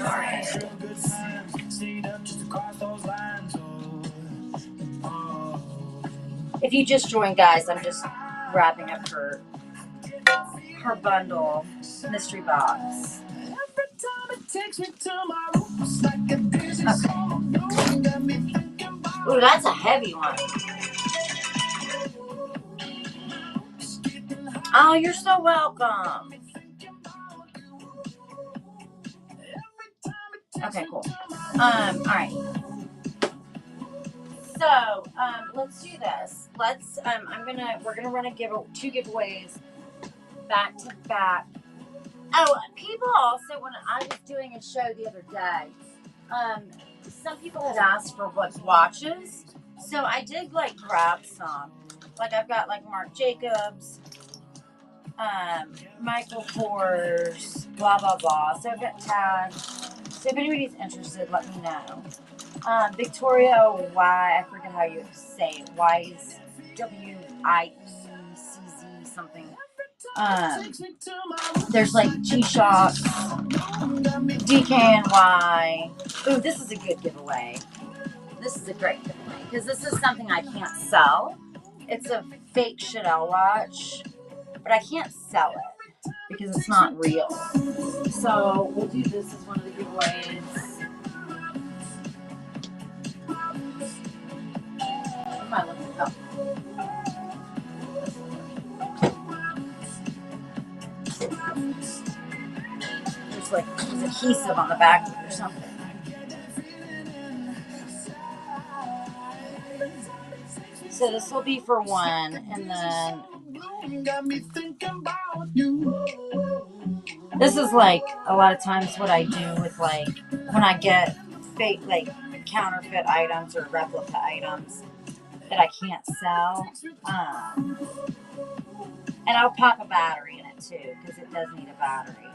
All right. If you just joined, guys, I'm just wrapping up her bundle mystery box. Okay. Ooh, that's a heavy one. Oh, you're so welcome. Okay, cool. All right. So, let's do this. We're gonna run two giveaways back to back. Oh, people also, when I was doing a show the other day, some people had asked for what watches. So I did like grab some. Like I've got like Marc Jacobs, Michael Kors, blah blah blah. So I've got tags. So if anybody's interested, let me know. Victoria Y, I forget how you say it. Wise, WIECZ something. There's like G-Shock, DKNY. Ooh, this is a good giveaway. This is a great giveaway because this is something I can't sell. It's a fake Chanel watch, but I can't sell it because it's not real. So we'll do this as one of the giveaways. What am I looking up? There's like adhesive on the back or something. So this will be for one, and then this is like a lot of times what I do with like when I get fake like counterfeit items or replica items that I can't sell. And I'll pop a battery in it too because it does need a battery.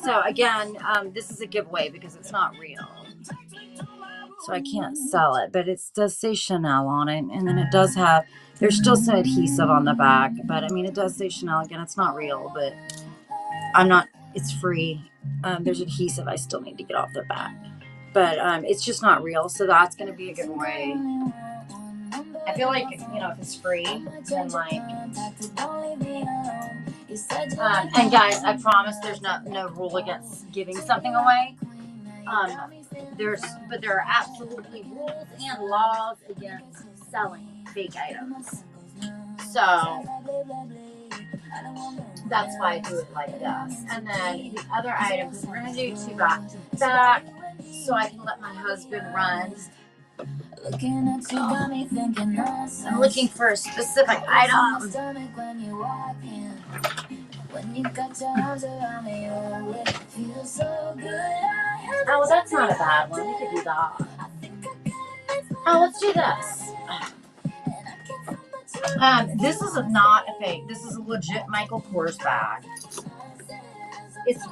So again, this is a giveaway because it's not real. So I can't sell it, but it does say Chanel on it. And then it does have, there's still some adhesive on the back, but I mean, it does say Chanel. Again, it's not real, but I'm not, it's free. There's adhesive I still need to get off the back, but it's just not real. So that's going to be a giveaway. I feel like, you know, if it's free, then like, and guys, I promise there's no rule against giving something away. But there are absolutely rules and laws against selling fake items. So that's why I do it like this. And then the other items, we're going to do 2 back to back so I can let my husband run. I'm looking for a specific item. Oh, that's not a bad one. We could do that. Oh, let's do this. This is not a fake. This is a legit Michael Kors bag. It's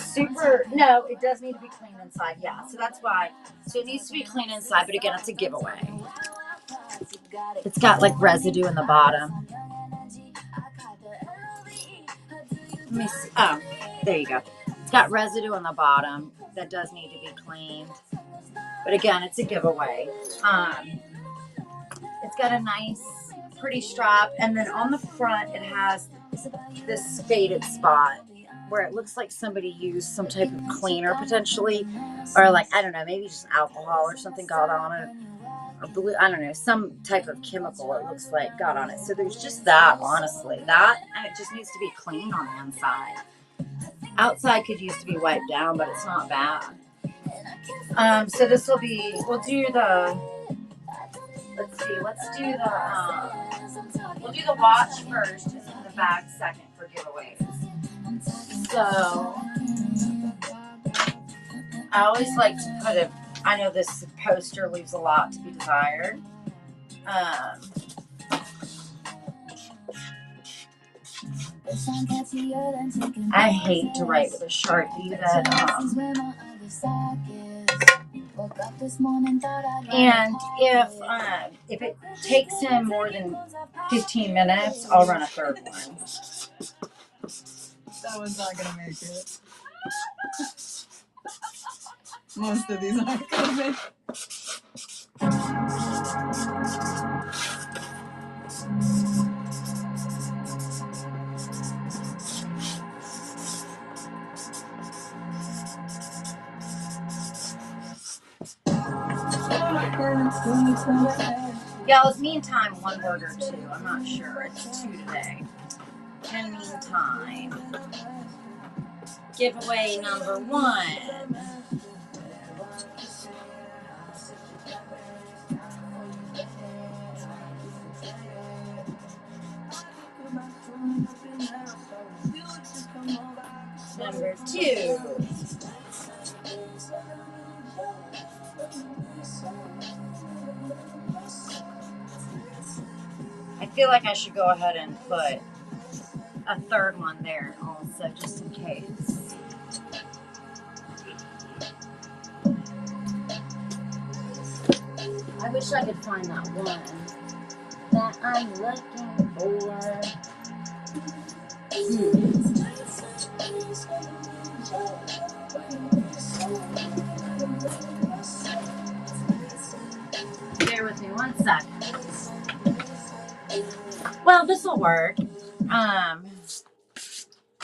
super. No, it does need to be clean inside. Yeah, so that's why. So it needs to be clean inside, but again, it's a giveaway. It's got like residue in the bottom. Let me see. Oh, there you go. It's got residue on the bottom that does need to be cleaned. But again, it's a giveaway. It's got a nice, pretty strap. And then on the front, it has this faded spot where it looks like somebody used some type of cleaner potentially. Or like, I don't know, maybe just alcohol or something got on it. Or blue, I don't know, some type of chemical it looks like got on it. So there's just that, honestly. That, and it just needs to be cleaned on the inside. Outside could use to be wiped down, but it's not bad. So this will be, we'll do the, we'll do the watch first and then the bag second for giveaways. So, I always like to put it, I know this poster leaves a lot to be desired. I hate to write with a Sharpie that, and if it takes him more than 15 minutes, I'll run a third one. That one's not gonna make it. Most of these aren't gonna make it. Yeah, it's meantime 1 word or 2. I'm not sure. It's 2 today. In meantime, giveaway number 1. number 2. I feel like I should go ahead and put a third one there also, just in case. I wish I could find that one that I'm looking for. Bear with me one second. Well, this will work. Let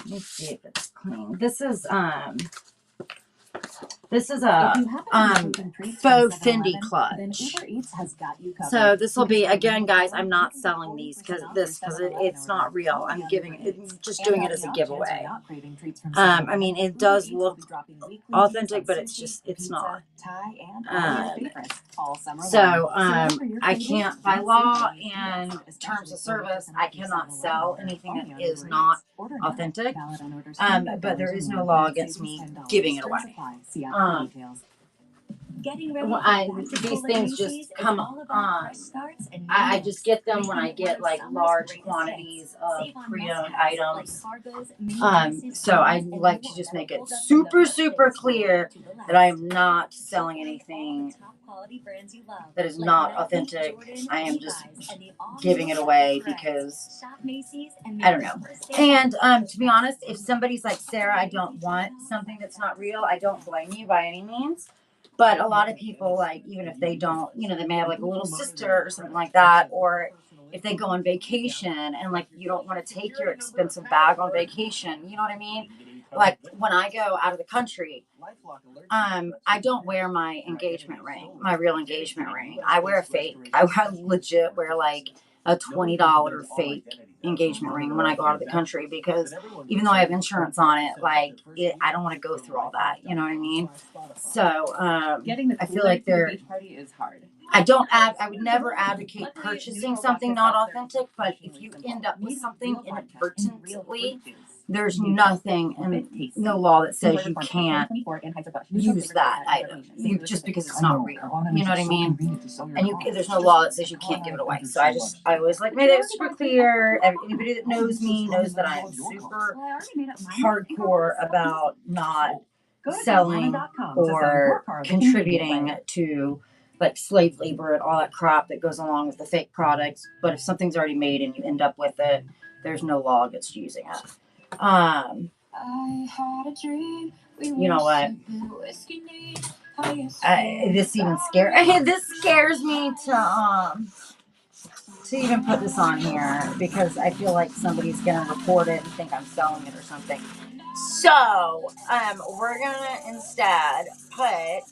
me see if it's clean. This is a faux Fendi clutch. So this will be, again, guys, I'm not selling these because it's not real. I'm giving it, just doing it as a giveaway. I mean, it does look authentic, but it's not. So I can't, by law and terms of service, I cannot sell anything that is not authentic. But there is no law against me giving it away. These things just come on. I just get them when I get like large quantities of pre-owned items. So I like to just make it super, super clear that I am not selling anything that is not authentic. I am just giving it away because I don't know. And to be honest, if somebody's like, Sarah, I don't want something that's not real, I don't blame you by any means. But a lot of people, like, even if they don't, you know, they may have like a little sister or something like that, or if they go on vacation and like you don't want to take your expensive bag on vacation, you know what I mean? Like when I go out of the country, I don't wear my engagement ring, my real engagement ring. I wear a fake. I legit wear like a $20 fake engagement ring when I go out of the country, because even though I have insurance on it, like I don't want to go through all that. You know what I mean? So I feel like I would never advocate purchasing something not authentic, but if you end up with something inadvertently, there's nothing in no law that says you can't use that item just because it's not real. You know what I mean? And there's no law that says you can't give it away. So I always like made it super clear. Anybody that knows me knows that I am super hardcore about not selling or contributing to like slave labor and all that crap that goes along with the fake products. But if something's already made and you end up with it, there's no law against using it. You know what? This even scares me to even put this on here, because I feel like somebody's gonna report it and think I'm selling it or something. So we're gonna instead put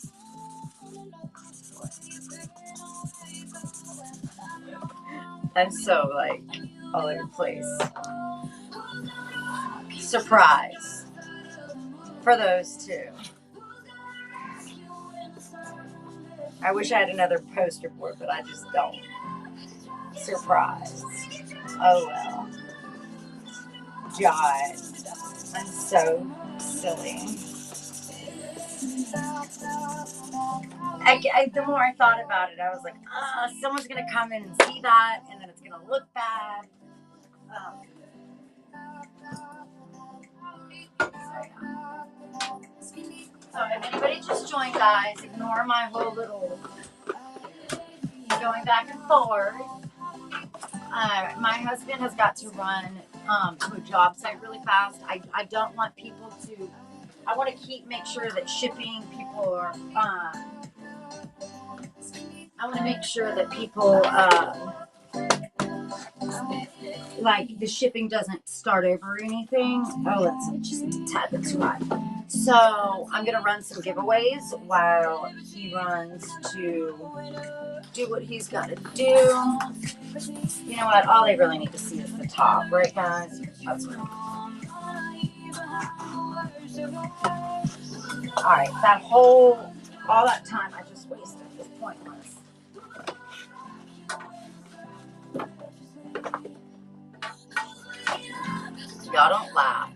I'm so like all over the place. Surprise for those two. I wish I had another poster board, but I just don't. Surprise. Oh well. God. I'm so silly. The more I thought about it, I was like, someone's going to come in and see that, and then it's going to look bad. So if anybody just joined, guys, ignore my whole little going back and forth. My husband has got to run to a job site really fast. I don't want people to. I want to make sure that shipping people are. I want to make sure that people like the shipping doesn't start over or anything. Oh, it's just a tad bit too hot. So I'm gonna run some giveaways while he runs to do what he's got to do. You know what? All they really need to see is the top, right, guys? That's what. All right, all that time I just wasted was pointless. Y'all don't laugh.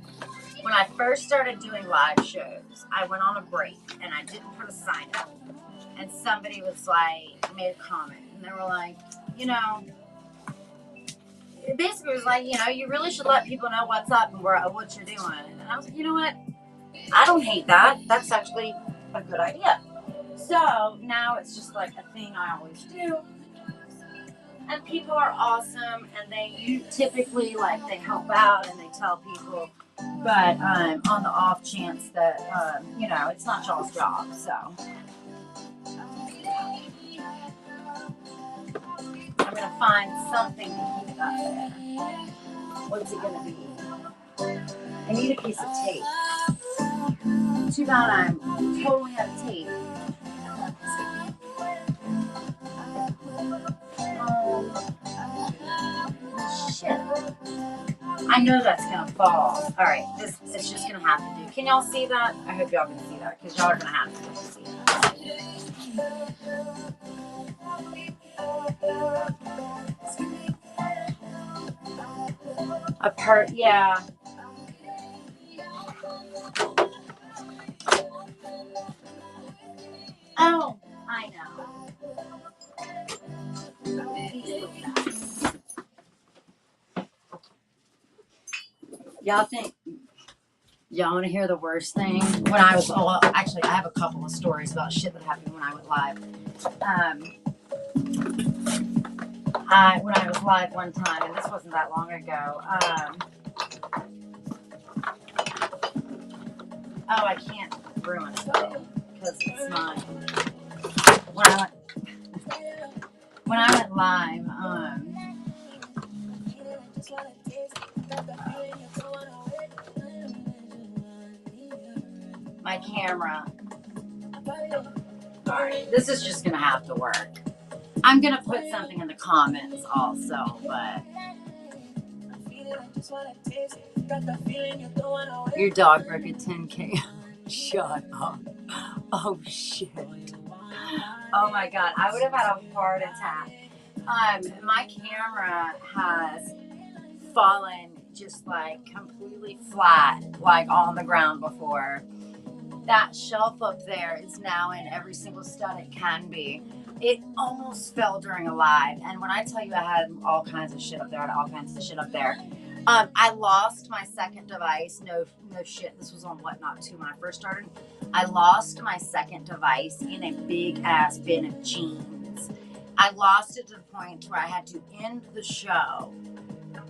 when I first started doing live shows, I went on a break and I didn't put a sign up. And somebody was like, made a comment, and they were like, you know, it basically was like, you know, you really should let people know what's up and what you're doing. And I was like, you know what? I don't hate that. That's actually a good idea. So now it's just like a thing I always do. And people are awesome, and they typically like they help out and they tell people. But on the off chance that you know, it's not y'all's job, so I'm gonna find something to keep it up there. What's it gonna be? I need a piece of tape. Too bad I'm totally out of tape. Shit. I know that's gonna fall. All right, this it's just gonna have to do. Can y'all see that? I hope y'all can see that because y'all are gonna have to see it. A part, yeah. Oh, I know. Y'all think? Y'all want to hear the worst thing? When I was, well, actually, I have a couple of stories about shit that happened when I went live. When I was live one time, and this wasn't that long ago. Oh, I can't ruin it though, because it's mine. When I went live, my camera. Alright, this is just gonna have to work. I'm gonna put something in the comments also, but your dog broke a 10K. Shut up. Oh shit. Oh my god, I would have had a heart attack. My camera has fallen just like completely flat, like on the ground before. That shelf up there is now in every single stud it can be. It almost fell during a live, and when I tell you I had all kinds of shit up there, I lost my second device. No shit. This was on Whatnot too when I first started. I lost my second device in a big ass bin of jeans. I lost it to the point where I had to end the show.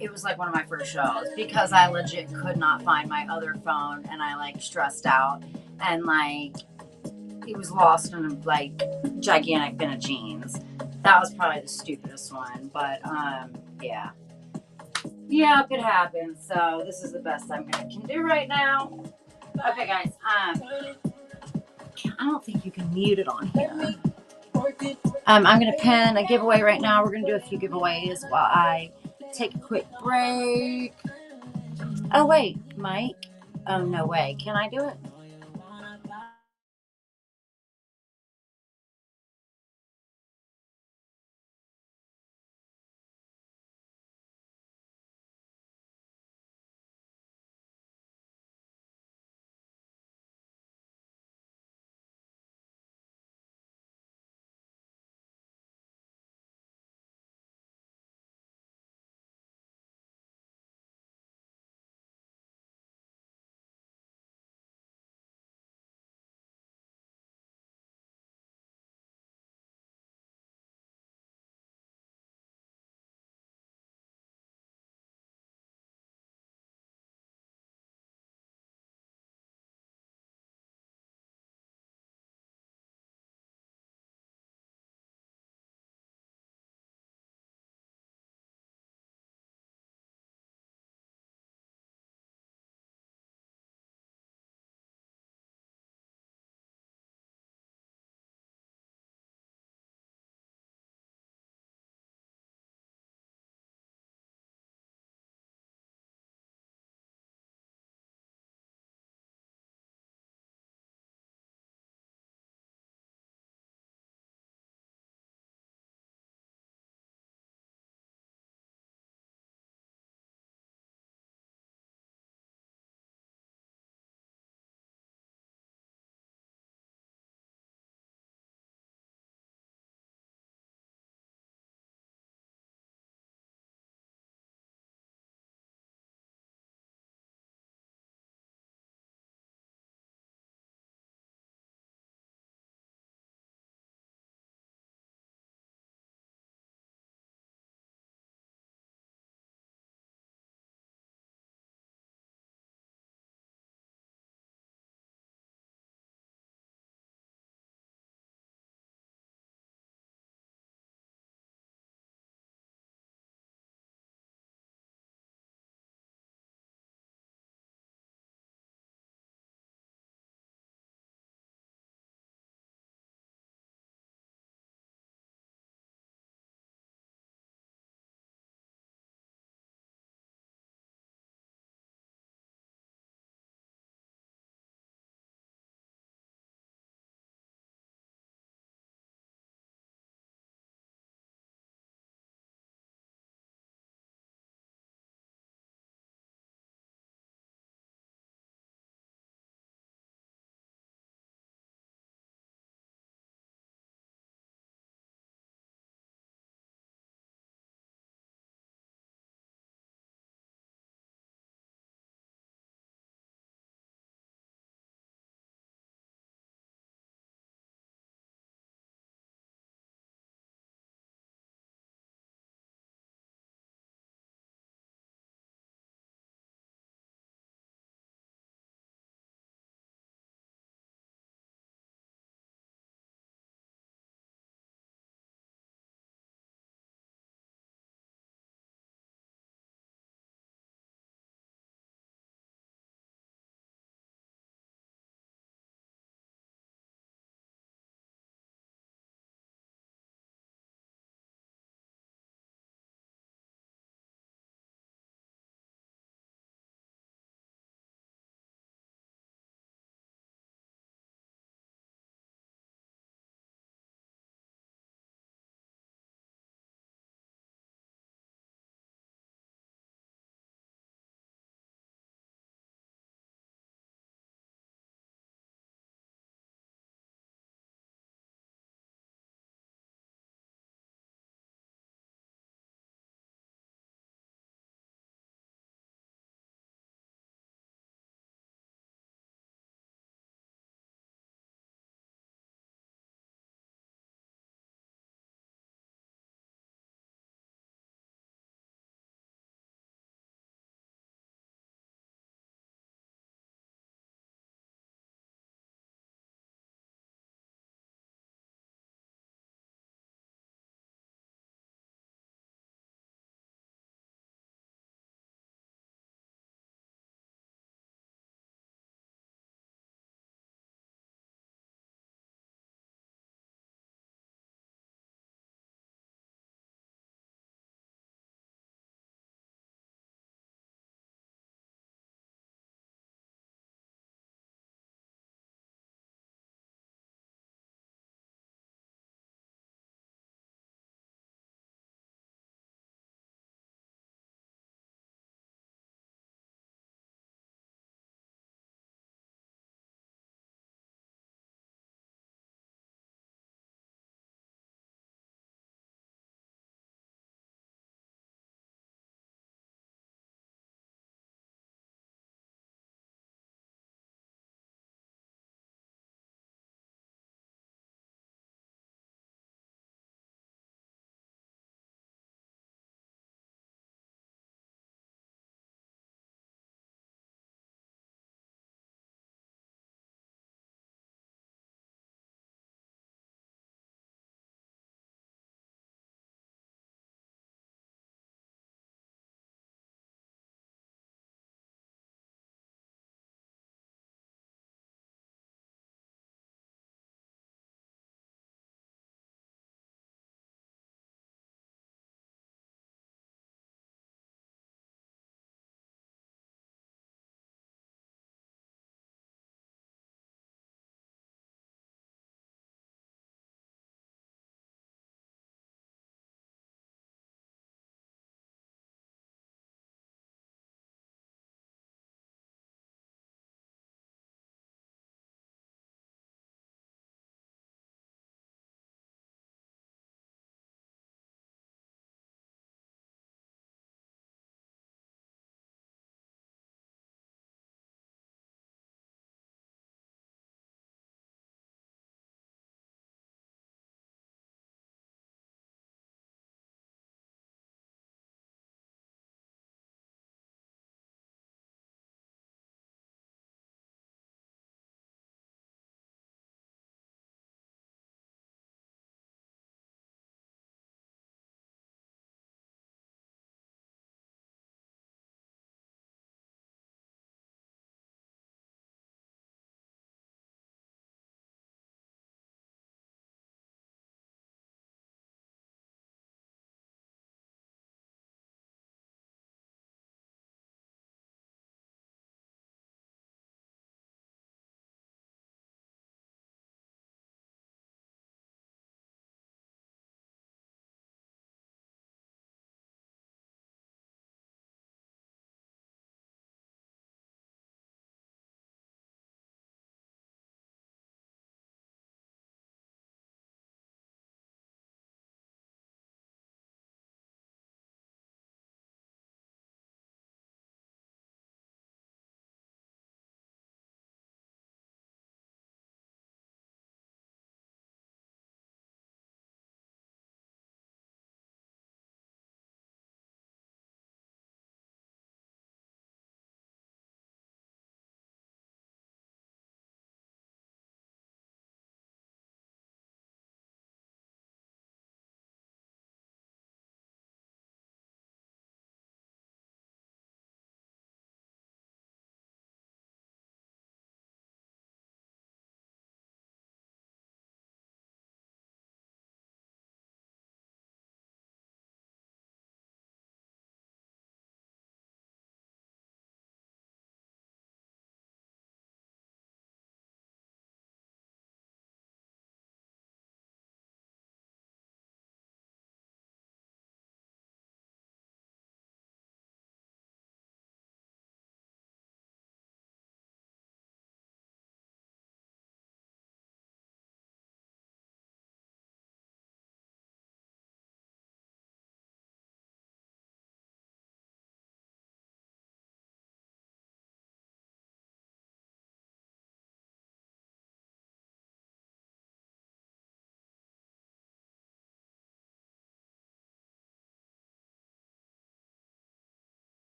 It was like one of my first shows because I legit could not find my other phone, and I like stressed out, and like it was lost in a like gigantic bin of jeans. That was probably the stupidest one, but yeah. Yeah, it happens. So this is the best can do right now. Okay, guys. I don't think you can mute it on here. I'm gonna pin a giveaway right now. We're gonna do a few giveaways while I take a quick break. Oh wait, Mike. Oh no way. Can I do it?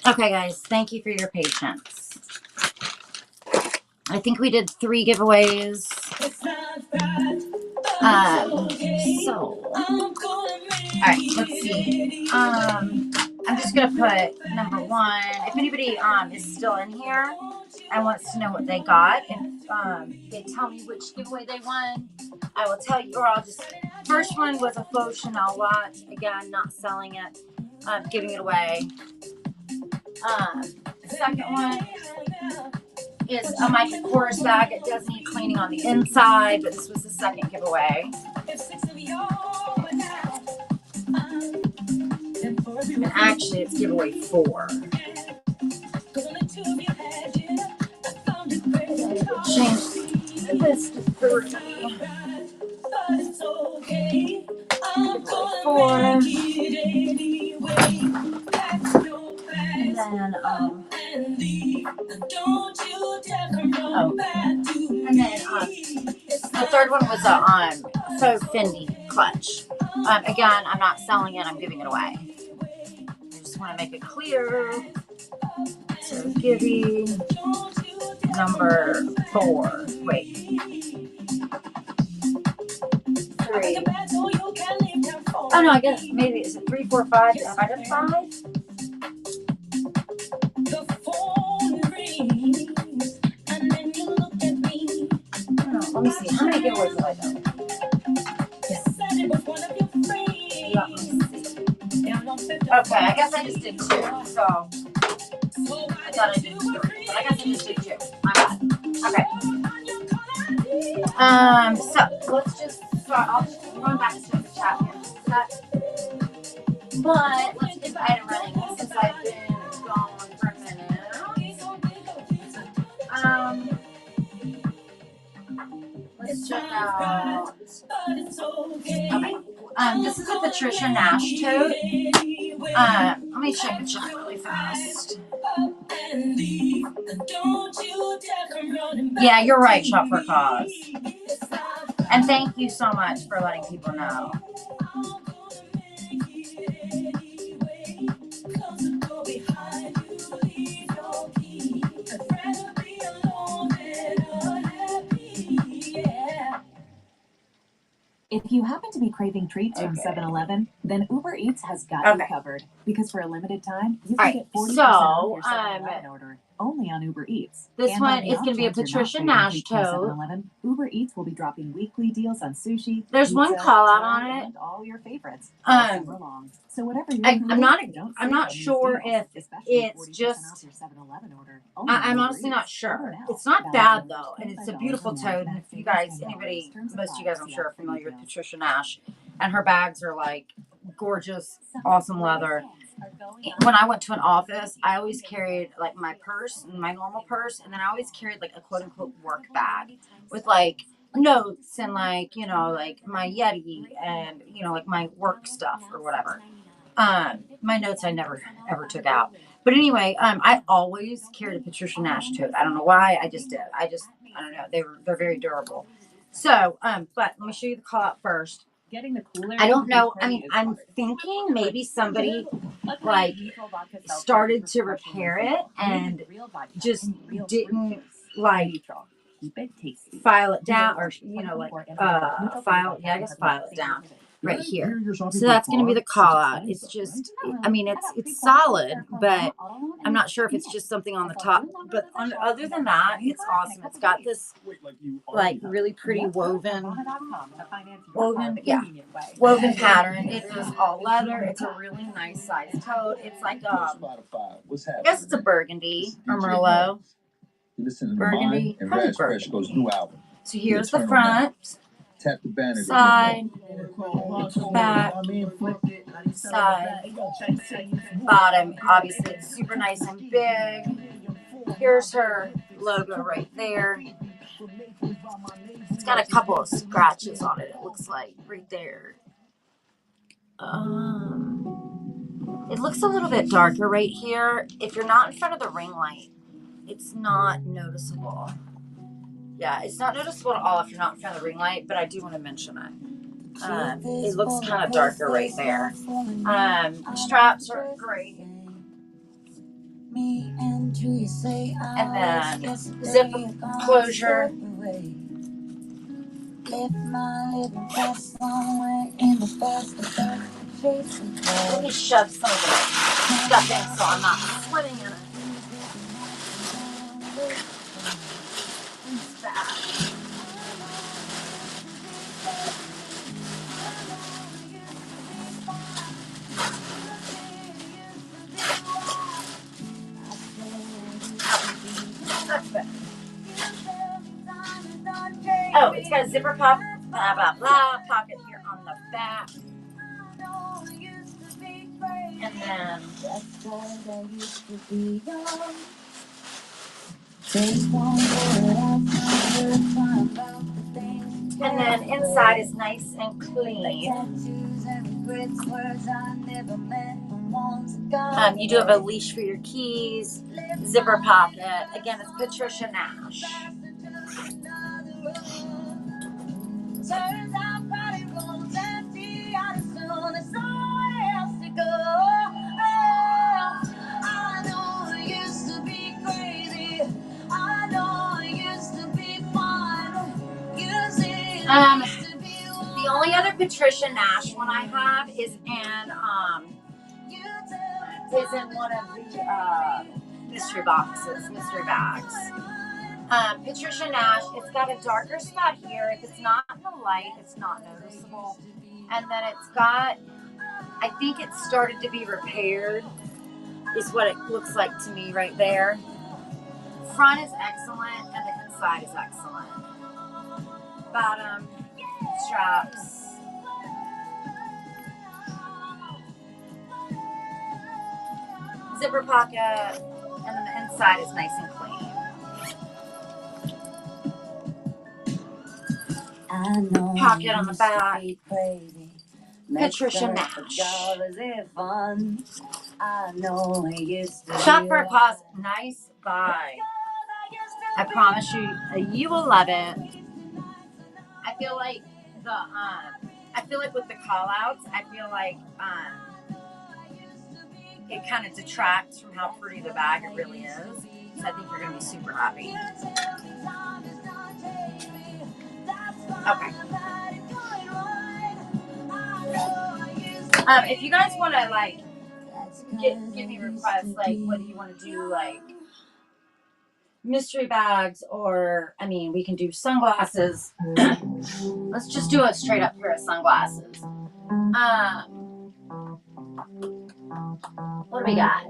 Okay, guys, thank you for your patience. I think we did 3 giveaways. All right, let's see. I'm just gonna put number 1. If anybody is still in here and wants to know what they got, if they tell me which giveaway they won, I will tell you. Or I'll just. First one was a faux Chanel watch. Again, not selling it, giving it away. The second one is a Michael Kors bag. It does need cleaning on the inside, but this was the second giveaway. And actually, it's giveaway 4. Change this to 3. Giveaway 4. And then, and then, the third one was a faux Fendi clutch. Again, I'm not selling it. I'm giving it away. I just want to make it clear. So, Gibby number 4. Wait. 3. Oh no, I guess maybe is it 3, 4, 5? Have I done 5? Let me see. How many giveaways have I done? Yeah, let me see. Okay, I guess I just did 2. So I thought I did 3, but I guess I just did 2. My bad. Okay. So let's just start. I'll just run back to the chat here. But let's get the item running since I've been gone for a minute. Let's check out. Okay. This is a Patricia Nash tote. Let me check the chat really fast. Yeah, you're right, Shop for a Cause. And thank you so much for letting people know. If you happen to be craving treats from 7-Eleven, then Uber Eats has got you covered. Because for a limited time, you can get 40% off your 7-Eleven order. Only on Uber Eats. This one is going to be a Patricia Nash tote. Uber Eats will be dropping weekly deals on sushi. There's one call out on it. And all your favorites. So whatever I'm not sure if it's just. I'm honestly not sure. It's not bad though, and it's a beautiful tote. And if you guys, most of you guys, I'm sure, are familiar with Patricia Nash, and her bags are like gorgeous, awesome leather. When I went to an office, I always carried like my purse, my normal purse, and then I always carried like a quote unquote work bag with like notes and like, like my Yeti and, like my work stuff or whatever. My notes I never ever took out. But anyway, I always carried a Patricia Nash tote. I don't know why. I just did. I don't know. They're very durable. So, but let me show you the call out first. Getting the cooler. I don't know. I mean, I'm thinking maybe somebody like started to repair it and just didn't like file it down or file it down right here. So that's going to be the call out. It's just, I mean, it's solid, but I'm not sure if it's just something on the top. But other than that, it's awesome. It's got this like really pretty woven pattern. It is all leather. It's a really nice size tote. It's like I guess it's a burgundy or Merlot. Burgundy, probably burgundy. So here's the front. Tap the banner. Side, back, side, bottom. Obviously, it's super nice and big. Here's her logo right there. It's got a couple of scratches on it. It looks like right there. It looks a little bit darker right here. If you're not in front of the ring light, it's not noticeable. Yeah, it's not noticeable at all if you're not in front of the ring light, but I do want to mention it. It looks kind of darker right there. Straps are great. And then zip closure. Let me shove some of the stuff in so I'm not sweating in it. It's bad. That's better. Oh, it's got a zipper pop, blah, blah, blah, pocket here on the back. And then inside is nice and clean. You do have a leash for your keys, zipper pocket. Again, it's Patricia Nash. The only other Patricia Nash one I have is in one of the mystery bags. Patricia Nash, it's got a darker spot here. If it's not in the light, it's not noticeable. And then it's got, I think it started to be repaired, is what it looks like to me right there. Front is excellent, and the inside is excellent. Bottom, straps. Zipper pocket, and then the inside is nice and clean. Pocket on the back. Patricia Nash. Shop for a cause. Nice buy. I promise you, you will love it. I feel like with the call outs, I feel like it kind of detracts from how pretty the bag it really is. So I think you're gonna be super happy. Okay. If you guys want to like give me requests, like what do you want to do, like mystery bags, or I mean, we can do sunglasses. Let's just do a straight up pair of sunglasses. What do we got?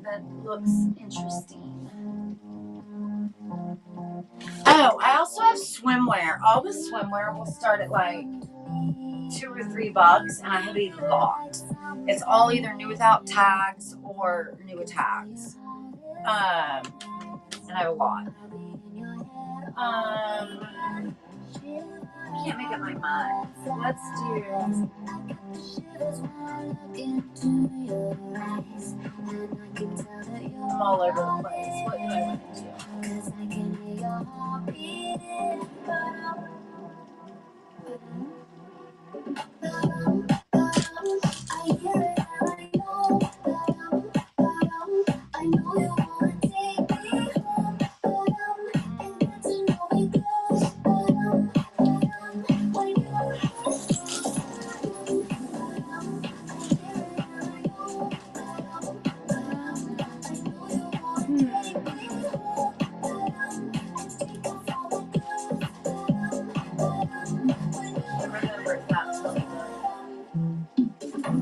That looks interesting. Oh, I also have swimwear. All the swimwear will start at like $2 or $3, and I have a lot. It's all either new without tags or new with tags. And I have a lot. I can't make up my mind. Let's do. I'm all over the place. What do I want to do?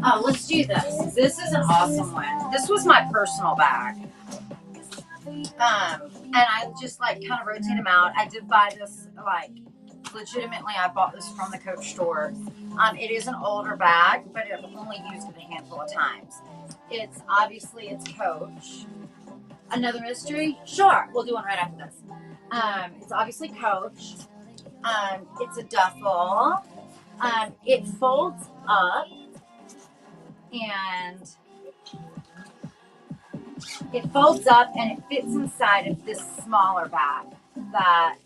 Oh, let's do this. This is an awesome one. This was my personal bag. And I just like kind of rotate them out. I did buy this, like, legitimately, I bought this from the Coach store. It is an older bag, but I've only used it a handful of times. It's Coach. Another mystery? Sure, we'll do one right after this. It's obviously Coach. It's a duffel. It folds up. And it folds up and it fits inside of this smaller bag that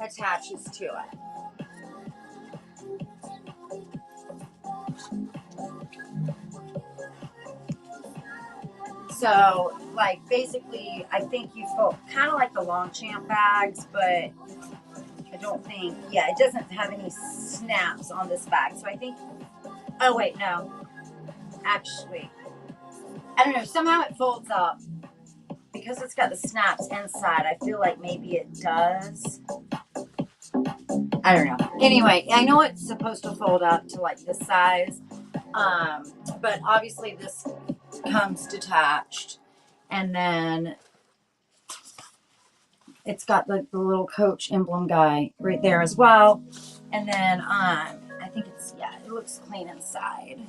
attaches to it. So, like, basically, I think you fold kind of like the Longchamp bags, but I don't think, yeah, it doesn't have any snaps on this bag. So I think, oh wait, no, actually, I don't know, somehow it folds up. Because it's got the snaps inside, I feel like maybe it does. I don't know. Anyway, I know it's supposed to fold up to like this size, but obviously this comes detached. And then it's got the little Coach emblem guy right there as well. And then I think it's, yeah, it looks clean inside.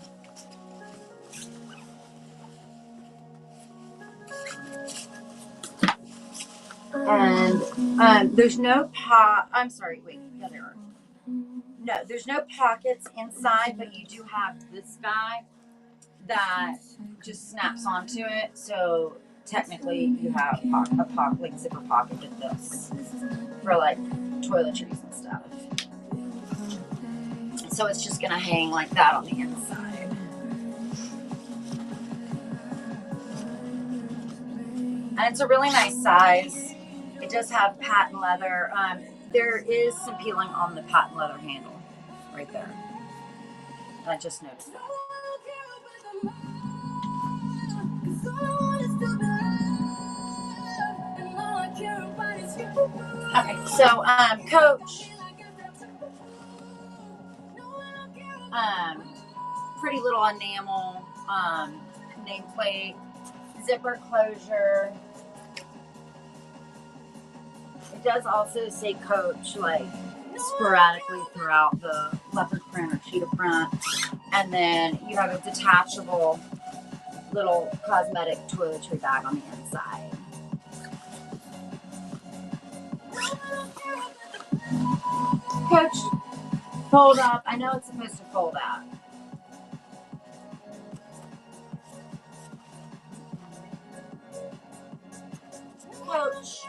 And there's no I'm sorry, wait, yeah, there are. No, there's no pockets inside, but you do have this guy that just snaps onto it. So technically you have a pocket, like zipper pocket with this for like toiletries and stuff. So it's just gonna hang like that on the inside. And it's a really nice size. It does have patent leather. There is some peeling on the patent leather handle right there. I just noticed that. Okay, so Coach, pretty little enamel nameplate, zipper closure. It does also say Coach like sporadically throughout the leopard print or cheetah print, and then you have a detachable little cosmetic toiletry bag on the inside. Coach, fold up. I know it's supposed to fold up. Coach.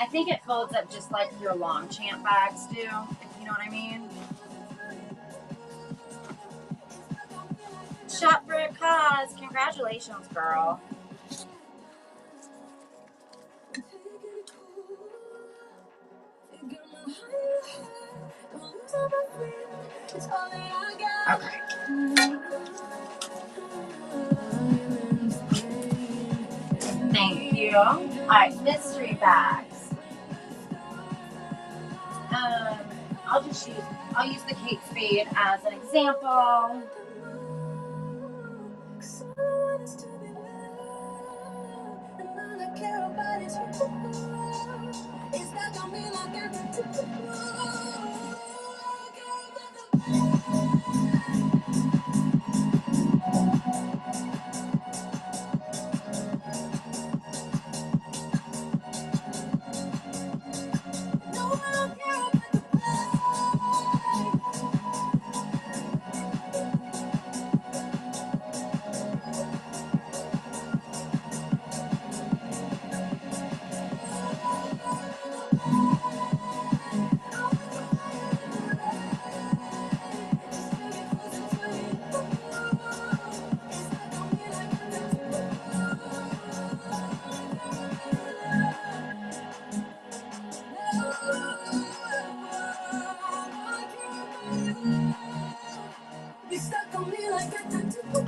I think it folds up just like your Longchamp bags do, if you know what I mean. Shop for a cause. Congratulations, girl. Okay. Thank you. All right, mystery bags. I'll use the Kate Spade as an example.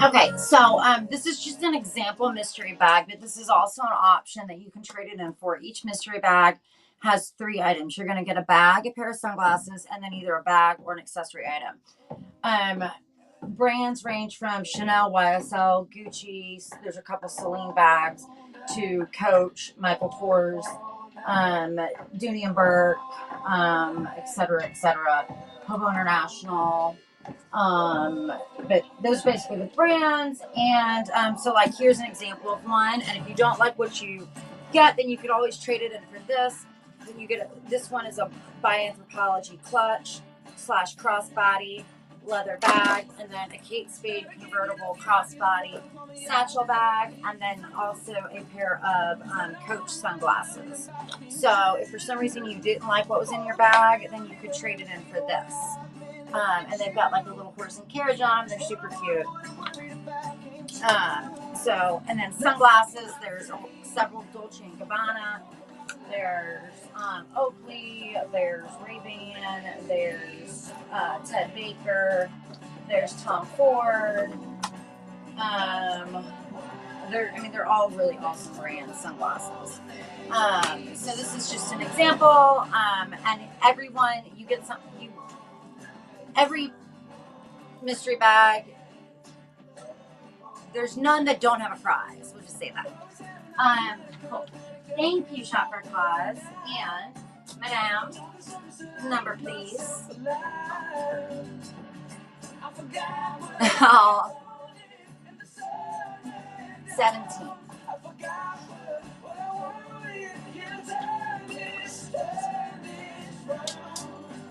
Okay, so this is just an example mystery bag, but this is also an option that you can trade it in for. Each mystery bag has 3 items. You're going to get a bag, a pair of sunglasses, and then either a bag or an accessory item. Brands range from Chanel, YSL, Gucci. There's a couple Celine bags to Coach, Michael Kors, Dooney and Burke, etc. Hobo International. But those are basically the brands. And so like here's an example of one. And if you don't like what you get, then you could always trade it in for this. Then you get this one is a Bi-Anthropology clutch / crossbody leather bag, and then a Kate Spade convertible crossbody satchel bag, and then also a pair of Coach sunglasses. So if for some reason you didn't like what was in your bag, then you could trade it in for this. And they've got like a little horse and carriage on them. They're super cute. So, and then sunglasses, there's several Dolce & Gabbana. There's Oakley, there's Ray-Ban, there's Ted Baker, there's Tom Ford. They're all really awesome brand sunglasses. So this is just an example. And everyone, you get something. Every mystery bag, there's none that don't have a prize. We'll just say that. Cool. Thank you, Shop for Cause. And Madame, number please. Oh, 17.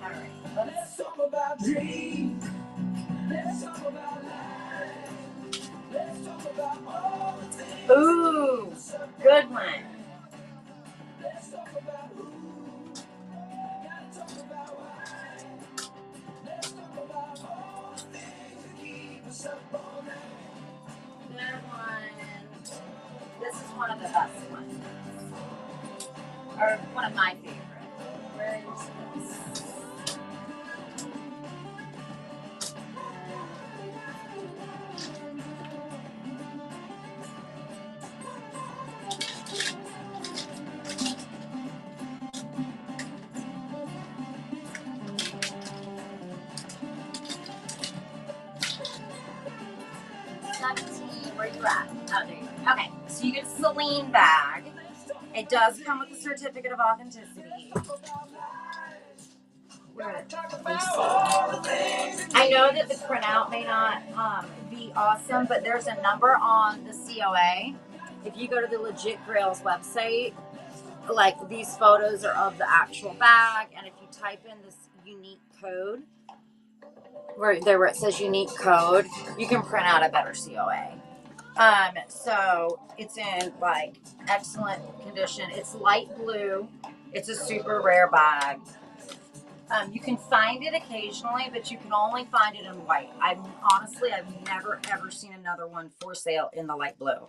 All right, let's talk about dreams. Let's talk about life. Let's talk about all the things. Ooh, good one. Let's talk about who. Gotta talk about why. Let's talk about all the things that keep us up all night. Good one. This is one of the best ones. Or one of my favorites. Where is this? Where you at? Oh, there you go. Okay, so you get a Celine bag. It does come with a certificate of authenticity. I know that the printout may not be awesome, but there's a number on the COA. If you go to the Legit Grails website, like these photos are of the actual bag, and if you type in this unique code, where it says unique code, you can print out a better COA. So it's in like excellent condition. It's light blue. It's a super rare bag. You can find it occasionally, but you can only find it in white. I've never ever seen another one for sale in the light blue.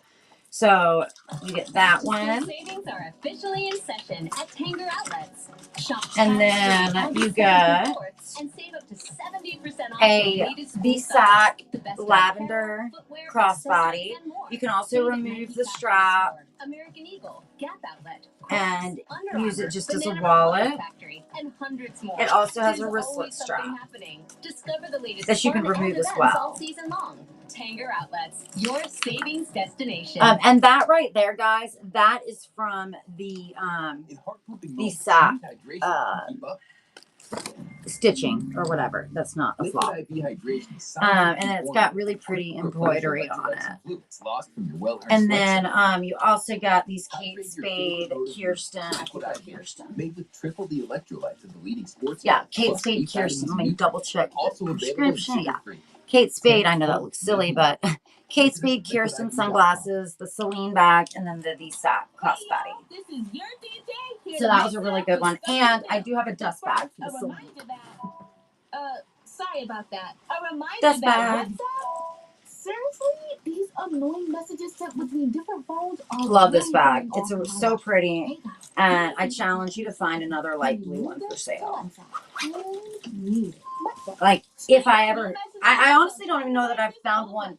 So you get that one. Savings are officially in session at Tanger Outlets. Shop and then you get and save up to 70% off a V-Sack lavender crossbody. You can also remove the strap American Eagle, Gap Outlet, and use it just as a wallet. And hundreds more. It also has a wristlet strap Discover the latest that you can remove as well. All season long. Tanger Outlets, your savings destination. And that right there, guys, that is from the V-Sack stitching or whatever. That's not a flaw. And it's got really pretty embroidery on it. And then you also got these Kate Spade Kirsten. I think they're Kirsten. Made with triple the electrolytes of the leading sports. Yeah, Kate Spade Kirsten. Let me double check the prescription. Yeah. Kate Spade, I know that looks silly, but Kate Spade Kirsten sunglasses, the Celine bag, and then the V-Sack crossbody. So that was a really good one. And I do have a dust bag for the Celine. Sorry about that. A reminder Dust that bag. Seriously? These annoying messages sent between different phones are Love this really bag. going It's off my so watch. pretty. Hey guys, And I challenge you to find another light blue one for sale. Like, if I ever, I honestly don't even know that I've found one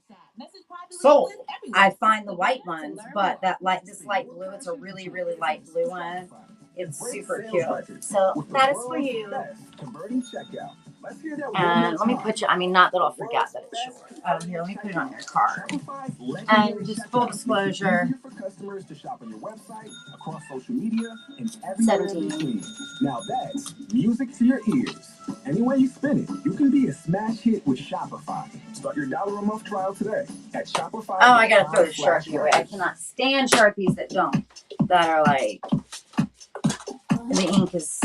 sold. I find the white ones, but this light blue, it's a really, really light blue one. It's super cute. So that is for you. Converting checkout. And let me put you, not that I'll forget that it's short. Here, let me put it on your card. And just full disclosure, For customers to shop on your website, across social media, and everywhere in 17. between. Now that's music to your ears. Any way you spin it, you can be a smash hit with Shopify. Start your $1 a month trial today at Shopify. Oh, I gotta throw the Sharpie away. I cannot stand Sharpies that are like, the ink is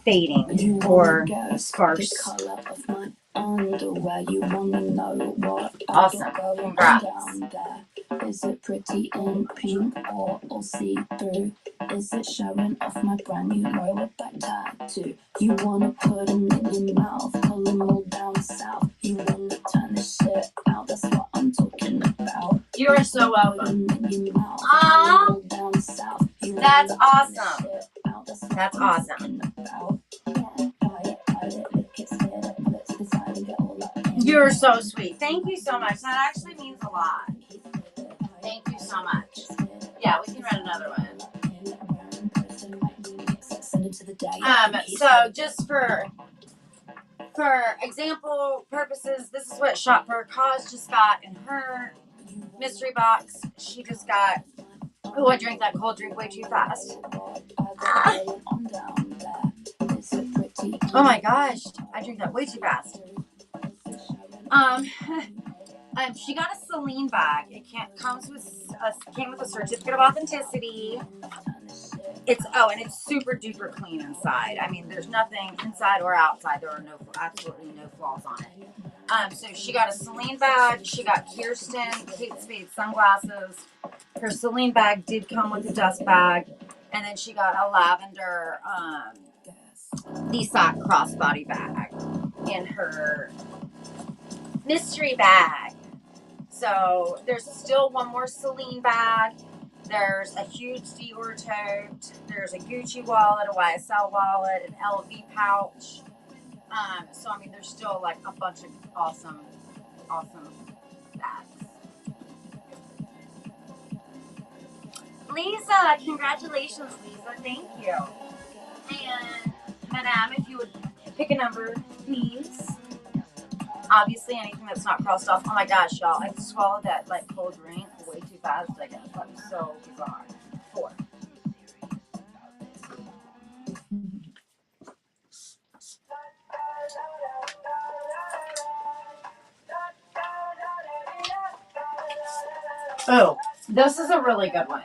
fading or sparse. Awesome. Congrats. Is it pretty in pink or see-through? Is it showing off my brand new lower back tattoo? You wanna put them in your mouth, pull them all down south. You wanna turn this shit out, that's what I'm talking about. You are so welcome. That's awesome. That's awesome. You're so sweet. Thank you so much. That actually means a lot. Thank you so much. Yeah, we can run another one. So just for example purposes, this is what Shop for a Cause just got in her mystery box. She just got, oh, I drank that cold drink way too fast. Oh my gosh, I drink that way too fast. She got a Celine bag. It came with a certificate of authenticity. And it's super duper clean inside. I mean, there's nothing inside or outside. There are absolutely no flaws on it. So she got a Celine bag. She got Kirsten Kate Spade sunglasses. Her Celine bag did come with a dust bag, and then she got a lavender Nissan crossbody bag in her mystery bag. So there's still one more Celine bag. There's a huge Dior tote. There's a Gucci wallet, a YSL wallet, an LV pouch. So I mean, there's still like a bunch of awesome bags. Lisa, congratulations, Lisa. Thank you. And Madame, if you would pick a number, please. Obviously, anything that's not crossed off. Oh my gosh, y'all! I swallowed that like cold drink way too fast. I guess that was so bizarre. 4. Oh, this is a really good one.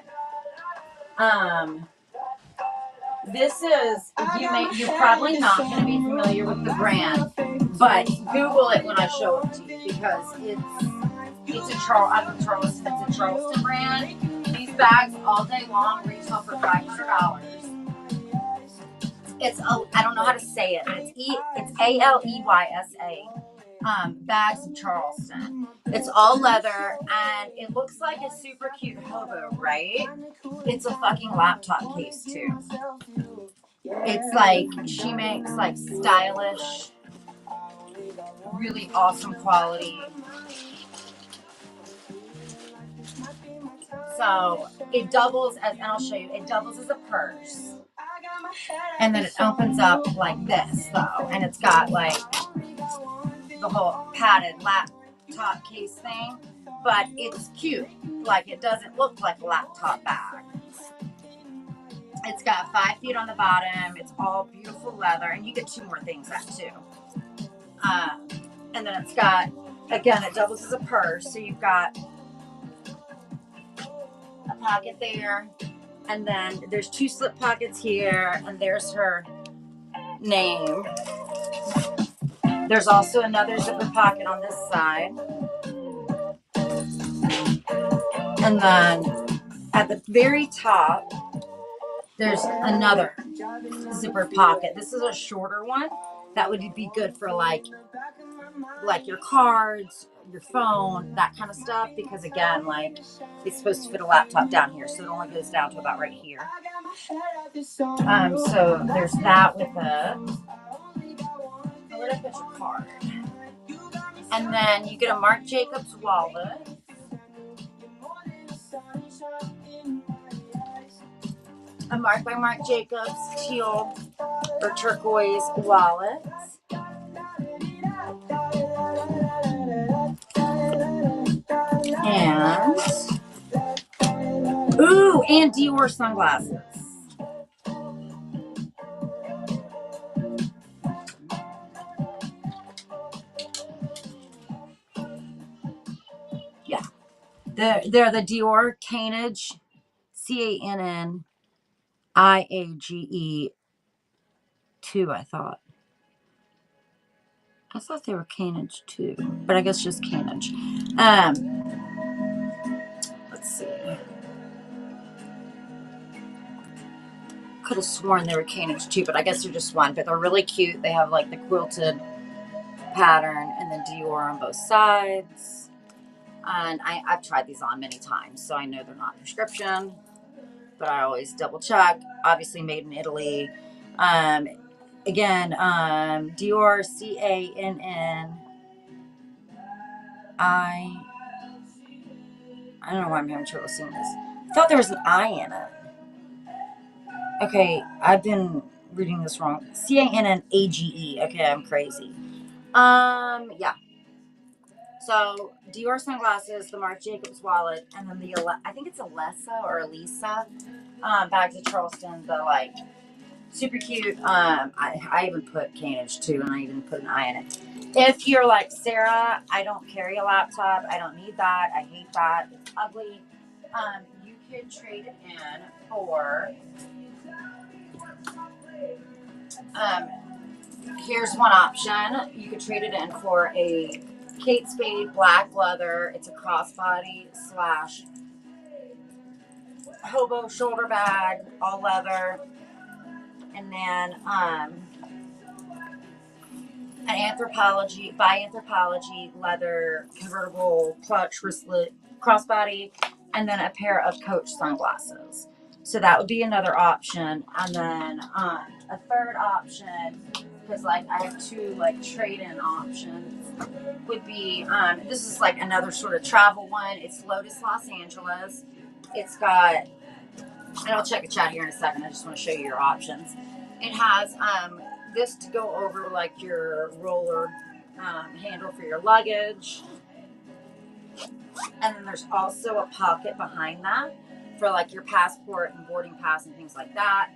This is, you're probably not going to be familiar with the brand, but Google it when I show it to you because it's a Charleston brand. These bags all day long retail for $500. I don't know how to say it, but it's Aleysa. Bags of Charleston. It's all leather and it looks like a super cute hobo, right? It's a fucking laptop case too. It's like she makes like stylish, really awesome quality. So it doubles as, and I'll show you, it doubles as a purse. And then it opens up like this though, and it's got like the whole padded laptop case thing, but it's cute. Like it doesn't look like a laptop bag. It's got 5 feet on the bottom. It's all beautiful leather, and you get 2 more things that too. And then it's got, again, it doubles as a purse. So you've got a pocket there, and then there's 2 slip pockets here, and there's her name. There's also another zipper pocket on this side. And then at the very top, there's another zipper pocket. This is a shorter one. That would be good for like your cards, your phone, that kind of stuff. Because again, like it's supposed to fit a laptop down here. So it only goes down to about right here. So there's that with where did I put your card? And then you get a Marc Jacobs wallet. A Marc by Marc Jacobs teal or turquoise wallet. And Dior sunglasses. Yeah. They're the Dior Canage, CANNIAGE 2, I thought. I thought they were Canage 2, but I guess just Canage. Let's see. Could have sworn they were Canage 2, but I guess they're just one. But they're really cute. They have like the quilted pattern and then Dior on both sides. And I've tried these on many times, so I know they're not prescription, but I always double check. Obviously made in Italy. Again, Dior, Canni. I don't know why I'm having trouble seeing this. I thought there was an I in it. Okay, I've been reading this wrong. Cannage. Okay, I'm crazy. Yeah. So Dior sunglasses, the Marc Jacobs wallet, and then I think it's Alessa or Elisa bags of Charleston. The like super cute. I even put Canage too, and I even put an I in it. If you're like Sarah, I don't carry a laptop. I don't need that. I hate that. It's ugly. You could trade it in for. Here's one option. You could trade it in for a Kate Spade black leather. It's a crossbody / Hobo shoulder bag, all leather. And then an Anthropologie leather convertible clutch wristlet crossbody, and then a pair of Coach sunglasses. So that would be another option. And then a third option, because like I have two like trade-in options, would be this is like another sort of travel one. It's Lotus Los Angeles. It's got, and I'll check the chat here in a second. I just want to show you your options. It has this to go over like your roller handle for your luggage. And then there's also a pocket behind that for like your passport and boarding pass and things like that.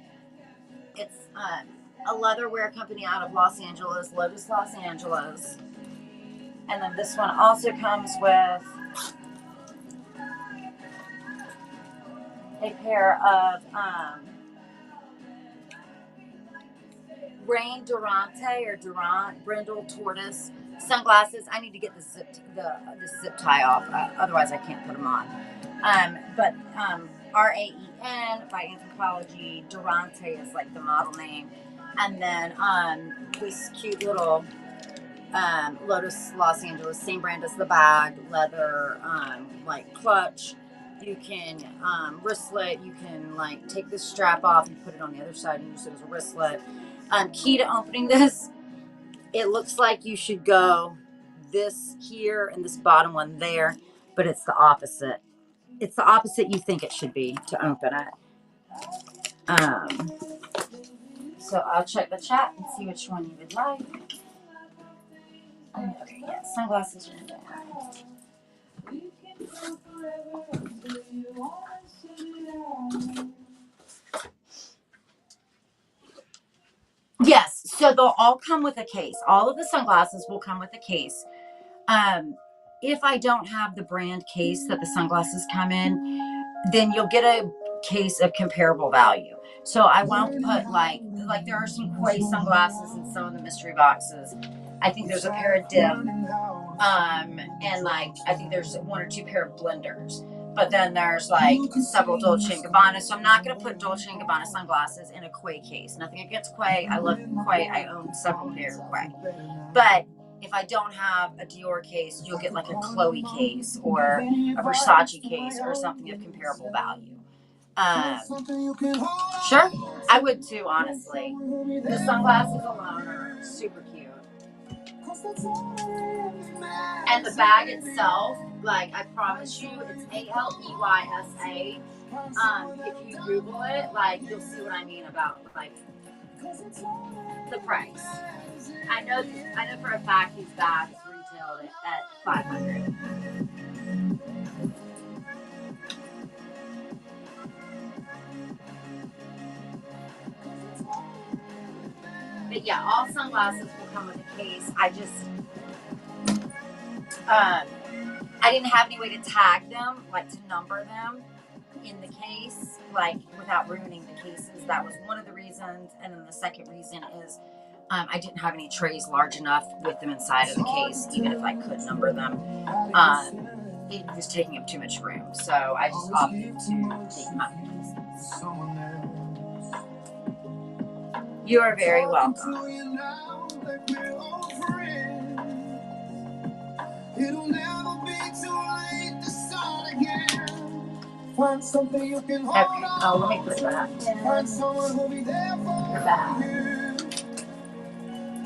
It's a leatherware company out of Los Angeles, Lotus Los Angeles. And then this one also comes with a pair of Rain Durante or Durant Brindle Tortoise sunglasses. I need to get the zip tie off, otherwise I can't put them on. But RAEN by Anthropologie. Durante is like the model name, and then this cute little Lotus Los Angeles, same brand as the bag, leather like clutch. You can wristlet. You can like take this strap off and put it on the other side and use it as a wristlet. Key to opening this, it looks like you should go this here and this bottom one there, but it's the opposite. It's the opposite you think it should be to open it. So I'll check the chat and see which one you would like. Okay, yeah, sunglasses are there. Yes, so they'll all come with a case. All of the sunglasses will come with a case. If I don't have the brand case that the sunglasses come in, then you'll get a case of comparable value. So I won't put like there are some Quay sunglasses in some of the mystery boxes. I think there's a pair of dip, and like I think there's one or two pair of blenders. But then there's like several Dolce & Gabbana. So I'm not going to put Dolce & Gabbana sunglasses in a Quay case. Nothing against Quay. I love Quay. I own several pairs of Quay. But if I don't have a Dior case, you'll get like a Chloe case or a Versace case or something of comparable value. Sure, I would too, honestly. The sunglasses alone are super cute. And the bag itself, like I promise you, it's Aleysa. If you Google it, like you'll see what I mean about like the price. I know for a fact these bags retailed at $500. But yeah, all sunglasses will come with a case. I didn't have any way to tag them, like to number them in the case, like without ruining the cases. That was one of the reasons. And then the second reason is I didn't have any trays large enough with them inside of the case, even if I could number them. It was taking up too much room. So I just opted to take them out of the cases. You are very welcome. It'll never be too late. Find something you can hold Okay. Oh, let me on put to. that Find in someone who'll be there for your bag. you.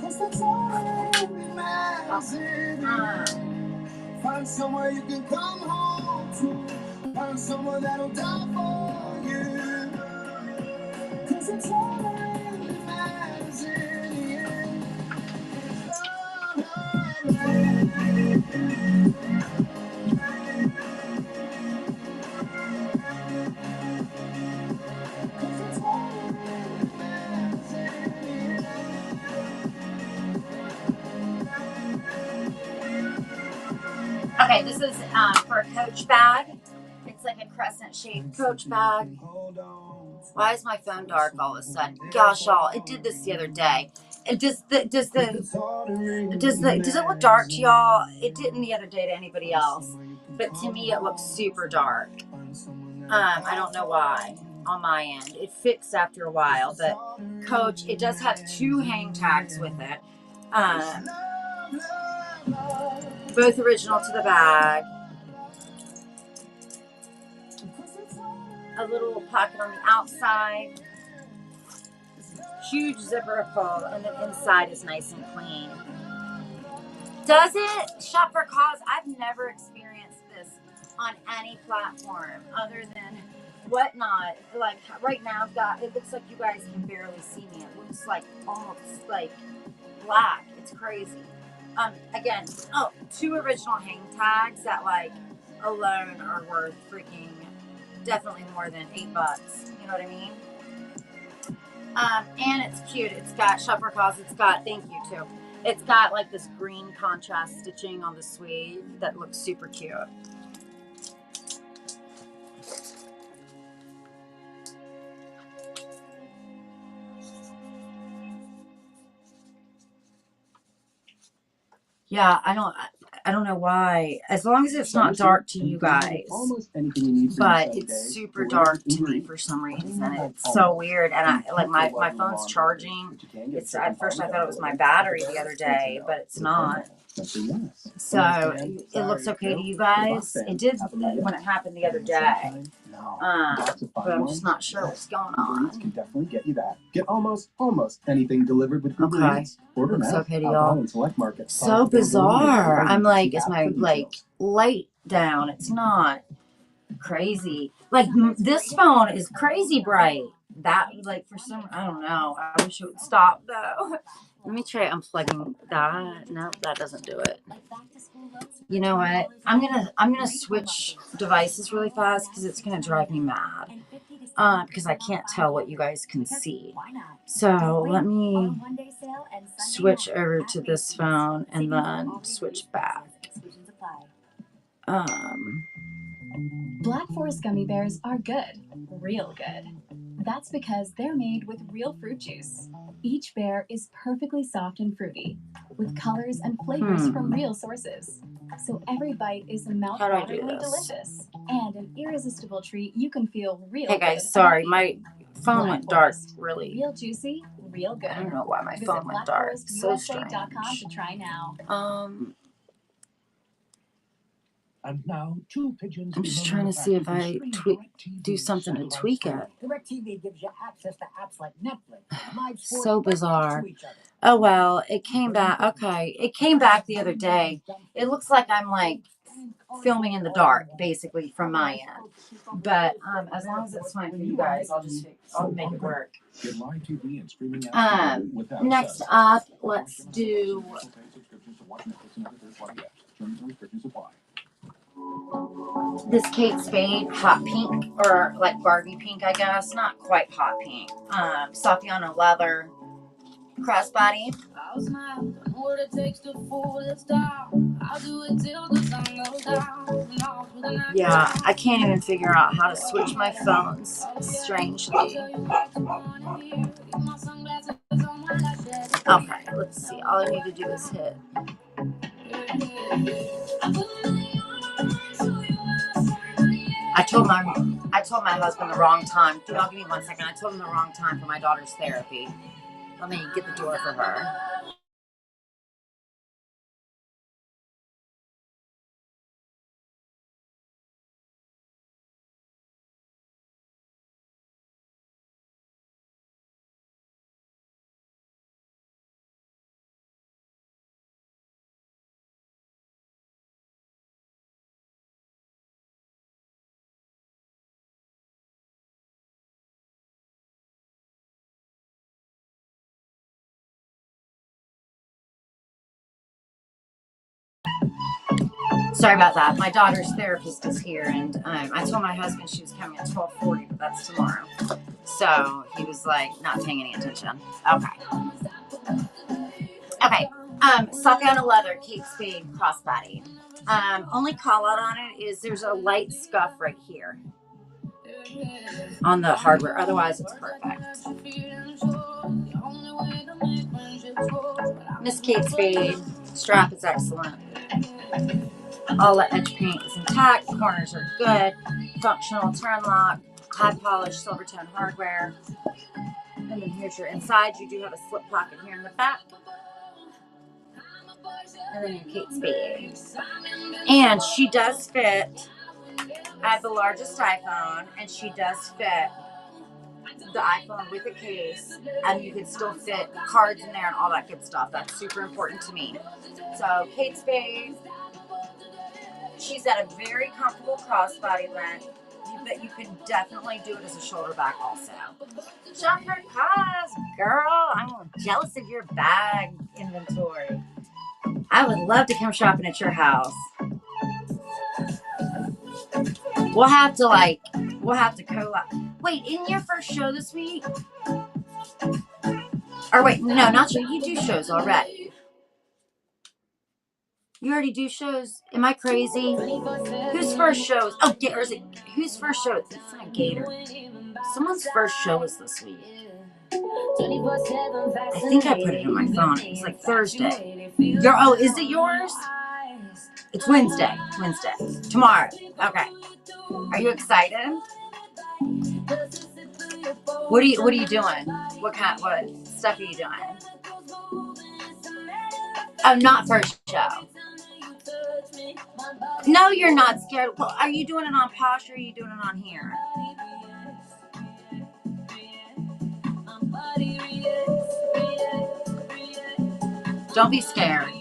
'Cause that's all that really matters in the end. Find somewhere you can come home to. Find someone that'll die for you. 'Cause it's all that really matters in the end. It's love, Okay, this is for a Coach bag. It's like a crescent-shaped Coach bag. Why is my phone dark all of a sudden? Gosh, y'all, it did this the other day. It does it look dark to y'all? It didn't the other day to anybody else, but to me it looks super dark. I don't know why on my end. It fixed after a while, but Coach, it does have 2 hang tags with it. Both original to the bag. A little pocket on the outside. Huge zipper pull, and then inside is nice and clean. Does it shop for cause? I've never experienced this on any platform other than Whatnot. Like right now, I've got, it looks like you guys can barely see me. It looks like almost like black. It's crazy. Again, 2 original hang tags that like alone are worth freaking definitely more than $8. You know what I mean? And it's cute. It's got shop for cause. It's got, thank you too. It's got like this green contrast stitching on the sleeve that looks super cute. Yeah, I don't know why. As long as it's not dark to you guys, but it's super dark to me for some reason. It's so weird, and I like my phone's charging. It's at first I thought it was my battery the other day, but it's not. So it looks okay to you guys. It did when it happened the other day. But I'm just not sure what's going on. Can definitely get you that. Get almost anything delivered with Uber Eats. Order Looks now. okay to y'all. Select markets. So bizarre. I'm like, is my like light down? It's not crazy. Like this phone is crazy bright. That like for some, I don't know. I wish it would stop though. Let me try unplugging that. No, that doesn't do it. You know what? I'm gonna switch devices really fast because it's gonna drive me mad. Because I can't tell what you guys can see. So let me switch over to this phone and then switch back. Black Forest gummy bears are good, real good. That's because they're made with real fruit juice. Each bear is perfectly soft and fruity, with colors and flavors from real sources. So every bite is mouth-wateringly delicious and an irresistible treat you can feel real good. Hey guys, sorry, my phone went dark really. Real juicy, real good. I don't know why my phone went dark. So strange. To try now. And now 2 pigeons. I'm just trying to see if I do something to tweak it. DirecTV gives you access to apps like Netflix. So bizarre. Oh well, it came back. Okay, it came back the other day. It looks like I'm like filming in the dark, basically from my end. But as long as it's fine for you guys, I'll make it work. Next up, let's do. This Kate Spade hot pink, or like Barbie pink, I guess. Not quite hot pink. Saffiano leather crossbody. Yeah, I can't even figure out how to switch my phones, strangely. Okay, let's see. All I need to do is hit. I told my husband the wrong time. Y'all give me 1 second. I told him the wrong time for my daughter's therapy. Let me get the door for her. Sorry about that. My daughter's therapist is here, and I told my husband she was coming at 12:40, but that's tomorrow. So he was like not paying any attention. Okay. Sock-on leather, Kate Spade crossbody. Only call out on it is there's a light scuff right here on the hardware. Otherwise, it's perfect. Miss Kate Spade. Strap is excellent. All the edge paint is intact. Corners are good. Functional turn lock. High polished silver tone hardware. And then here's your inside. You do have a slip pocket here in the back. And then your Kate Spade. And she does fit. I have the largest iPhone, and she does fit the iPhone with a case, and you can still fit cards in there and all that good stuff. That's super important to me. So Kate Spade, she's at a very comfortable crossbody length, but you can definitely do it as a shoulder bag also. Shop for cause, girl. I'm jealous of your bag inventory. I would love to come shopping at your house. We'll have to collab. Wait, isn't your first show this week? Or wait, no, not you. You do shows already. You already do shows? Am I crazy? Whose first show is... Oh, or is it... Whose first show? It's not Gator. Someone's first show is this week. I think I put it in my phone. It's like Thursday. Is it yours? It's Wednesday. Tomorrow. Okay. Are you excited? What are you doing? What stuff are you doing? Oh, not first show. No, you're not scared. Well, are you doing it on Posh or are you doing it on here? Don't be scared.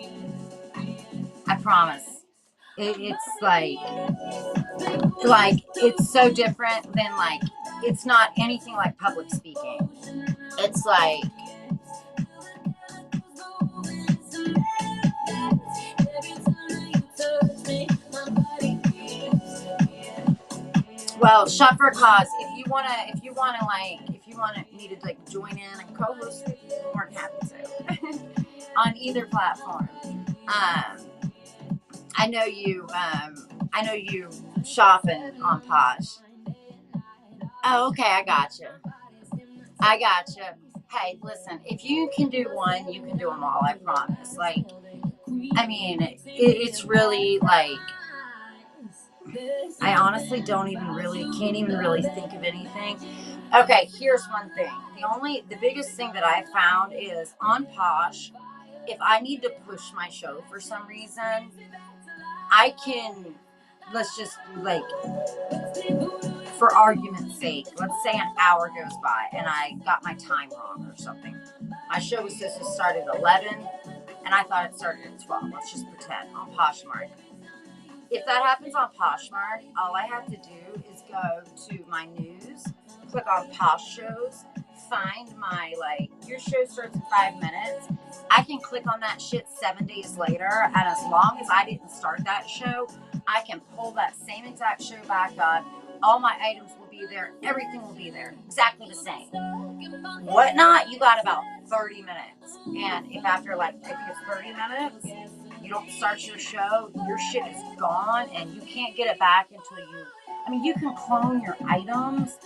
I promise. It's like it's so different than it's not anything like public speaking. It's like well, shop for a cause. If you wanna me to join in and co-host with you, I'm more than happy to on either platform. I know you shopping on Posh. Oh, okay, I gotcha. Hey, listen, if you can do one, you can do them all, I promise. It's really I honestly can't even really think of anything. Okay, here's one thing. The biggest thing that I found is on Posh, if I need to push my show for some reason, I can, let's just for argument's sake, let's say an hour goes by and I got my time wrong or something. My show was supposed to start at 11 and I thought it started at 12. Let's just pretend on Poshmark. If that happens on Poshmark, all I have to do is go to my news, click on Posh shows, find my your show starts in 5 minutes. I can click on that shit 7 days later, and as long as I didn't start that show, I can pull that same exact show back up. All my items will be there. Everything will be there. Exactly the same. Whatnot, you got about 30 minutes. And if after I think it's 30 minutes, you don't start your show, your shit is gone and you can't get it back until you can clone your items,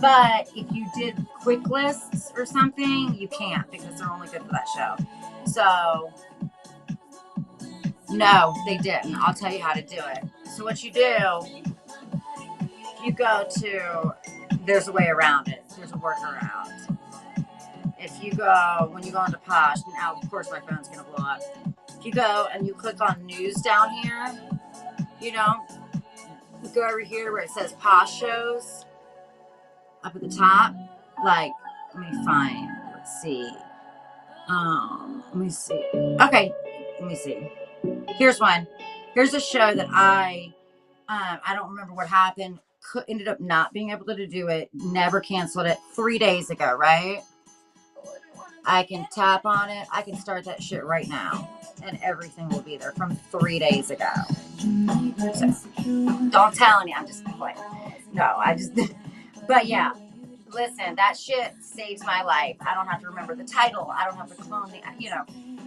but if you did quick lists or something, you can't because they're only good for that show. So, no, they didn't. I'll tell you how to do it. So what you do, you go to, there's a way around it. There's a workaround. When you go into Posh, now of course my phone's going to blow up. If you go and you click on news down here, you go over here where it says Posh shows up at the top. Let me find, let's see. Let me see. Okay, let me see. Here's one. Here's a show that I don't remember what happened. Ended up not being able to do it. Never canceled it. 3 days ago, right? I can tap on it. I can start that shit right now. And everything will be there from 3 days ago. So, don't tell any. I'm just playing. No, but yeah. Listen, that shit saves my life. I don't have to remember the title. I don't have to clone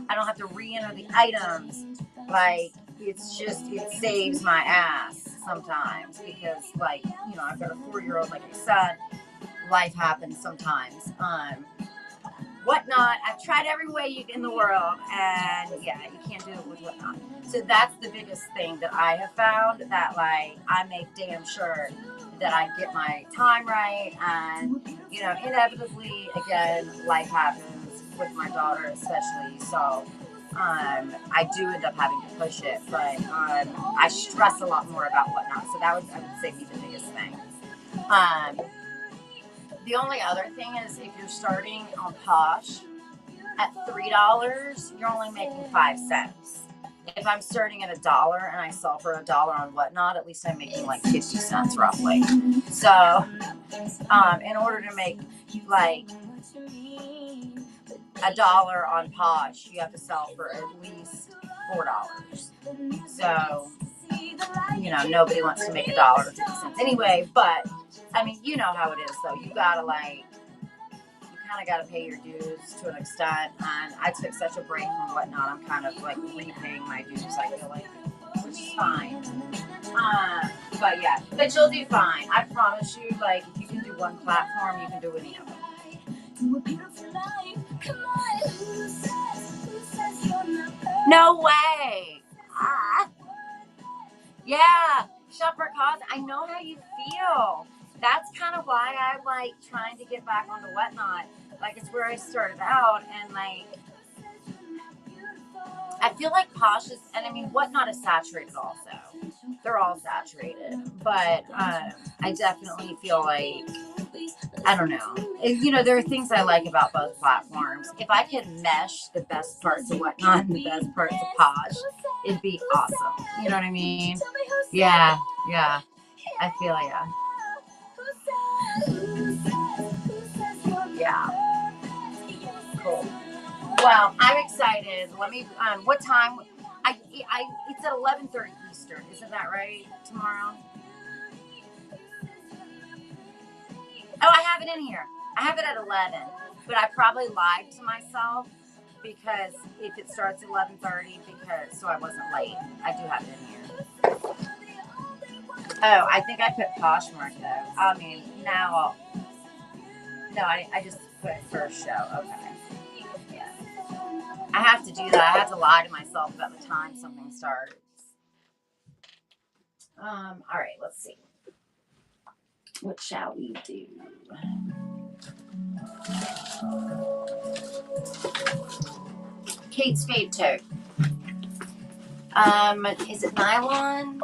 I don't have to re-enter the items. Like, it saves my ass sometimes because, like, I've got a 4-year-old, like I said, life happens sometimes. Whatnot, I've tried every way in the world, and yeah, you can't do it with Whatnot. So that's the biggest thing that I have found, that, like, I make damn sure that I get my time right, and, inevitably, again, life happens with my daughter especially, so I do end up having to push it, but I stress a lot more about Whatnot, so I would say, be the biggest thing. The only other thing is, if you're starting on Posh at $3, you're only making 5 cents. If I'm starting at $1 and I sell for $1 on Whatnot, at least I'm making like 50 cents roughly. So, in order to make like $1 on Posh, you have to sell for at least $4. So, nobody wants to make $1 or 50 cents anyway, but I mean, you know how it is, though. You gotta, like, you kind of gotta pay your dues to an extent, and I took such a break from Whatnot, I'm kind of, like, repaying my dues, I feel like, which is fine. But yeah, but you'll do fine. I promise you, like, if you can do one platform, you can do any of them. No way! Yeah, shop for cause. I know how you feel. That's kind of why I'm, like, trying to get back onto Whatnot. Like, it's where I started out, and, like, I feel like Posh is, and I mean, Whatnot is saturated also. They're all saturated. But I definitely feel like, I don't know. There are things I like about both platforms. If I could mesh the best parts of Whatnot and the best parts of Posh, it'd be awesome. You know what I mean? Yeah. I feel ya. Yeah. Cool. Well, I'm excited. Let me. What time? It's at 11:30 Eastern. Isn't that right? Tomorrow. Oh, I have it in here. I have it at 11. But I probably lied to myself because if it starts at 11:30, so I wasn't late. I do have it in here. Oh, I think I put Poshmark though. I mean, now. No, I just put first show. Okay. Yeah. I have to do that. I have to lie to myself about the time something starts. All right, let's see. What shall we do? Kate Spade tote. Is it nylon?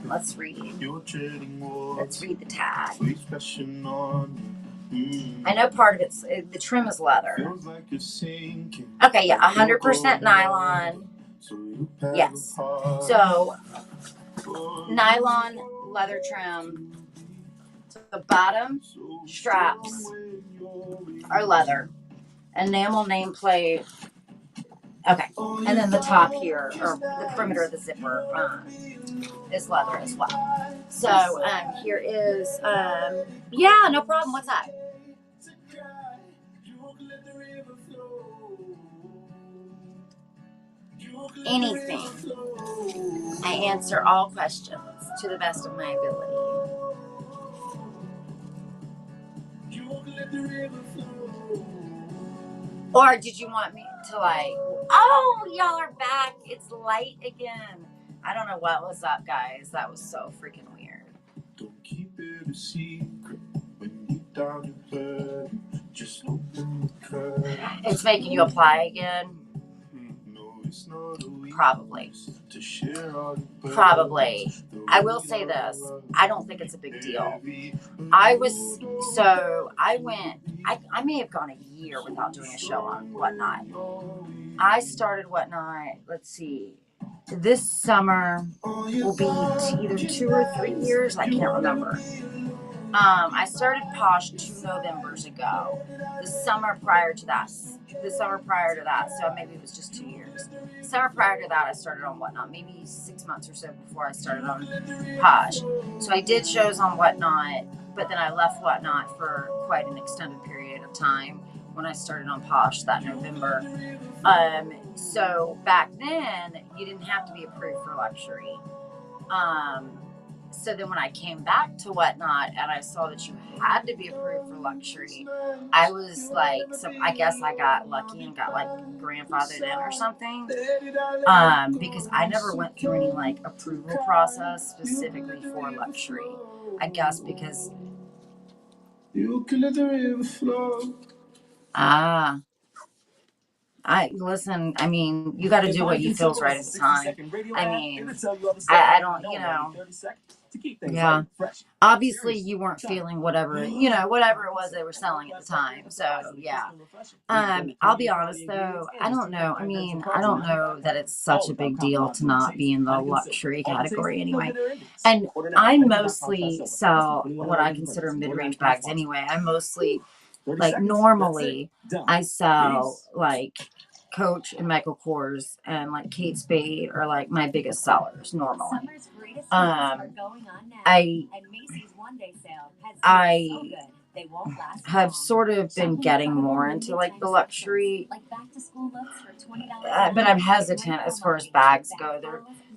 Let's read. Let's read the tag. I know part of the trim is leather. Okay, yeah, 100% nylon. Yes. So, nylon leather trim. The bottom straps are leather. Enamel nameplate. Okay, and then the top here, or the perimeter of the zipper, is leather as well. So, here is, yeah, no problem. What's that? Anything. I answer all questions to the best of my ability. Or did you want me to, like, oh, y'all are back. It's light again. I don't know what was up, guys. That was so freaking weird. Don't keep it a secret when you down your just open the curtain. It's making you apply again. Probably. I will say this. I don't think it's a big deal. I may have gone a year without doing a show on Whatnot. I started Whatnot, let's see, this summer will be either 2 or 3 years. I can't remember. I started Posh 2 Novembers ago. The summer prior to that. So maybe it was just 2 years. summer prior to that, I started on Whatnot, maybe 6 months or so before I started on Posh. So I did shows on Whatnot, but then I left Whatnot for quite an extended period of time when I started on Posh that November. So back then, you didn't have to be approved for luxury. So then when I came back to Whatnot and I saw that you had to be approved for luxury, I was like, so I guess I got lucky and got like grandfathered in or something. Because I never went through any like approval process specifically for luxury. I guess because you can let the river flow. Listen, I mean, you got to do what you feels right at the time. I mean, I don't, you know, yeah. Obviously, you weren't feeling whatever it was they were selling at the time. So, yeah. I'll be honest, though. I don't know. I mean, I don't know that it's such a big deal to not be in the luxury category anyway. And I mostly sell what I consider mid-range bags anyway. I mostly, like, normally, I sell, like, Coach and Michael Kors and like Kate Spade are like my biggest sellers normally. I have sort of been getting more into like the luxury, but I'm hesitant as far as bags go.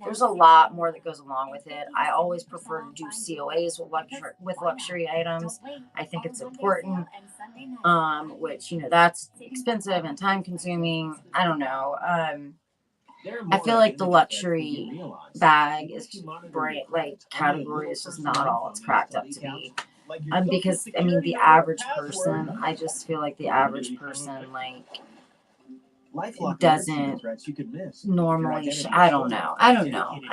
There's a lot more that goes along with it. I always prefer to do COAs with luxury items. I think it's important, which, you know, that's expensive and time consuming. I don't know. I feel like the luxury bag is bright, like category is just not all it's cracked up to be. Because I mean, the average person, I just feel like the average person like doesn't normally. I don't know. I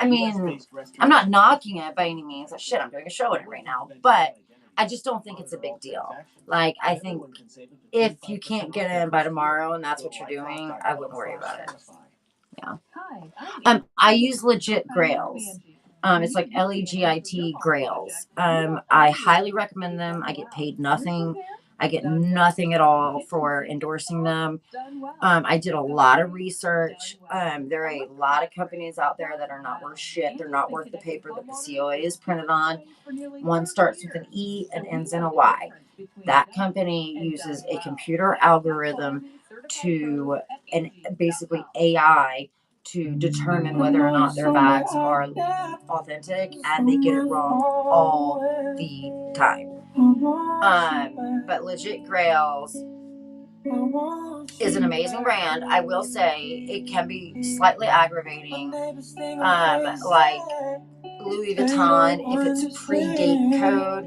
mean, I'm not knocking it by any means. Shit, I'm doing a show in it right now, but I just don't think it's a big deal. Like, I think if you can't get in by tomorrow and that's what you're doing, I wouldn't worry about it. Yeah. I use Legit Grails. It's like LEGIT Grails. I highly recommend them. I get paid nothing. I get nothing at all for endorsing them. I did a lot of research. There are a lot of companies out there that are not worth shit. They're not worth the paper that the COA is printed on. One starts with an E and ends in a Y. That company uses a computer algorithm to, and basically AI, to determine whether or not their bags are authentic, and they get it wrong all the time. But Legit Grails is an amazing brand. I will say it can be slightly aggravating. Like Louis Vuitton, if it's pre-date code,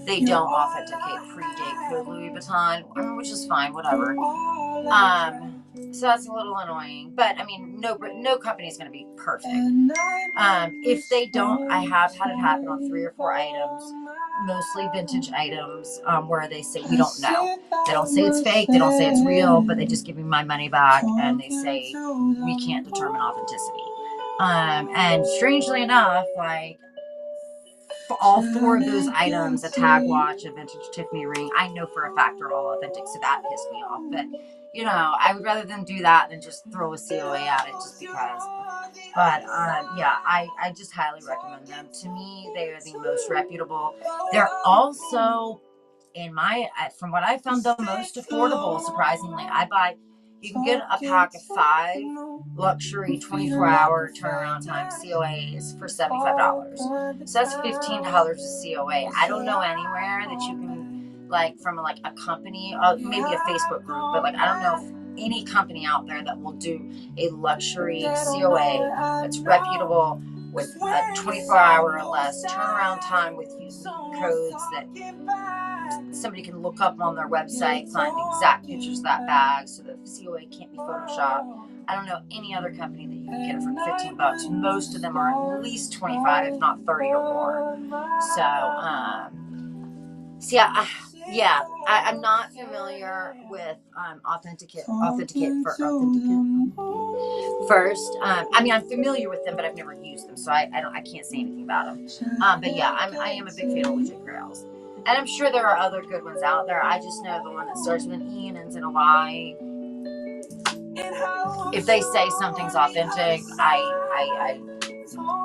they don't authenticate pre-date code Louis Vuitton, which is fine, whatever. So that's a little annoying, but I mean, no company is going to be perfect. If they don't, I have had it happen on 3 or 4 items, mostly vintage items, where they say we don't know. They don't say it's fake, they don't say it's real, but they just give me my money back and they say we can't determine authenticity. And strangely enough, like, for all 4 of those items, a tag watch, a vintage Tiffany ring, I know for a fact are all authentic, so that pissed me off. But, you know, I would rather them do that than just throw a COA at it just because. But, yeah, I just highly recommend them. To me, they are the most reputable. They're also, from what I found, the most affordable, surprisingly. You can get a pack of 5 luxury 24-hour turnaround time COAs for $75. So that's $15 a COA. I don't know anywhere that you can, like, from like a company, maybe a Facebook group, but like I don't know if any company out there that will do a luxury COA that's reputable with a 24-hour or less turnaround time with unique codes that somebody can look up on their website, find exact pictures of that bag so the COA can't be photoshopped. I don't know any other company that you can get it for $15. Most of them are at least 25, if not 30 or more. So, I'm not familiar with authenticate first. I mean, I'm familiar with them, but I've never used them, so I can't say anything about them. But yeah, I am a big fan of Legit Grails. And I'm sure there are other good ones out there. I just know the one that starts with an E and ends in a Y. if they say something's authentic,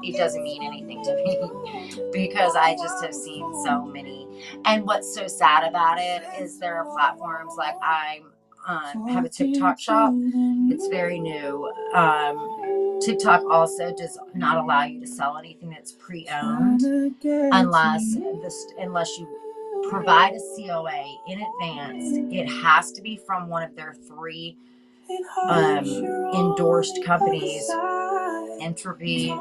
it doesn't mean anything to me because I just have seen so many. And what's so sad about it is there are platforms like I have a TikTok shop. It's very new. TikTok also does not allow you to sell anything that's pre-owned unless you provide a COA in advance. It has to be from one of their 3 endorsed companies. Entropy,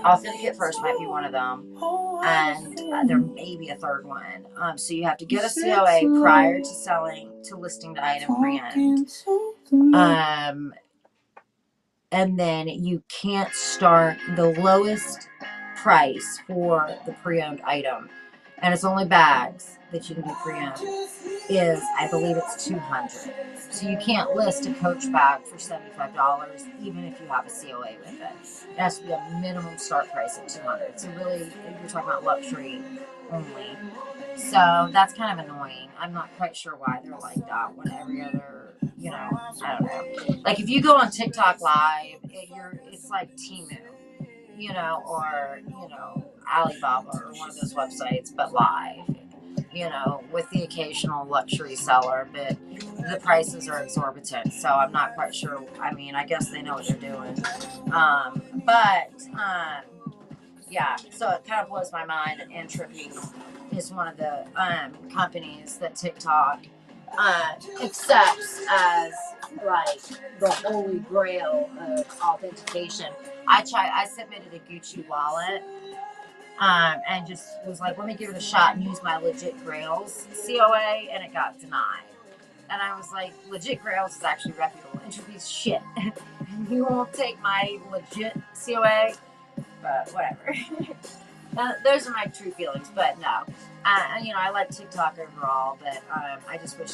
Authenticate First might be one of them, and there may be a third one. So you have to get a COA prior to listing the item pre-owned. And then you can't start the lowest price for the pre-owned item, and it's only bags that you can do pre-owned. I believe it's $200. So you can't list a Coach bag for $75, even if you have a COA with it. It has to be a minimum start price of $200. So really, you're talking about luxury only. So that's kind of annoying. I'm not quite sure why they're like that when every other, I don't know. Like if you go on TikTok Live, it's like Temu, or, Alibaba or one of those websites, but live, with the occasional luxury seller, but the prices are exorbitant. So I'm not quite sure. I mean, I guess they know what they're doing. Yeah, so it kind of blows my mind that Entropy is one of the companies that TikTok accepts as like the holy grail of authentication. I submitted a Gucci wallet and just was like, let me give it a shot and use my Legit Grails COA, and it got denied. And I was like, Legit Grails is actually reputable. Entropy's shit. You won't take my legit COA, but whatever. Those are my true feelings, but no. I like TikTok overall, but I just wish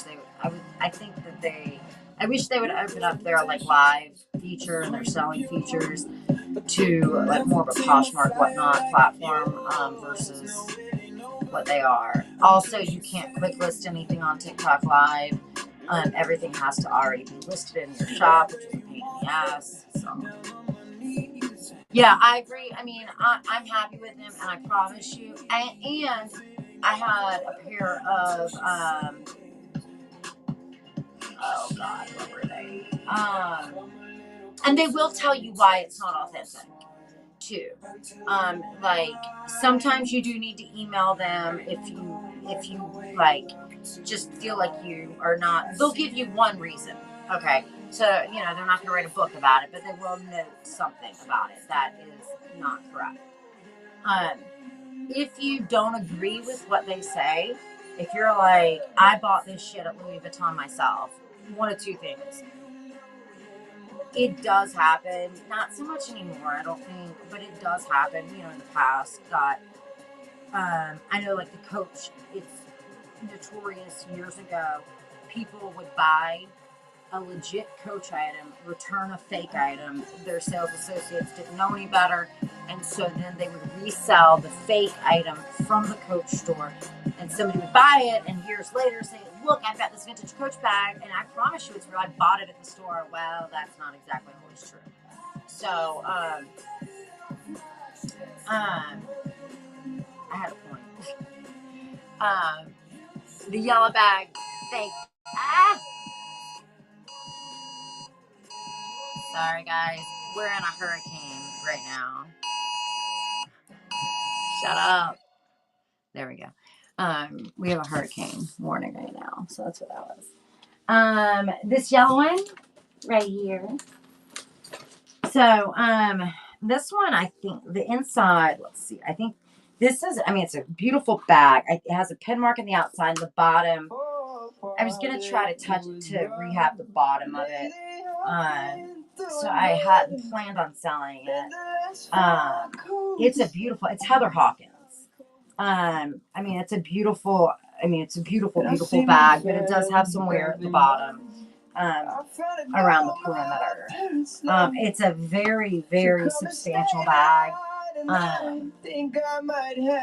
I wish they would open up their like live feature and their selling features to like more of a Poshmark whatnot platform versus what they are. Also, you can't quick list anything on TikTok Live. Everything has to already be listed in your shop, which is a pain in the ass. So. Yeah, I agree. I mean, I'm happy with them, and I promise you. And I had a pair of, oh God, what were they? And they will tell you why it's not authentic, too. Like, sometimes you do need to email them if you like, just feel like you are not. They'll give you one reason, okay? So, they're not going to write a book about it, but they will note something about it that is not correct. If you don't agree with what they say, if you're like, I bought this shit at Louis Vuitton myself, one of two things. It does happen, not so much anymore, I don't think, but it does happen, in the past that, I know like the Coach, it's notorious years ago, people would buy a legit Coach item, return a fake item. Their sales associates didn't know any better, and so then they would resell the fake item from the Coach store, and somebody would buy it and years later say, look, I've got this vintage Coach bag, and I promise you it's real, I bought it at the store. Well, that's not exactly always true. So I had a point. The yellow bag fake. Sorry, guys. We're in a hurricane right now. Shut up. There we go. We have a hurricane warning right now, so that's what that was. This yellow one right here. So, this one, I think the inside, let's see. I think this is, it's a beautiful bag. It has a pin mark on the outside and the bottom. I was going to try to rehab the bottom of it. So I hadn't planned on selling it. It's Heather Hawkins. It's a beautiful bag, but it does have some wear at the bottom, around the perimeter. It's a very, very substantial bag.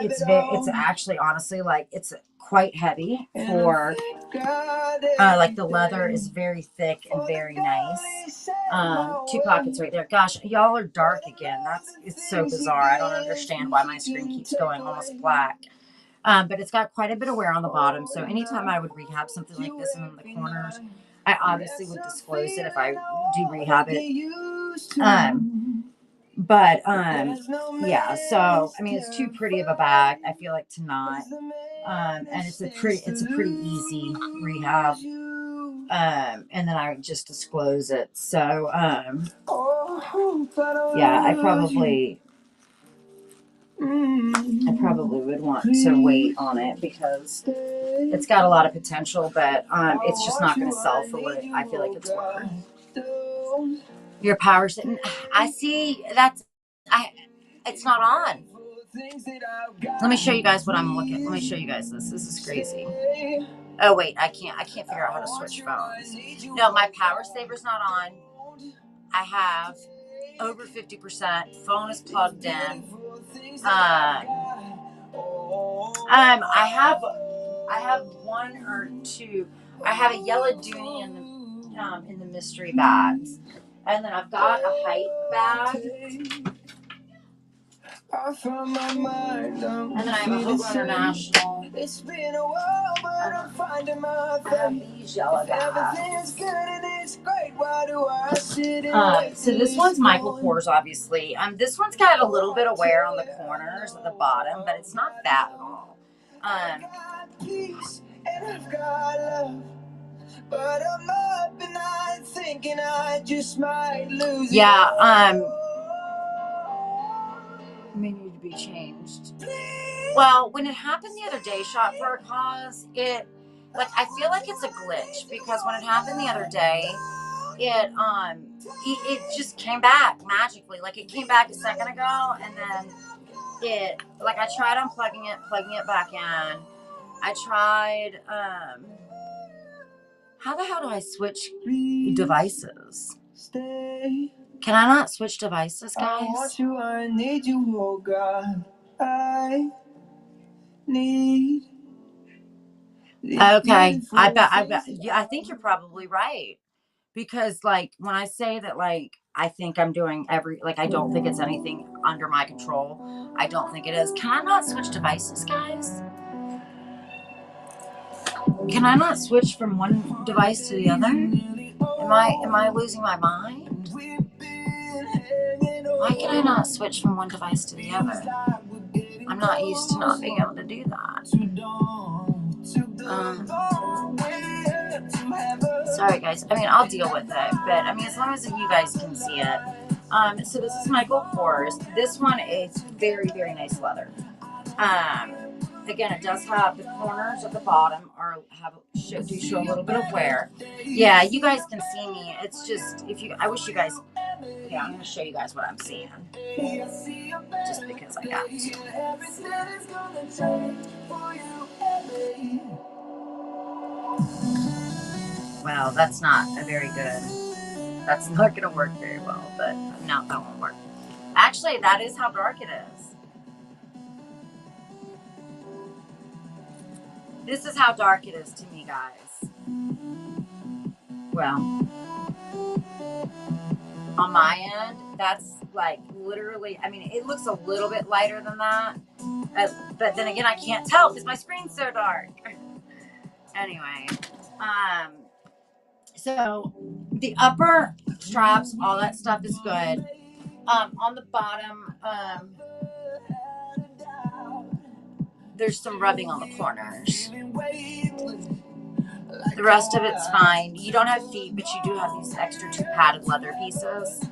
It's actually honestly like it's quite heavy for like the leather is very thick and very nice. 2 pockets right there. Gosh, y'all are dark again. It's so bizarre. I don't understand why my screen keeps going almost black. But it's got quite a bit of wear on the bottom. So anytime I would rehab something like this in the corners, I obviously would disclose it if I do rehab it. Yeah, so I mean it's too pretty of a bag, I feel like, to not. And it's a pretty easy rehab. And then I just disclose it. So yeah, I probably would want to wait on it because it's got a lot of potential, but it's just not going to sell for what I feel like it's worth. Your power sitting. I see it's not on. Let me show you guys what I'm looking. Let me show you guys this. This is crazy. Oh wait, I can't figure out how to switch phones. No, my power saver's not on. I have over 50%. Phone is plugged in. I have one or two. I have a yellow dooney in the mystery bags, and then I've got a height bag, and then I have a Hobo International. It's been a while, but I'm finding my I have these yellow bags. So this one's Michael Kors, obviously. This one's got a little bit of wear on the corners at the bottom, but it's not bad at all. But I'm up and I'm thinking I just might lose it. Yeah, may need to be changed. Well, when it happened the other day, Shot for a Cause, I feel like it's a glitch because when it happened the other day, it just came back magically. Like it came back a second ago, and then I tried unplugging it, plugging it back in. I tried, how the hell do I switch devices? Can I not switch devices, guys? I want you, I need you, oh God. I need. Okay, I bet. Yeah, I think you're probably right. Because when I say that I think I'm doing I don't think it's anything under my control. I don't think it is. Can I not switch devices, guys? Can I not switch from one device to the other? Am I losing my mind? Why can I not switch from one device to the other? I'm not used to not being able to do that. Sorry guys, I mean I'll deal with it, but I mean as long as you guys can see it. So this is Michael Kors. This one is very, very nice leather. Again, it does have the corners at the bottom show a little bit of wear. Yeah, you guys can see me. It's just I wish you guys. Yeah, I'm gonna show you guys what I'm seeing. Just because I got to. Well, that's not a very good. That's not gonna work very well. But no, that won't work. Actually, that is how dark it is. This is how dark it is to me, guys. Well, on my end, that's literally, I mean, it looks a little bit lighter than that. But then again, I can't tell because my screen's so dark. Anyway, so the upper straps, all that stuff is good. On the bottom, there's some rubbing on the corners. The rest of it's fine. You don't have feet, but you do have these extra 2 padded leather pieces.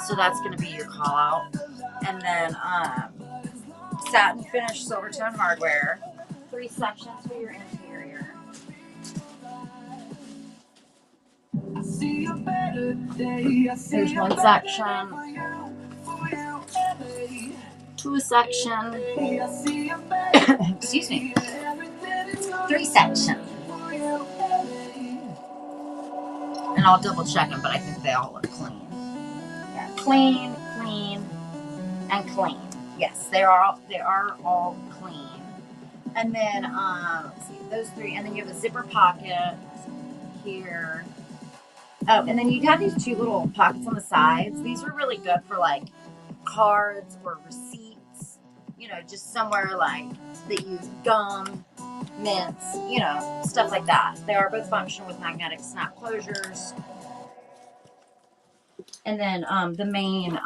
So that's going to be your call out. And then satin finish silver tone hardware. 3 sections for your interior. There's 1 section. 2 section. Excuse me. 3 section. And I'll double check them, but I think they all look clean. Yeah, clean. and clean. Yes, they are all clean. And then let's see, those three, and then you have a zipper pocket here. Oh, and then you have these two little pockets on the sides. These are really good for like cards or receipts, you know, just somewhere like that you gum, mints, you know, stuff like that. They are both functional with magnetic snap closures. And then the main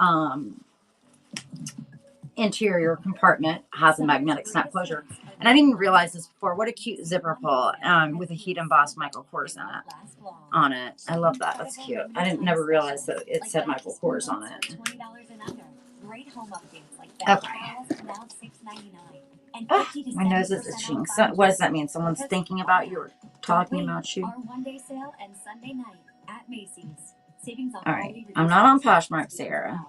interior compartment has a magnetic snap closure. And I didn't realize this before. What a cute zipper pull with a heat embossed Michael Kors on it. I love that. That's cute. I didn't never realize that it said Michael Kors on it. Okay. My nose is itching. So, what does that mean? Someone's thinking about you or talking about you? All right. I'm not on Poshmark, Sarah.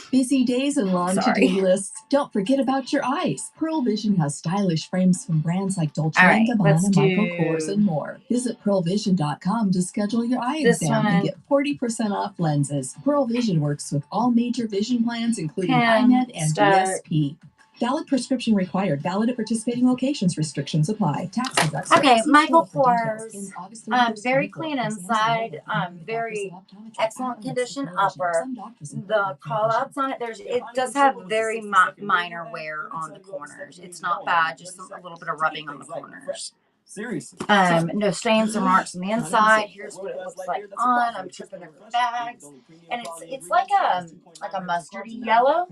Busy days and long to-do lists. Don't forget about your eyes. Pearl Vision has stylish frames from brands like Dolce & Gabbana, Michael Kors, and more. Visit pearlvision.com to schedule your eye exam and get 40% off lenses. Pearl Vision works with all major vision plans, including iNet and DSP. Valid prescription required. Valid at participating locations. Restrictions apply. Taxes extra. Okay, Michael Kors. Very clean inside. Very excellent condition upper. The call outs on it, it does have very minor wear on the corners. It's not bad, just a little bit of rubbing on the corners. Seriously. No stains or marks on the inside. Here's what it looks like on. I'm tripping over bags, and it's like a mustardy yellow.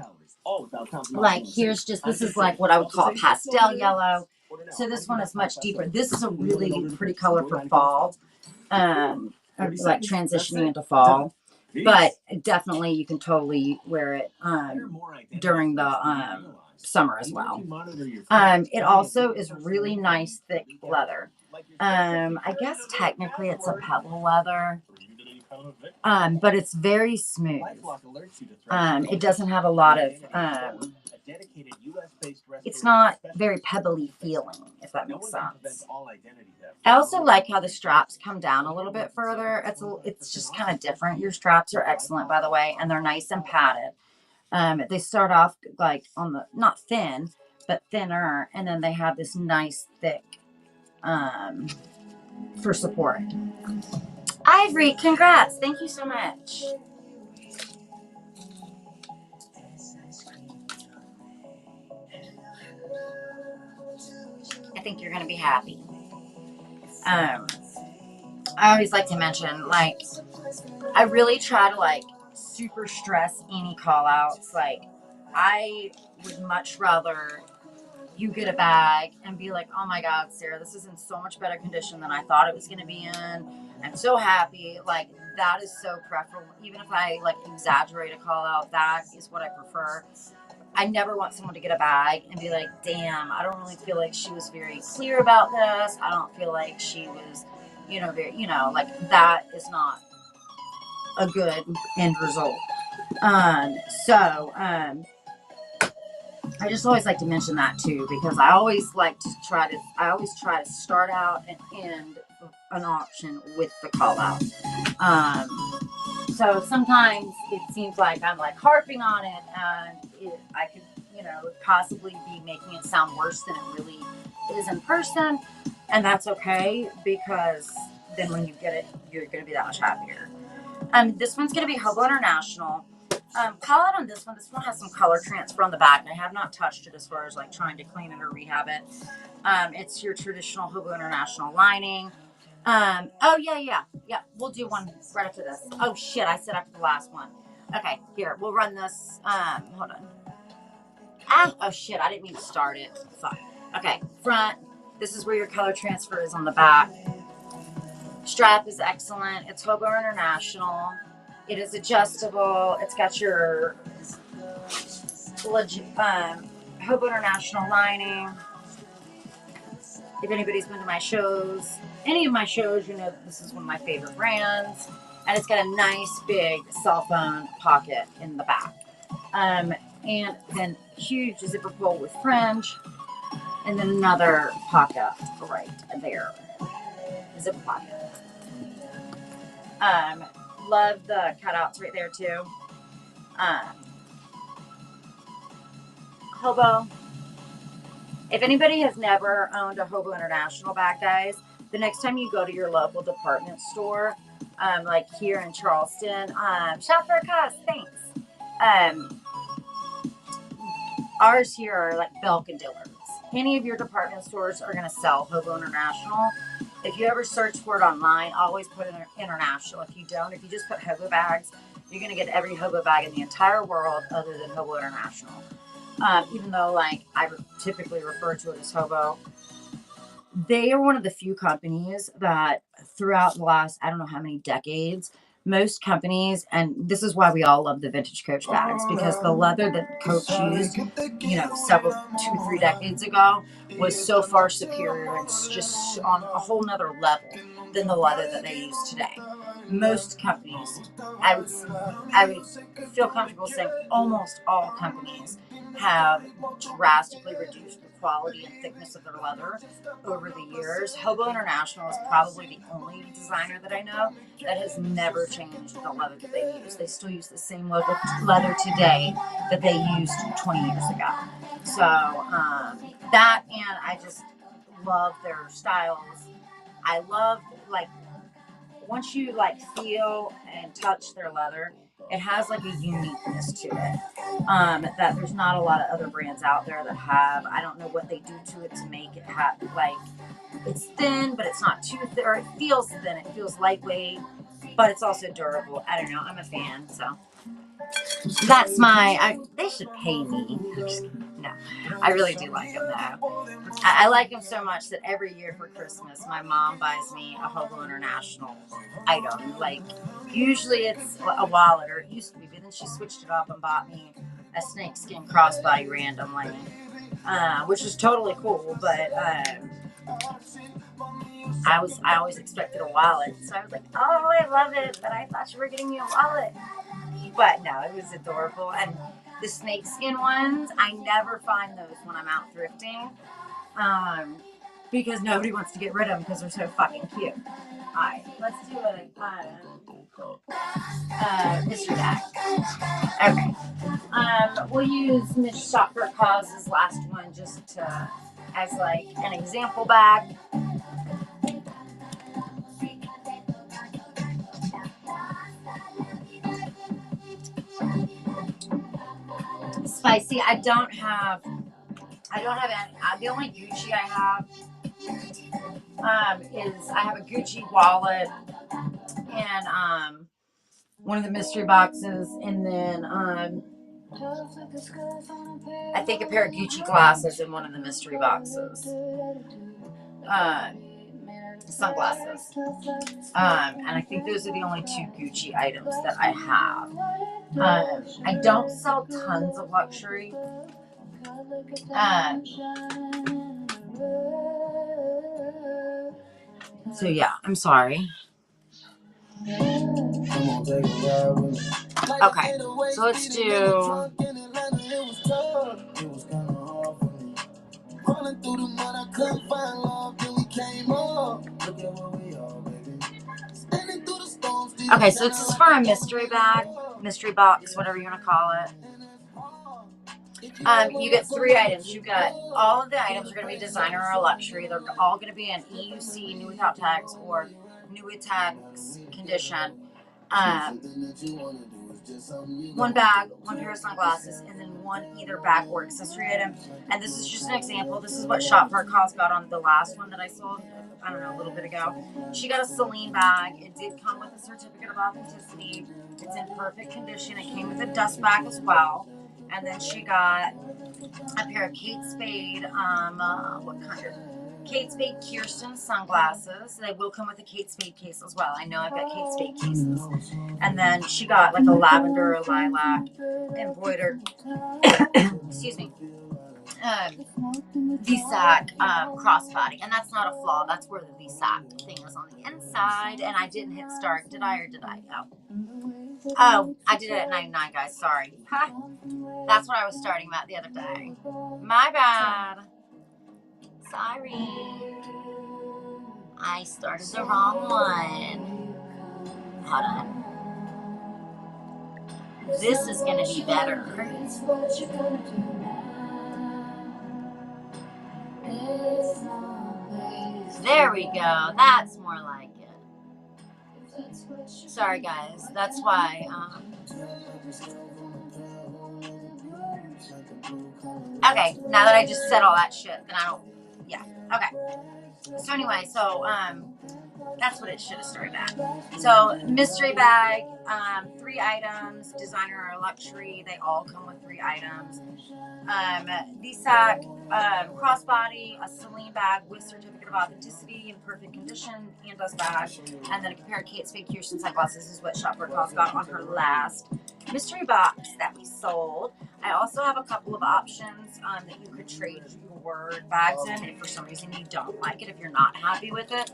Like here's just, this is like what I would call a pastel yellow. So this one is much deeper. This is a really pretty color for fall, like transitioning into fall. But definitely you can totally wear it during the summer as well. It also is really nice thick leather. I guess technically it's a pebble leather. But it's very smooth. It doesn't have a lot of, it's not very pebbly feeling, if that makes sense. I also like how the straps come down a little bit further. It's just kind of different. Your straps are excellent, by the way, and they're nice and padded. They start off like on the, not thin, but thinner, and then they have this nice thick for support. Ivory, congrats. Thank you so much. I think you're going to be happy. I always like to mention, like, I really try to, like, super stress any call outs. Like, I would much rather you get a bag and be like, oh my God, Sarah, this is in so much better condition than I thought it was going to be in. I'm so happy. Like, that is so preferable. Even if I like exaggerate a call out, that is what I prefer. I never want someone to get a bag and be like, damn, I don't really feel like she was very clear about this. I don't feel like she was, you know, very, you know, like that is not a good end result. I just always like to mention that too, because I always like to try to start out and end an auction with the call out. So sometimes it seems like I'm like harping on it, and I could, you know, possibly be making it sound worse than it really is in person, and that's okay, because then when you get it, you're going to be that much happier. This one's going to be Hobo International. Call out on this one. This one has some color transfer on the back, and I have not touched it as far as like trying to clean it or rehab it. It's your traditional Hobo International lining. Oh yeah. We'll do one right after this. Oh shit, I said after the last one. Okay, here, we'll run this. Hold on. Oh shit, I didn't mean to start it. Fuck. Okay, front. This is where your color transfer is on the back. Strap is excellent. It's Hobo International. It is adjustable. It's got your Hobo International lining. If anybody's been to my shows, any of my shows, you know this is one of my favorite brands. And it's got a nice big cell phone pocket in the back. And then huge zipper pull with fringe. And then another pocket right there. Zipper pocket. Love the cutouts right there too. Hobo. If anybody has never owned a Hobo International bag, guys, the next time you go to your local department store, like here in Charleston, shop for a cost, thanks. Ours here are like Belk and Dillard's. Any of your department stores are going to sell Hobo International. If you ever search for it online, always put in international. If you don't, if you just put Hobo bags, you're going to get every Hobo bag in the entire world other than Hobo International. Even though, like, I typically refer to it as Hobo. They are one of the few companies that throughout the last, I don't know how many decades, most companies, and this is why we all love the vintage Coach bags, because the leather that Coach used, you know, 2-3 decades ago was so far superior and just on a whole nother level than the leather that they use today. Most companies, I would feel comfortable saying almost all companies have drastically reduced the quality and thickness of their leather over the years. Hobo International is probably the only designer that I know that has never changed the leather that they use. They still use the same leather today that they used 20 years ago. So that, and I just love their styles. I love, like, once you like feel and touch their leather, it has like a uniqueness to it that there's not a lot of other brands out there that have. I don't know what they do to it to make it have, like, it's thin, but it's not too thin, or it feels thin, it feels lightweight, but it's also durable. I don't know, I'm a fan, so that's they should pay me. No, I really do like them though. I like them so much that every year for Christmas, my mom buys me a Hobo International item. Like, usually it's a wallet, or it used to be, but then she switched it up and bought me a snakeskin crossbody randomly, which is totally cool, but I always expected a wallet, so I was like, oh, I love it, but I thought you were getting me a wallet. But no, it was adorable. And the snakeskin ones, I never find those when I'm out thrifting, because nobody wants to get rid of them because they're so fucking cute. All right, let's do a mystery bag. Okay. We'll use Miss Shop for a Cause's last one just to, as like an example bag. Spicy. I don't have any. The only Gucci I have is I have a Gucci wallet and one of the mystery boxes, and then I think a pair of Gucci glasses in one of the mystery boxes. Sunglasses. And I think those are the only 2 Gucci items that I have. I don't sell tons of luxury. So yeah, I'm sorry. Okay, so let's do. Okay, so this is for a mystery bag, mystery box, whatever you want to call it. You get 3 items. You've got all of the items are going to be designer or luxury. They're all going to be in EUC, new without tags, or new with tags condition. 1 bag, 1 pair of sunglasses, and then 1 either bag or accessory item. And this is just an example. This is what Shop for a Cause got on the last one that I sold, I don't know, a little bit ago. She got a Celine bag. It did come with a certificate of authenticity. It's in perfect condition. It came with a dust bag as well. And then she got a pair of Kate Spade, what kind of? Kate Spade Kirsten sunglasses. They will come with a Kate Spade case as well. I know I've got Kate Spade cases. And then she got like a lavender, lilac, embroidered, excuse me, V-sack crossbody. And that's not a flaw. That's where the V-sack thing is on the inside. And I didn't hit start. Did I, or did I? Oh, I did it at 99, guys. Sorry. Huh? That's what I was starting at the other day. My bad. Sorry. I started the wrong one. Hold on. This is going to be better. There we go. That's more like it. Sorry, guys. That's why. Okay, now that I just said all that shit, then I don't. Yeah. Okay. So anyway, so that's what it should have started at. So mystery bag, 3 items, designer or luxury. They all come with 3 items. V-sack, crossbody, a Celine bag with certificate of authenticity in perfect condition, and dust bag, and then a compare Kate Spade Kirsten sunglasses is what Shopper Claus got on her last mystery box that we sold. I also have a couple of options that you could trade your bags in if for some reason you don't like it, if you're not happy with it.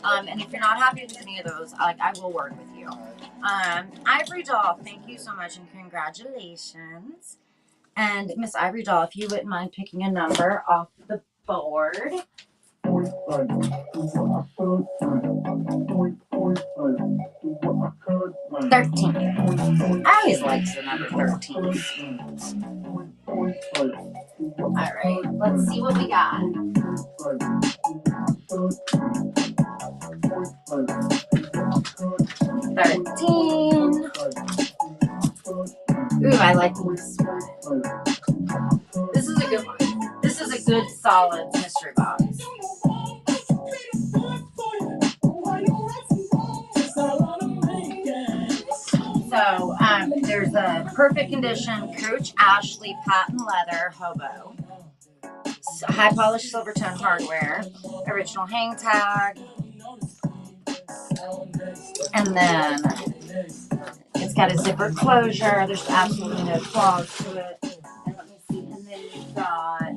And if you're not happy with any of those, I will work with you. Ivory Doll, thank you so much and congratulations. And Miss Ivory Doll, if you wouldn't mind picking a number off the board. 13. I always liked the number 13. All right, let's see what we got. 13. Ooh, I like this one. This is a good one. This is a good, solid mystery box. So, there's a perfect condition Coach Ashley patent leather Hobo. High polished silver tone hardware. Original hang tag. And then it's got a zipper closure. There's absolutely no claws to it. And let me see. And then you've got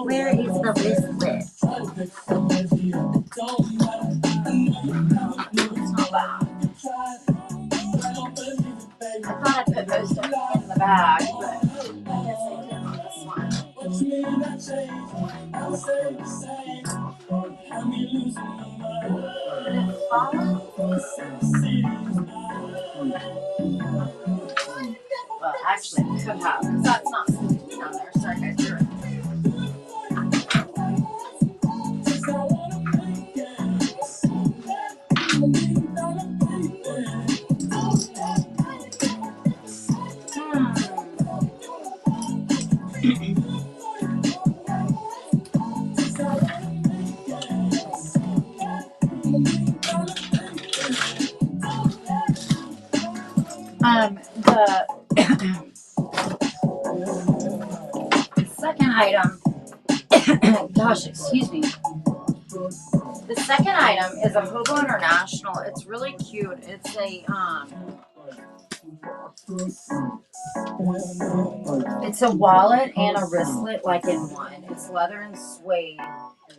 where is the wristlet? It's not bad. I thought I put most of it in the bag, but I guess I did on this one. Did it fall? Well, actually, it could have, because that's not something down there. Sorry, guys, you're right. The second item, gosh, excuse me. The second item is a Hobo International. It's really cute. It's a wallet and a wristlet like in one. It's leather and suede.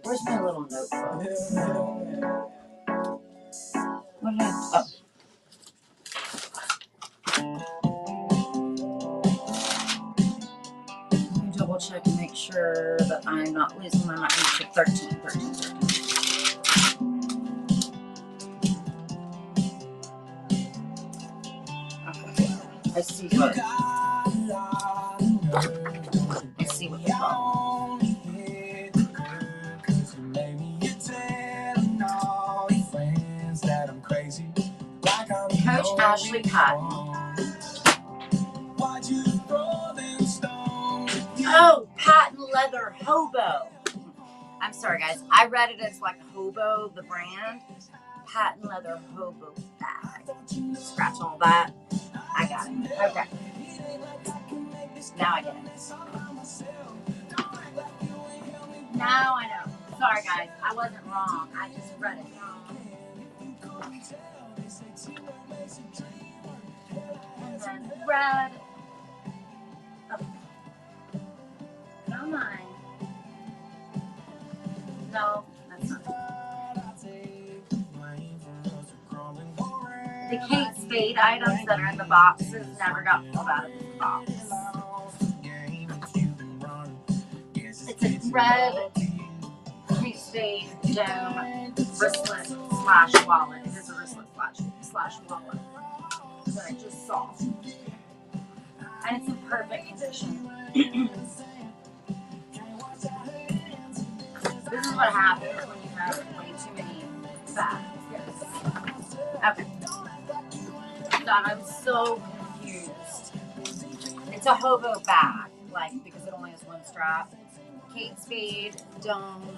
Where's my little notebook? What did I, double check and make sure that I'm not losing my mind. 13. Okay. I see what we got. Coach Ashley Patton. Oh, patent leather Hobo. I'm sorry, guys. I read it as like Hobo, the brand. Patent leather Hobo bag. Scratch all that. I got it. Okay. Now I get it. Now I know. Sorry, guys. I wasn't wrong. I just read it wrong. And then red. Oh. Come on. No, that's not it. The Kate Spade items that are in the boxes never got pulled out of this box. It's a red Kate Spade dome wristlet slash wallet. It is a wristlet slash wallet that I just saw. And it's in perfect condition. This is what happens when you have way too many bags. Okay. God, I'm so confused. It's a Hobo bag, like, because it only has one strap. Kate Spade Dome.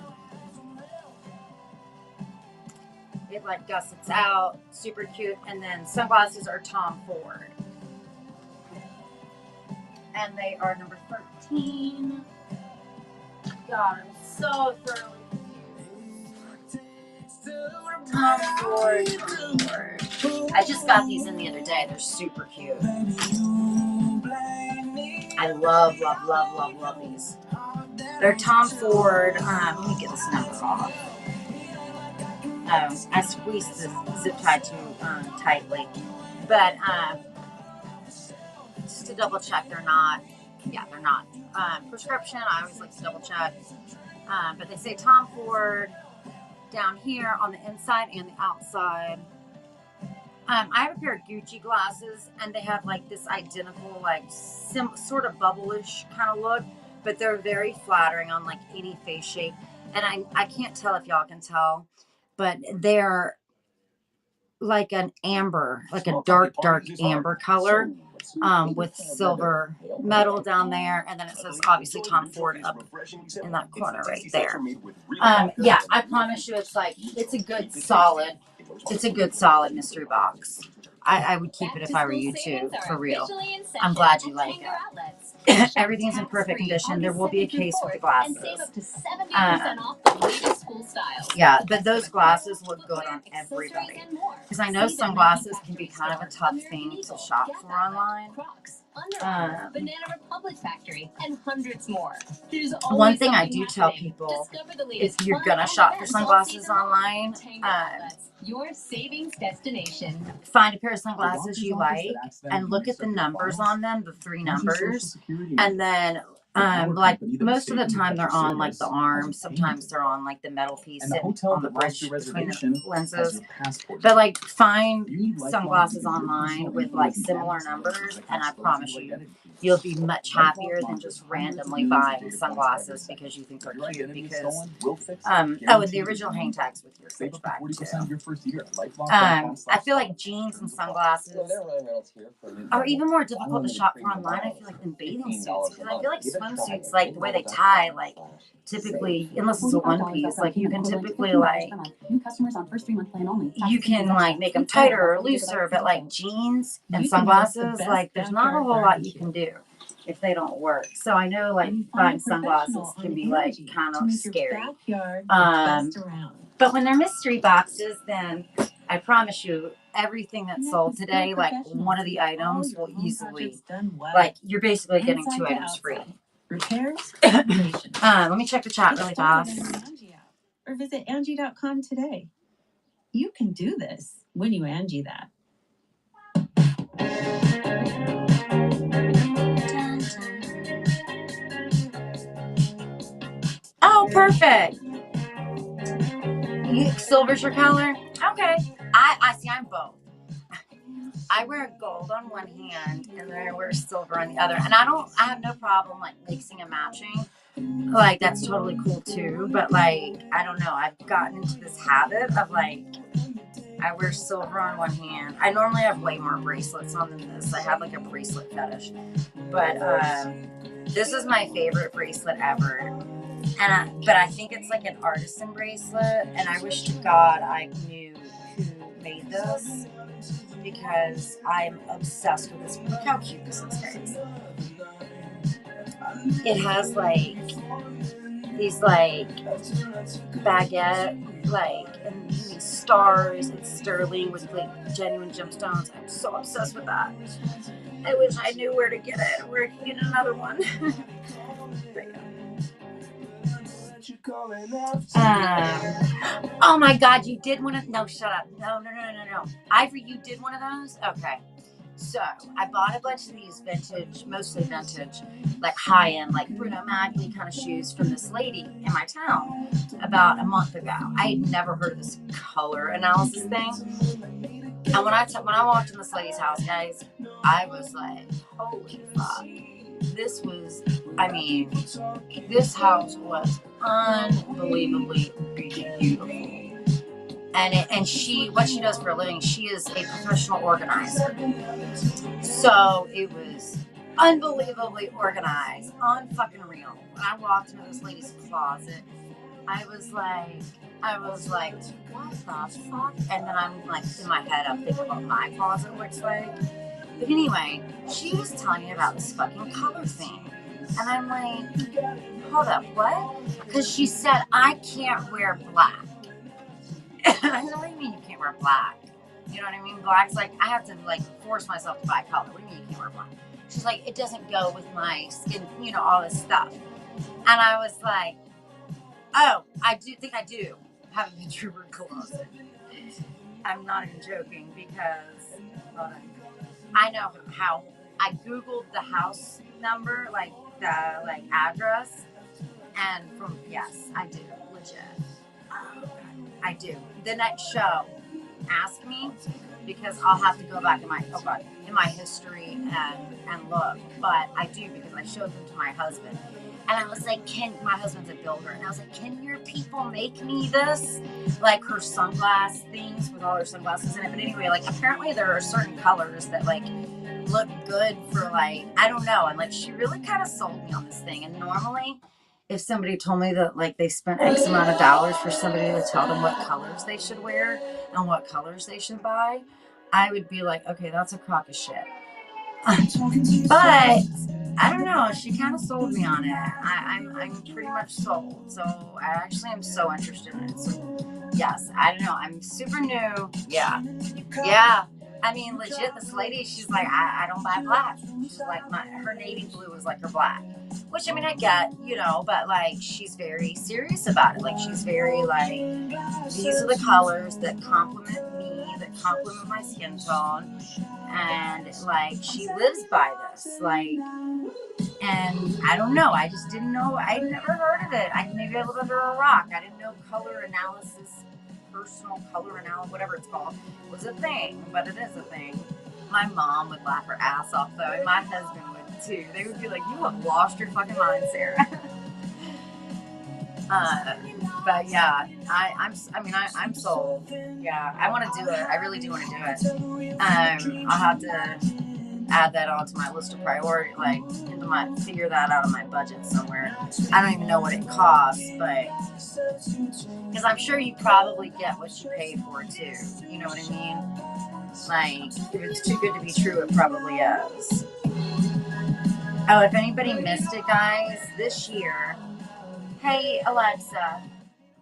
It like gussets out, super cute. And then sunglasses are Tom Ford. And they are number 13. God, I'm so thoroughly confused. Tom Ford. I just got these in the other day. They're super cute. I love, love, love, love, love these. They're Tom Ford. Let me get this number off. I squeezed the zip tie too tightly. But just to double check, they're not. Yeah, they're not. Prescription, I always like to double check. But they say Tom Ford down here on the inside and the outside. I have a pair of Gucci glasses, and they have like this identical, like sort of bubble-ish kind of look, but they're very flattering on like any face shape. And I can't tell if y'all can tell, but they're like an amber, like a dark amber color, with silver metal down there, and then it says obviously Tom Ford up in that corner right there. Yeah, I promise you, it's a good solid mystery box. I would keep it if I were you too, for real. I'm glad you like it. Everything's in perfect condition. There will be a case with the glasses. Yeah, but those glasses look good on everybody. Because I know sunglasses can be kind of a tough thing to shop for online. Banana Republic Factory, and hundreds more. One thing I do tell people, if you're gonna shop for sunglasses online, your savings destination. Find a pair of sunglasses you like and look at the numbers on them, the 3 numbers, and then like most of the time they're on like the arm, sometimes they're on like the metal piece on the bridge between the lenses. But like find sunglasses online with like similar numbers, and I promise you, you'll be much happier than just randomly buying sunglasses because you think they're cute. Because and the original hang tags with your fridge bag too. I feel like jeans and sunglasses are even more difficult to shop for online, I feel like, than bathing suits. Because I feel like swimsuits, like the way they tie, like typically, unless it's a one piece, like you can typically like you can like make them tighter or looser, but like jeans and sunglasses, like there's not a whole lot you can do if they don't work. So I know like buying sunglasses can be like kind of scary. But when they're mystery boxes, then I promise you, everything that's sold today, like one of the items will easily, like you're basically getting 2 items free. Repairs? Let me check the chat really fast. Or visit Angie.com today. You can do this when you Angie that. Oh, perfect. Silver's your color? Okay. I see, I'm both. I wear gold on one hand and then I wear silver on the other. And I have no problem like mixing and matching. Like that's totally cool too. But like, I don't know, I've gotten into this habit of like, I wear silver on one hand. I normally have way more bracelets on than this. I have like a bracelet fetish. But this is my favorite bracelet ever. But I think it's like an artisan bracelet, and I wish to God I knew who made this because I'm obsessed with this. Look how cute this is, guys. It has like these like baguette like and these stars and sterling with like genuine gemstones. I'm so obsessed with that. I wish I knew where to get it, where I can get another one. But yeah. Oh my God, you did one of, no, shut up. No. Ivory, you did one of those? Okay. So I bought a bunch of these vintage, mostly vintage, like high-end, like Bruno Magli kind of shoes from this lady in my town about a month ago. I had never heard of this color analysis thing. And when I walked in this lady's house, guys, I was like, holy fuck. This was, I mean, this house was unbelievably beautiful. And what she does for a living, she is a professional organizer. So it was unbelievably organized, unfucking-real. When I walked into this lady's closet, I was like, what the fuck? And then I'm like, in my head, I'm thinking what my closet looks like. But anyway, she was telling me about this fucking color thing. And I'm like, hold up, what? Because she said, I can't wear black. And I said, what do you mean you can't wear black? You know what I mean? Black's like, I have to like force myself to buy color. What do you mean you can't wear black? She's like, it doesn't go with my skin, you know, all this stuff. And I was like, oh, I do think I do have a introvert closet. I'm not even joking because, hold on. I know how, I Googled the house number, like the address, and from, yes, I do, legit. I do. The next show, ask me, because I'll have to go back in my history and look. But I do, because I showed them to my husband. And I was like, my husband's a builder, and I was like, can your people make me this? Like her sunglass things with all her sunglasses in it. But anyway, like apparently there are certain colors that like look good for like, I don't know. And like she really kind of sold me on this thing. And normally if somebody told me that like they spent X amount of dollars for somebody to tell them what colors they should wear and what colors they should buy, I would be like, okay, that's a crock of shit. But I don't know. She kind of sold me on it. I'm pretty much sold. So I actually am so interested in it. So yes, I don't know. I'm super new. Yeah. I mean, legit, this lady, she's like, I don't buy black. She's like, her navy blue is like her black. Which, I mean, I get, you know, but like, she's very serious about it. Like, she's very like, these are the colors that complement me, that complement my skin tone. And like, she lives by this. Like, and I don't know. I just didn't know. I'd never heard of it. Maybe I lived under a rock. I didn't know color analysis, personal color analysis, whatever it's called, was a thing. But it is a thing. My mom would laugh her ass off though, and my husband would too. They would be like, "You have lost your fucking mind, Sarah." But yeah, I'm sold. Yeah, I want to do it. I really do want to do it. I'll have to add that onto my list of priority, like figure that out of my budget somewhere. I don't even know what it costs, but because I'm sure you probably get what you pay for too. You know what I mean? Like, if it's too good to be true, it probably is. Oh, if anybody missed it, guys, this year, hey Alexa,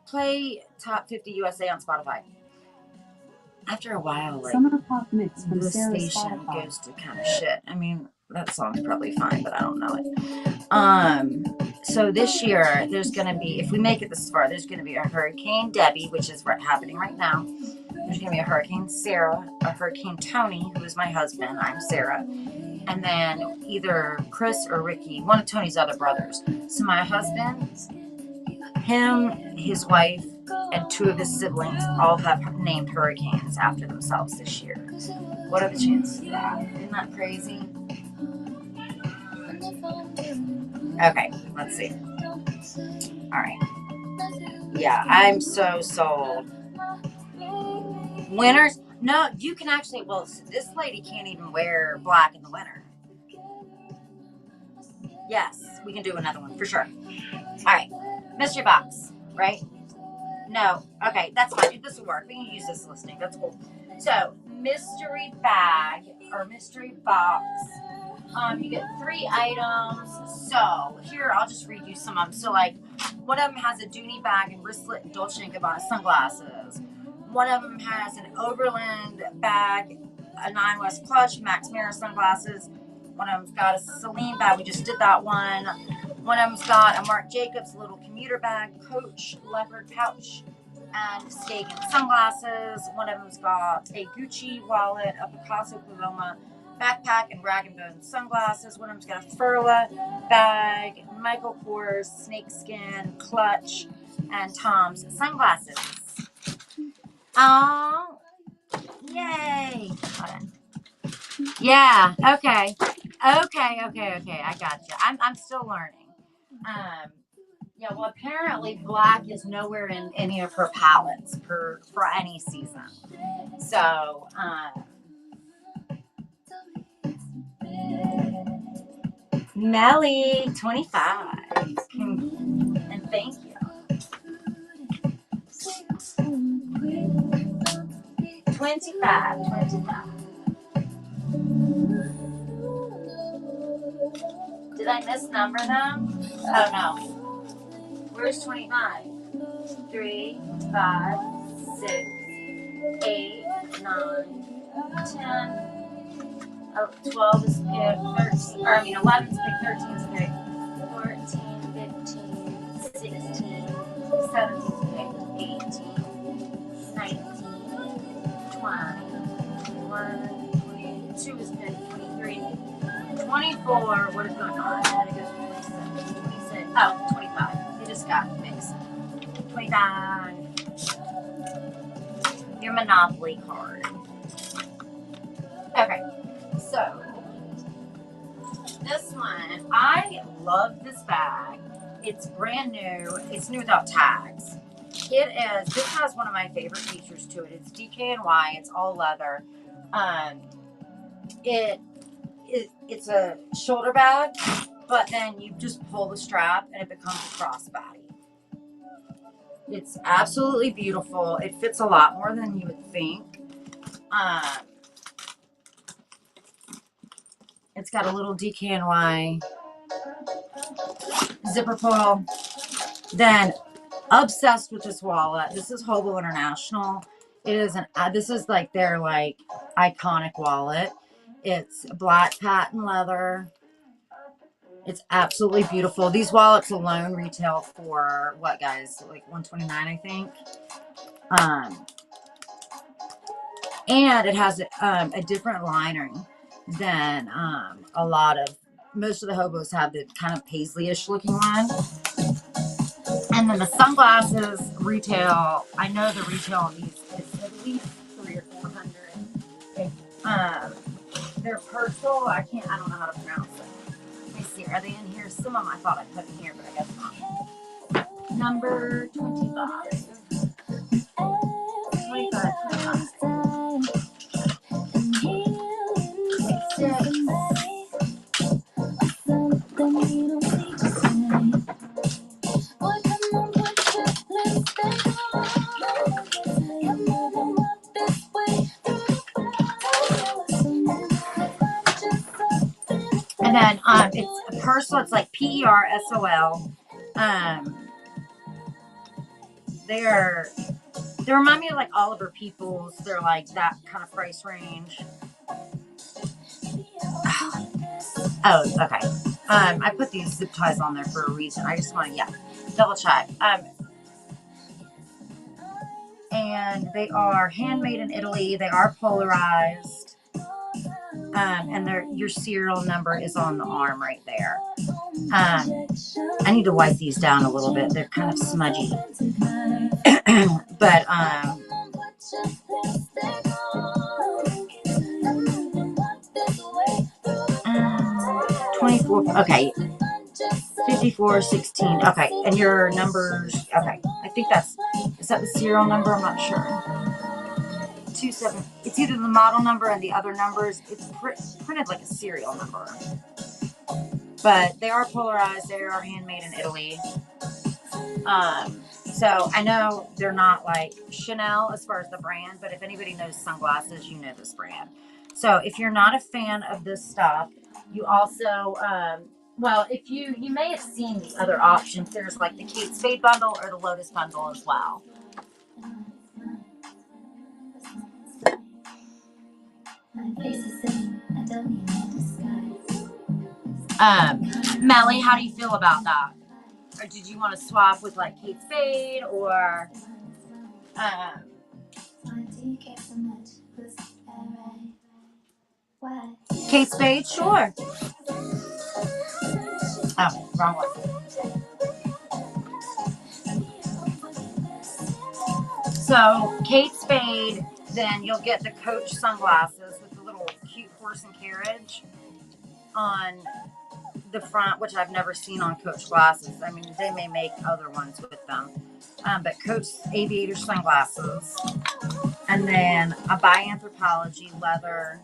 play Top 50 USA on Spotify. After a while, like, Summer Pop Mix from the Sarah's station Spotify. goes to kind of shit. I mean, that song's probably fine, but I don't know it. So this year, there's going to be, if we make it this far, there's going to be a Hurricane Debbie, which is happening right now. There's going to be a Hurricane Sarah, a Hurricane Tony, who is my husband. I'm Sarah. And then either Chris or Ricky, one of Tony's other brothers. So my husband, him, his wife, and two of his siblings all have named hurricanes after themselves this year. What are the chances of that? Isn't that crazy? Okay, let's see. All right. Yeah, I'm so sold. Winters? No, you can actually, well, this lady can't even wear black in the winter. Yes, we can do another one for sure. All right. Mystery box, right? No. Okay, that's fine. This will work. We can use this listing. That's cool. So, mystery bag or mystery box. You get 3 items. So, here, I'll just read you some of them. So, like, one of them has a Dooney bag and wristlet and Dolce & Gabbana sunglasses. One of them has an Overland bag, a 9 West clutch, Max Mara sunglasses. One of them's got a Celine bag. We just did that one. One of them's got a Marc Jacobs little commuter bag, Coach leopard pouch, and Skagen sunglasses. One of them's got a Gucci wallet, a Picasso Paloma backpack and rag and bone sunglasses. One of them's got a furla bag, Michael Kors snakeskin clutch, and Tom's sunglasses. Oh, yay! Hold on. Yeah. Okay. I got you. I'm still learning. Yeah. Well, apparently black is nowhere in any of her palettes for any season. So, Melly, 25. And thank you. 25. Did I misnumber them? Oh no. Where's 25? 3, 5, 6, 8, 9, 10. Oh, 12 is picked, 13, or I mean 11 is picked, 13 is picked, 14, 15, 16, 17 is picked, 18, 19, 20, 21, 22 is picked, 23, 24, what is going on? I think it's 26, oh, 25. They just got mixed. 25. Your Monopoly card. Okay. So, this one, I love this bag. It's brand new. It's new without tags. This has one of my favorite features to it. It's DKNY. It's all leather. It's a shoulder bag, but then you just pull the strap and it becomes a crossbody. It's absolutely beautiful. It fits a lot more than you would think. It's got a little DKNY zipper pull. Then, obsessed with this wallet. This is Hobo International. It is this is like their like iconic wallet. It's black patent leather. It's absolutely beautiful. These wallets alone retail for what, guys? Like $129, I think. And it has a different lining than a lot of, most of the Hobos have the kind of paisley-ish looking one. And then the sunglasses retail, I know the retail on these is at least $300 or $400. They're Purcell, I don't know how to pronounce it. Let me see, are they in here? Some of them I thought I put in here, but I guess not. Number 25. 25. And then it's a Purcell. It's like PERSOL. They remind me of like Oliver Peoples. They're like that kind of price range. Oh, okay. I put these zip ties on there for a reason. I just want to, double check. And they are handmade in Italy. They are polarized. And your serial number is on the arm right there. I need to wipe these down a little bit. They're kind of smudgy. But, 24, okay. 54, 16, okay. And your numbers, okay. I think is that the serial number? I'm not sure. 27. It's either the model number and the other numbers. It's printed like a serial number. But they are polarized. They are handmade in Italy. So I know they're not like Chanel as far as the brand, but if anybody knows sunglasses, you know this brand. So if you're not a fan of this stuff, you also, well, if you may have seen the other options. There's like the Kate Spade bundle or the Lotus bundle as well. Melly, how do you feel about that? Or did you want to swap with like Kate Spade or What? Kate Spade, sure. Oh, wrong one. So, Kate Spade, then you'll get the Coach sunglasses with the little cute horse and carriage on the front, which I've never seen on Coach glasses. I mean, they may make other ones with them. But Coach aviator sunglasses. And then a Bianthropology leather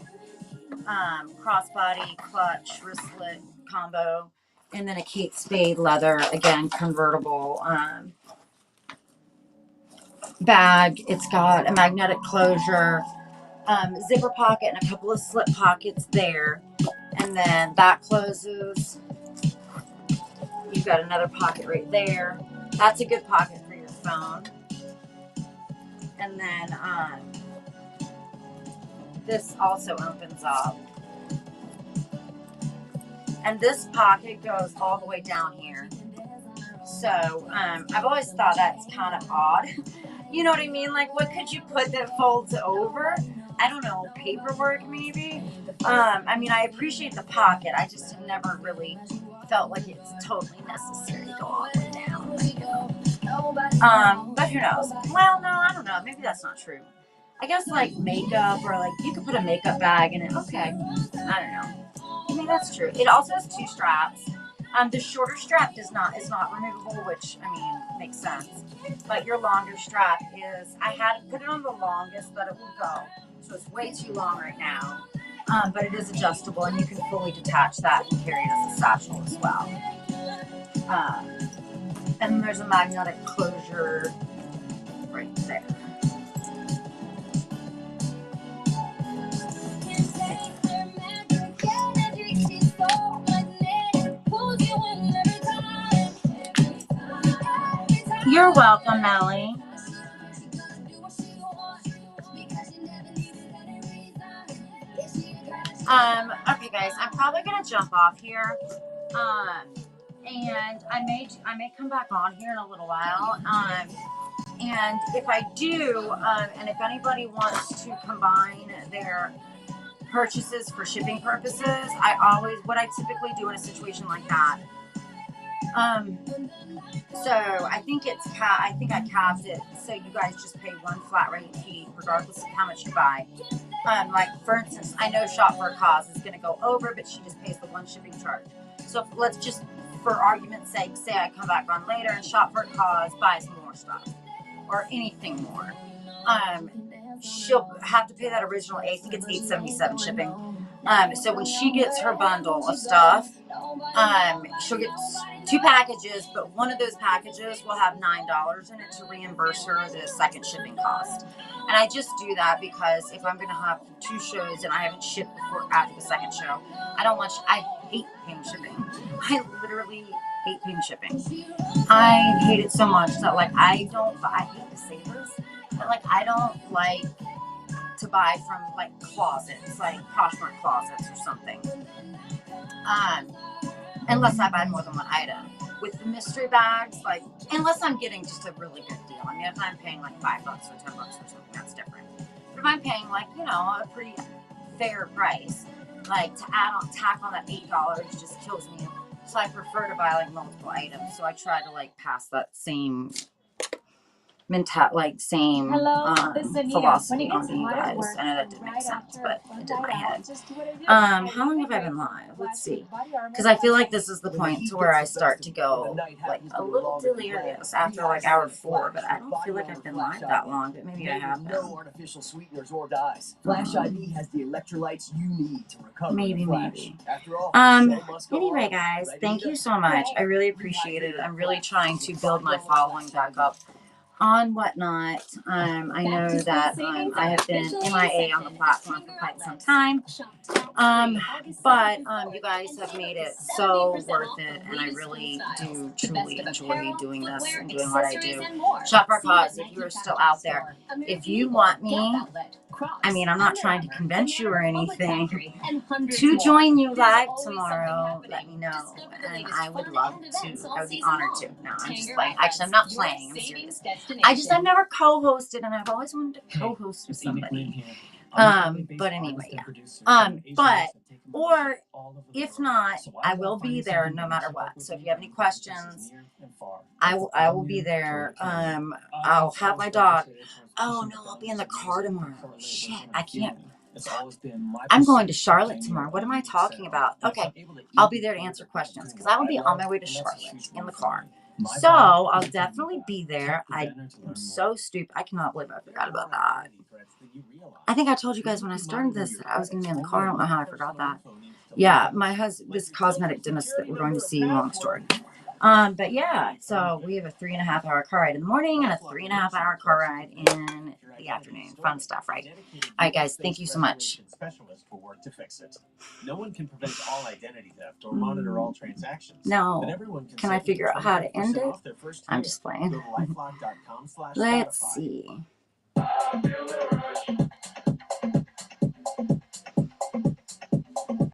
crossbody clutch wristlet combo. And then a Kate Spade leather, again, convertible bag. It's got a magnetic closure, zipper pocket, and a couple of slip pockets there. And then that closes. You've got another pocket right there. That's a good pocket for your phone. And then this also opens up. And this pocket goes all the way down here. So I've always thought that's kind of odd. You know what I mean? Like, what could you put that folds over? I don't know, paperwork maybe? I mean, I appreciate the pocket. I just have never really felt like it's totally necessary to go all the way down. But who knows? Well, no, I don't know. Maybe that's not true. I guess like makeup, or like you could put a makeup bag in it. Okay. I don't know. I mean, that's true. It also has 2 straps. The shorter strap is not removable, which, I mean, makes sense. But your longer strap is, I had put it on the longest, but it will go. So it's way too long right now. But it is adjustable, and you can fully detach that and carry it as a satchel as well. And then there's a magnetic closure right there. You're welcome, Melly. Okay, guys, I'm probably gonna jump off here. And I may come back on here in a little while. And if I do, and if anybody wants to combine their purchases for shipping purposes, what I typically do in a situation like that. So I think I capped it so you guys just pay one flat rate fee regardless of how much you buy. Like for instance, I know Shop for a Cause is going to go over, but she just pays the one shipping charge. So let's just, for argument's sake, say I come back on later and Shop for a Cause buys more stuff or anything more. She'll have to pay that original. I think it's $8.77 shipping. So when she gets her bundle of stuff, she'll get 2 packages, but one of those packages will have $9 in it to reimburse her the second shipping cost. And I just do that because if I'm going to have 2 shows and I haven't shipped before after the second show, I hate paying shipping. I literally hate paying shipping. I hate it so much that I hate to say this, but I don't like to buy from closets, like Poshmark closets or something. Unless I buy more than one item. With the mystery bags, unless I'm getting just a really good deal. I mean, if I'm paying $5 or $10 or something, that's different. But if I'm paying a pretty fair price, to tack on that $8 just kills me. So I prefer to buy multiple items. So I try to pass that same same philosophy on to you guys. I know that didn't make sense, but it did in my head. How long have I been live? Let's see. Because I feel like this is the point to where I start to go a little delirious after hour 4, but I don't feel like I've been live that long, but maybe I have been. No artificial sweeteners or dyes. Flash ID has the electrolytes you need to recover. Maybe. After all, anyway, guys, thank you so much. I really appreciate it. I'm really trying to build my following back up on Whatnot. I know that I have been MIA on the platform for quite some time, but you guys have made it so worth it, and I really do truly enjoy doing this and doing what I do. Shop for a Cause, if you are still out there, if you want me, I mean, I'm not trying to convince you or anything, to join you live tomorrow, let me know, and I would love to. I would be honored to. No, I'm just playing. Actually, I'm not playing. I'm serious. I've never co-hosted, and I've always wanted to co-host with somebody. But anyway, yeah. But, or if not, I will be there no matter what. So if you have any questions, I will be there. I'll have my dog. Oh no, I'll be in the car tomorrow. Shit, I can't. I'm going to Charlotte tomorrow. What am I talking about? Okay, I'll be there to answer questions because I will be on my way to Charlotte in the car. So I'll definitely be there. I'm so stupid. I cannot believe I forgot about that. I think I told you guys when I started this that I was going to be in the car. I don't know how I forgot that. Yeah, my husband, this cosmetic dentist that we're going to see, long story. But yeah, so we have a 3.5 hour car ride in the morning and a 3.5 hour car ride in the afternoon. Fun stuff, right? All right, guys, thank you so much. No one can prevent all identity theft or monitor all transactions. No. Can I figure out how to end it? I'm just playing. Let's see.